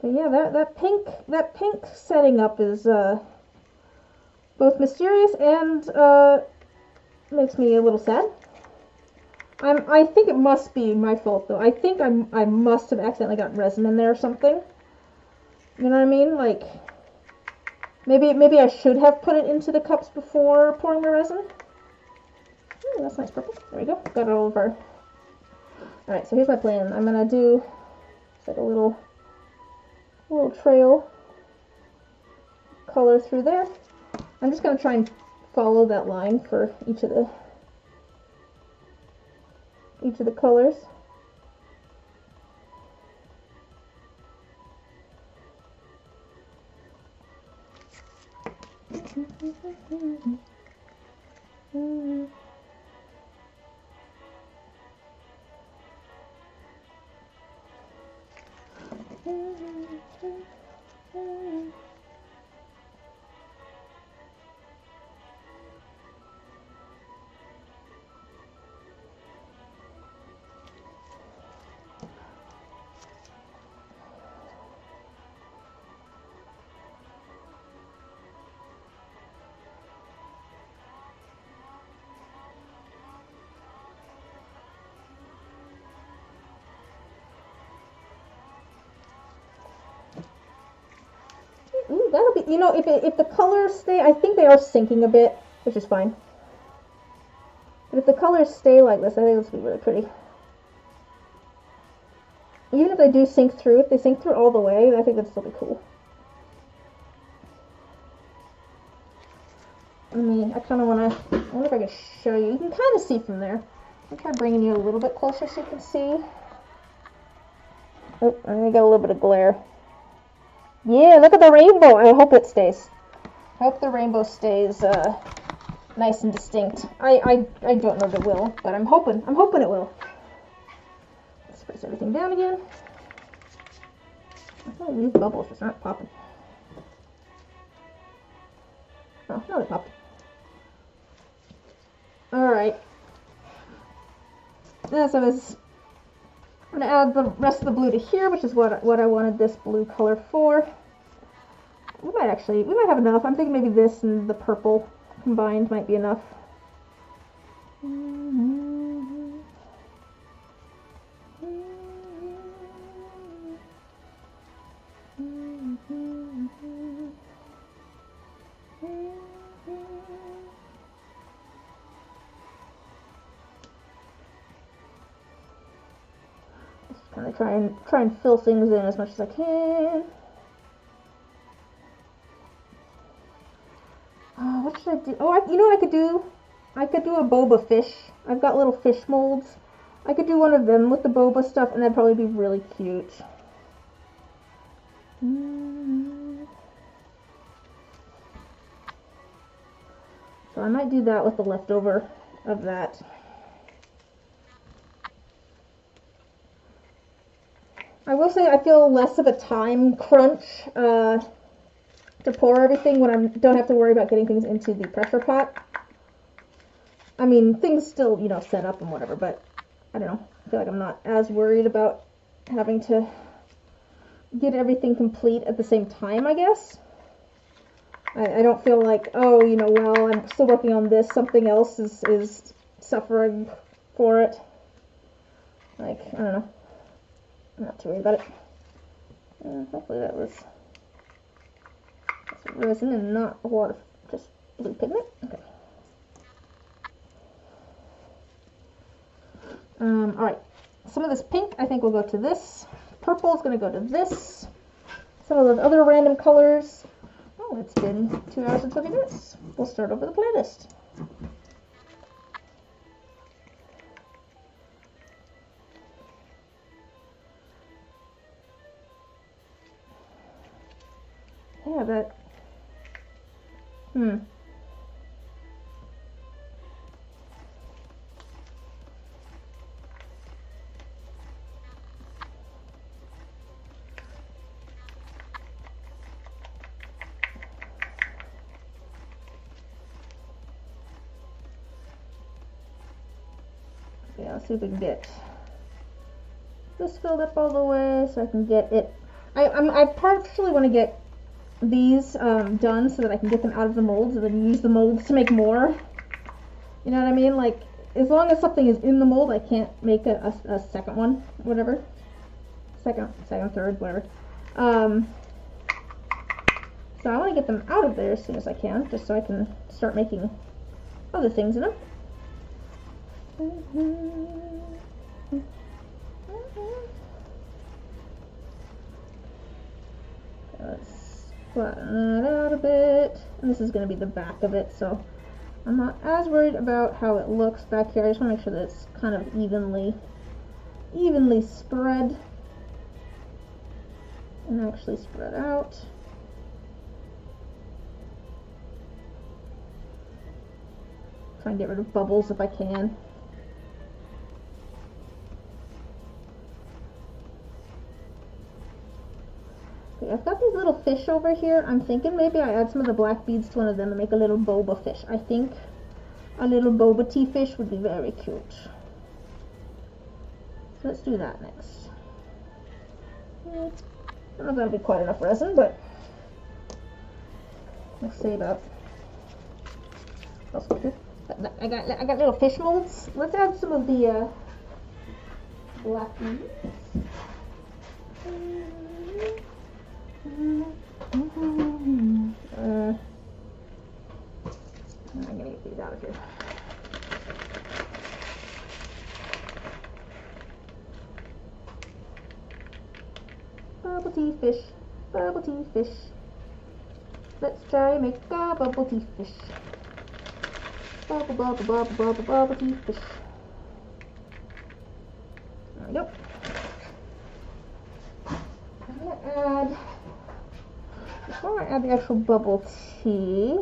But yeah, that pink setting up is both mysterious and makes me a little sad. I think it must be my fault though. I think I must have accidentally got resin in there or something. You know what I mean? Like maybe I should have put it into the cups before pouring my resin. Ooh, that's nice purple. There we go. Got it all over. Alright, so here's my plan. I'm gonna do just like a little trail color through there. I'm just gonna try and follow that line for each of the colors. Ooh, that'll be, you know, if the colors stay, I think they are sinking a bit, which is fine. But if the colors stay like this, I think this will be really pretty. Even if they do sink through, if they sink through all the way, I think that'd still be cool. I mean, I kind of want to, I wonder if I can show you. You can kind of see from there. I'll try bringing you a little bit closer so you can see. Oh, I got a little bit of glare. Yeah, look at the rainbow. I hope it stays. I hope the rainbow stays nice and distinct. I don't know if it will, but I'm hoping it will. Let's press everything down again. I thought these bubbles just aren't popping. Oh, no, they popped. Alright. So I'm going to add the rest of the blue to here, which is what I wanted this blue color for. We might have enough. I'm thinking maybe this and the purple combined might be enough. Just kind of try and fill things in as much as I can. What should I do? Oh, you know what I could do? I could do a boba fish. I've got little fish molds. I could do one of them with the boba stuff, and that'd probably be really cute. So I might do that with the leftover of that. I will say I feel less of a time crunch to pour everything when I don't have to worry about getting things into the pressure pot. I mean, things still, you know, set up and whatever, but I don't know. I feel like I'm not as worried about having to get everything complete at the same time, I guess. I don't feel like, oh, you know, well, I'm still working on this, something else is suffering for it. Like, I don't know. I'm not too worried about it. Hopefully that was resin and not a lot of just blue pigment. Okay. Alright. Some of this pink I think will go to this. Purple is going to go to this. Some of those other random colors. Oh, it's been 2 hours and 20 minutes. We'll start over the playlist. Yeah, that... Let's see if we can get this filled up all the way so I can get it. I partially want to get these done so that I can get them out of the molds and then use the molds to make more. You know what I mean? Like, as long as something is in the mold, I can't make a second one, whatever. Second, third, whatever. So I want to get them out of there as soon as I can, just so I can start making other things in them. Let's flatten that out a bit. And this is going to be the back of it, so I'm not as worried about how it looks back here. I just want to make sure that it's kind of evenly spread and actually spread out. Try and get rid of bubbles if I can. Okay, I've got these little fish over here. I'm thinking maybe I add some of the black beads to one of them and make a little boba fish. I think a little boba tea fish would be very cute. So let's do that next. I don't know if that'll be quite enough resin, but let's say about. I got little fish molds. Let's add some of the black beads. I'm gonna get these out of here. Bubble tea fish, bubble tea fish. Let's try and make a bubble tea fish. Bubble, bubble, bubble, bubble, bubble tea fish. There we go. I'm gonna add, before I add the actual bubble tea,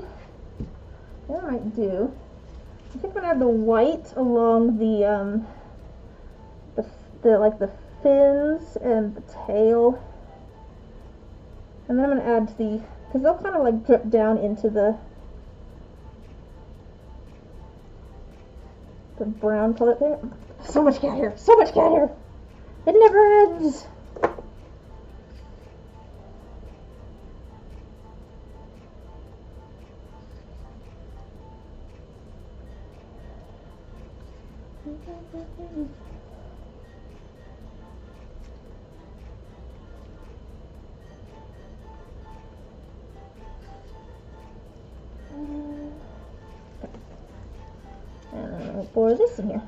what I might do, I think I'm gonna add the white along the like the fins and the tail, and then I'm gonna add the, because they'll kind of like drip down into the brown color there. So much cat hair, so much cat hair. It never ends. And I'll pour this in here.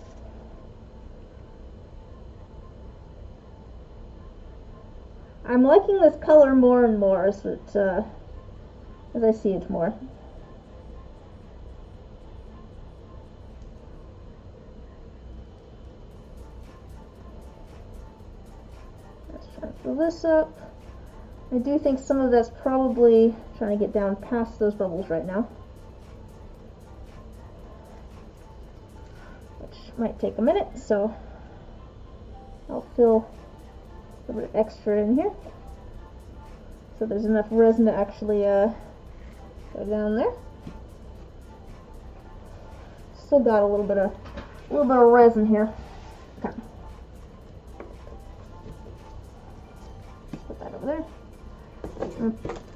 I'm liking this color more and more as I see it more. Let's try and fill this up. I do think some of that's probably trying to get down past those bubbles right now, which might take a minute, so I'll fill a little bit extra in here so there's enough resin to actually go down there. Still got a little bit of resin here. Okay. Put that over there.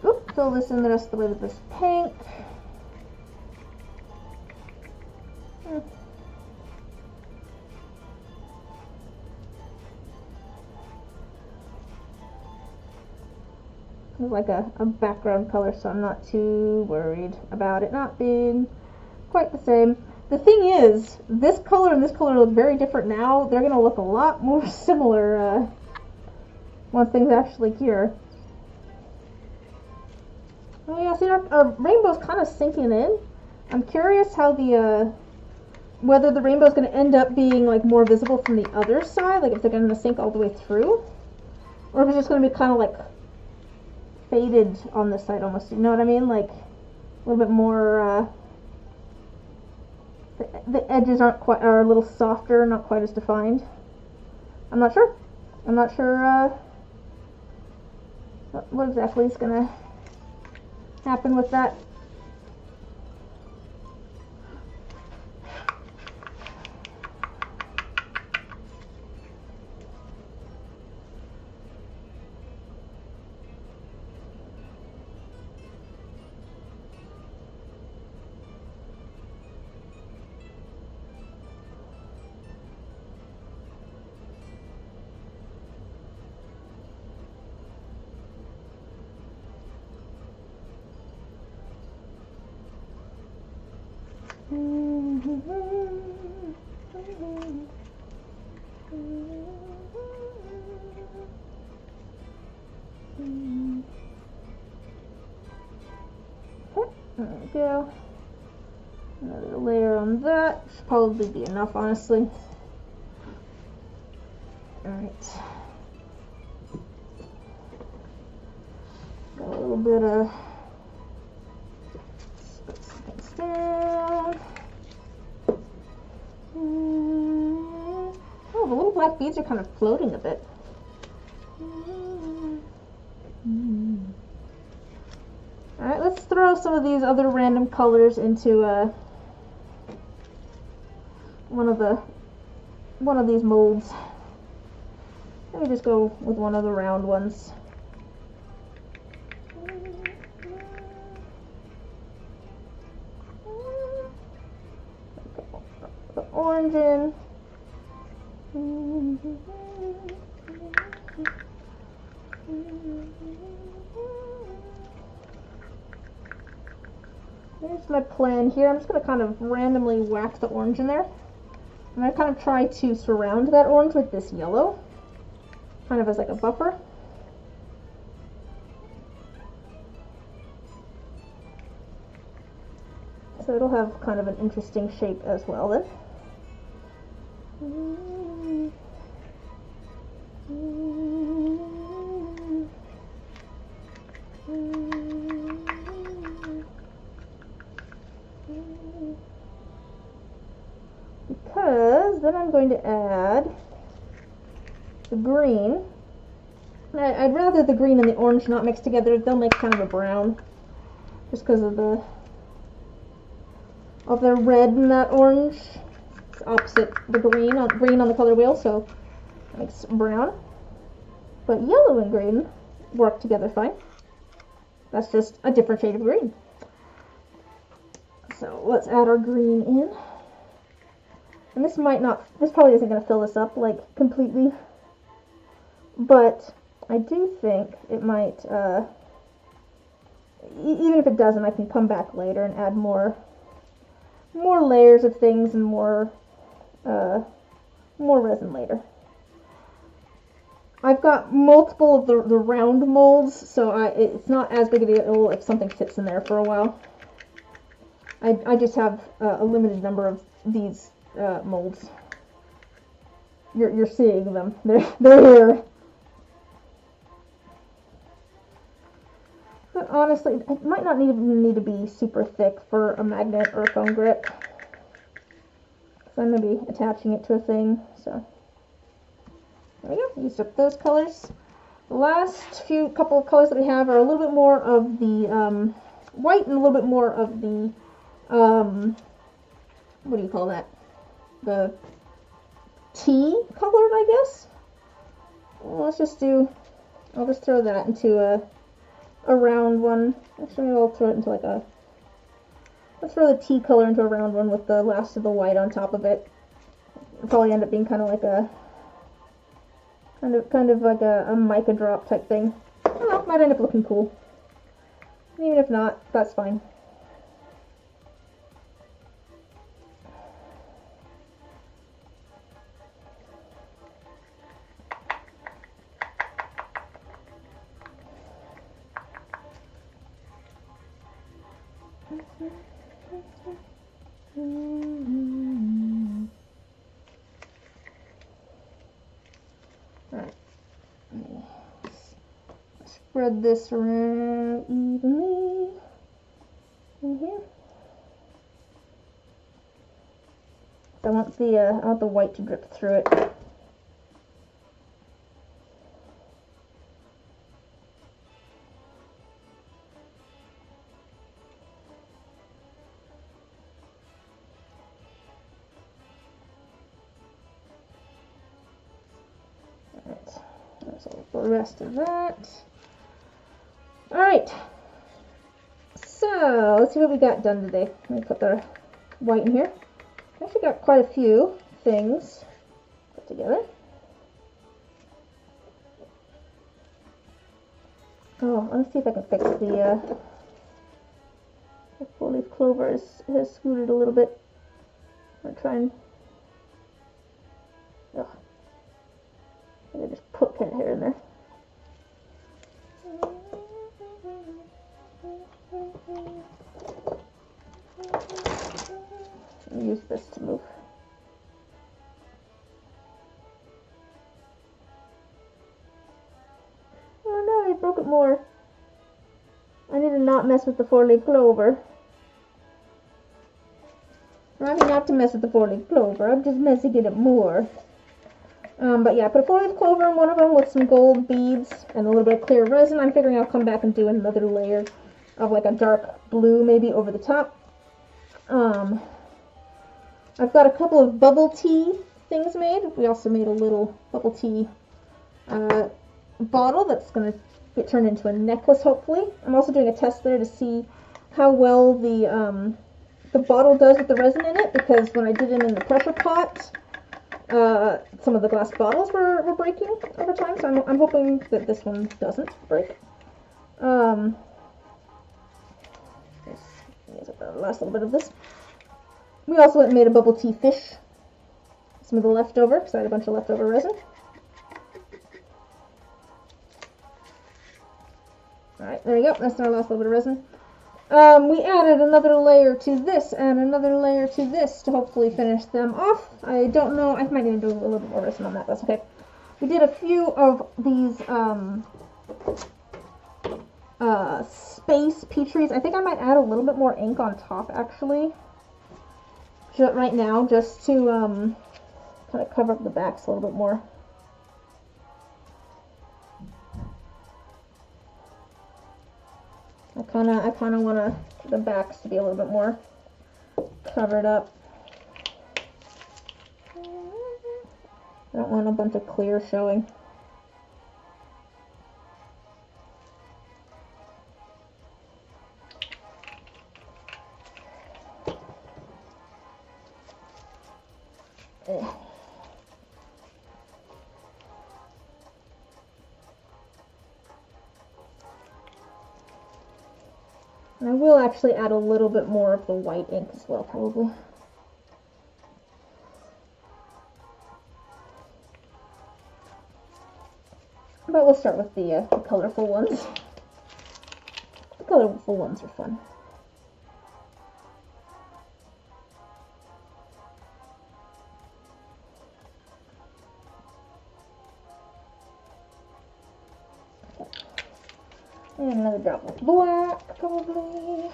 Oop, fill this in the rest of the way with this pink. Like a background color, so I'm not too worried about it not being quite the same. The thing is, this color and this color look very different now. They're going to look a lot more similar once things actually cure. Oh yeah, see, our rainbow's kind of sinking in. I'm curious how the whether the rainbow's going to end up being like more visible from the other side, like if they're going to sink all the way through, or if it's just going to be kind of like faded on this side almost, you know what I mean? Like a little bit more, the edges are a little softer, not quite as defined. I'm not sure. I'm not sure what exactly is going to happen with that. There we go. Another layer on that. Should probably be enough, honestly. Alright. Got a little bit of put some things down. Oh, the little black beads are kind of floating a bit. Alright, let's throw some of these other random colors into one of these molds. Let me just go with one of the round ones. The orange in. Here's my plan here. I'm just going to kind of randomly whack the orange in there. And I kind of try to surround that orange with this yellow, kind of as like a buffer. So it'll have kind of an interesting shape as well then. Because then I'm going to add the green. I'd rather the green and the orange not mix together. They'll make kind of a brown, just because of the red in that orange. It's opposite the green on the color wheel, so it makes brown. But yellow and green work together fine. That's just a different shade of green. So let's add our green in. And this probably isn't going to fill this up like completely, but I do think it might, even if it doesn't, I can come back later and add more layers of things and more resin later. I've got multiple of the round molds, so it's not as big a deal if something sits in there for a while. I just have a limited number of these molds. You're seeing them. They're here. But honestly, it might not need to be super thick for a magnet or a foam grip. So I'm going to be attaching it to a thing. So there we go. Used up those colors. The last couple of colors that we have are a little bit more of the white and a little bit more of the what do you call that? The tea colored, I guess. Well, I'll just throw that into a round one. Actually, I'll throw it into let's throw the tea color into a round one with the last of the white on top of it. It'll probably end up being kind of like a mica drop type thing. I don't know, might end up looking cool. Even if not, that's fine. Alright, spread this around evenly in here. I want the white to drip through it. The rest of that. Alright, so let's see what we got done today. Let me put the white in here. I actually got quite a few things put together. Oh, let me see if I can fix the The 4-leaf clover has scooted a little bit. I'm gonna try and. Ugh. I just put pin hair in there. Use this to move. Oh no, I broke it more. I need to not mess with the 4-leaf clover. I mean not to mess with the 4-leaf clover, I'm just messing it up more. But yeah, I put a 4-leaf clover in one of them with some gold beads and a little bit of clear resin. I'm figuring I'll come back and do another layer of like a dark blue maybe over the top. I've got a couple of bubble tea things made. We also made a little bubble tea bottle that's going to get turned into a necklace, hopefully. I'm also doing a test there to see how well the bottle does with the resin in it, because when I did them in the pressure pot, some of the glass bottles were breaking over time, so I'm hoping that this one doesn't break. Use up the last little bit of this. We also made a bubble tea fish. Some of the leftover, because I had a bunch of leftover resin. Alright, there we go. That's our last little bit of resin. We added another layer to this and another layer to this to hopefully finish them off. I don't know. I might need to do a little bit more resin on that. That's okay. We did a few of these space Petries. I think I might add a little bit more ink on top, actually. Right now, just to kind of cover up the backs a little bit more. I kind of want the backs to be a little bit more covered up. I don't want a bunch of clear showing. And I will actually add a little bit more of the white ink as well, probably. But we'll start with the colorful ones. The colorful ones are fun. And another drop of black, probably.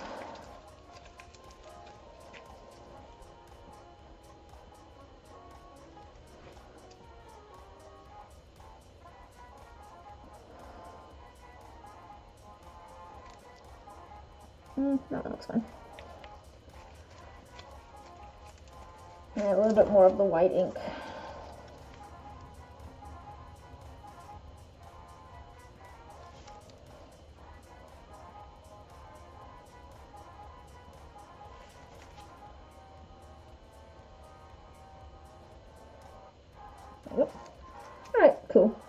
No, that looks fine. And a little bit more of the white ink. Yep. Alright, cool.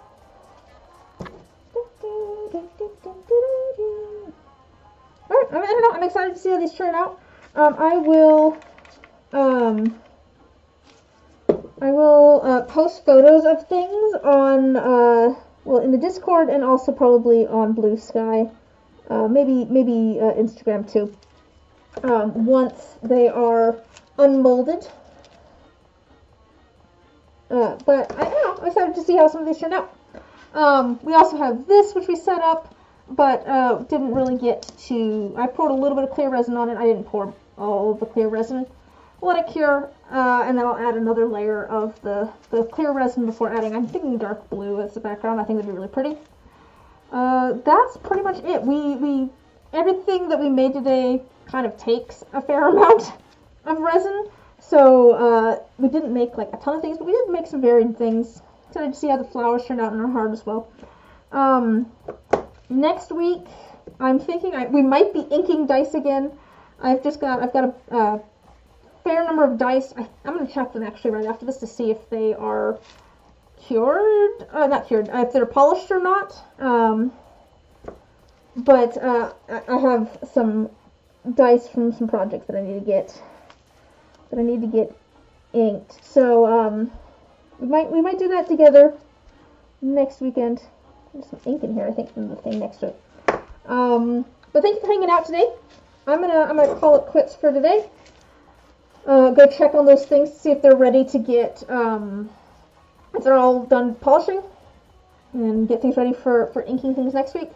Alright, I don't know, I'm excited to see how these turn out. I will post photos of things on, well, in the Discord and also probably on Blue Sky. Maybe Instagram too. Once they are unmolded. But I'm excited to see how some of these turned out. We also have this, which we set up, but didn't really get to. I poured a little bit of clear resin on it. I didn't pour all of the clear resin. Let it cure, and then I'll add another layer of the clear resin before adding. I'm thinking dark blue as the background. I think that'd be really pretty. That's pretty much it. We everything that we made today kind of takes a fair amount of resin. So we didn't make like a ton of things, but we did make some varied things. Excited to see how the flowers turned out in our heart as well. Next week, I'm thinking we might be inking dice again. I've got a fair number of dice. I'm going to check them actually right after this to see if they are cured. Not cured. If they're polished or not. But I have some dice from some projects that I need to get inked. So we might do that together next weekend. There's some ink in here, I think, from the thing next to it. But thank you for hanging out today. I'm gonna call it quits for today. Go check on those things, see if they're ready to get if they're all done polishing, and get things ready for inking things next week.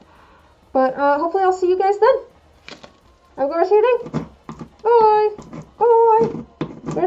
But hopefully I'll see you guys then. Have a good rest of your day. Bye. Bye. There's my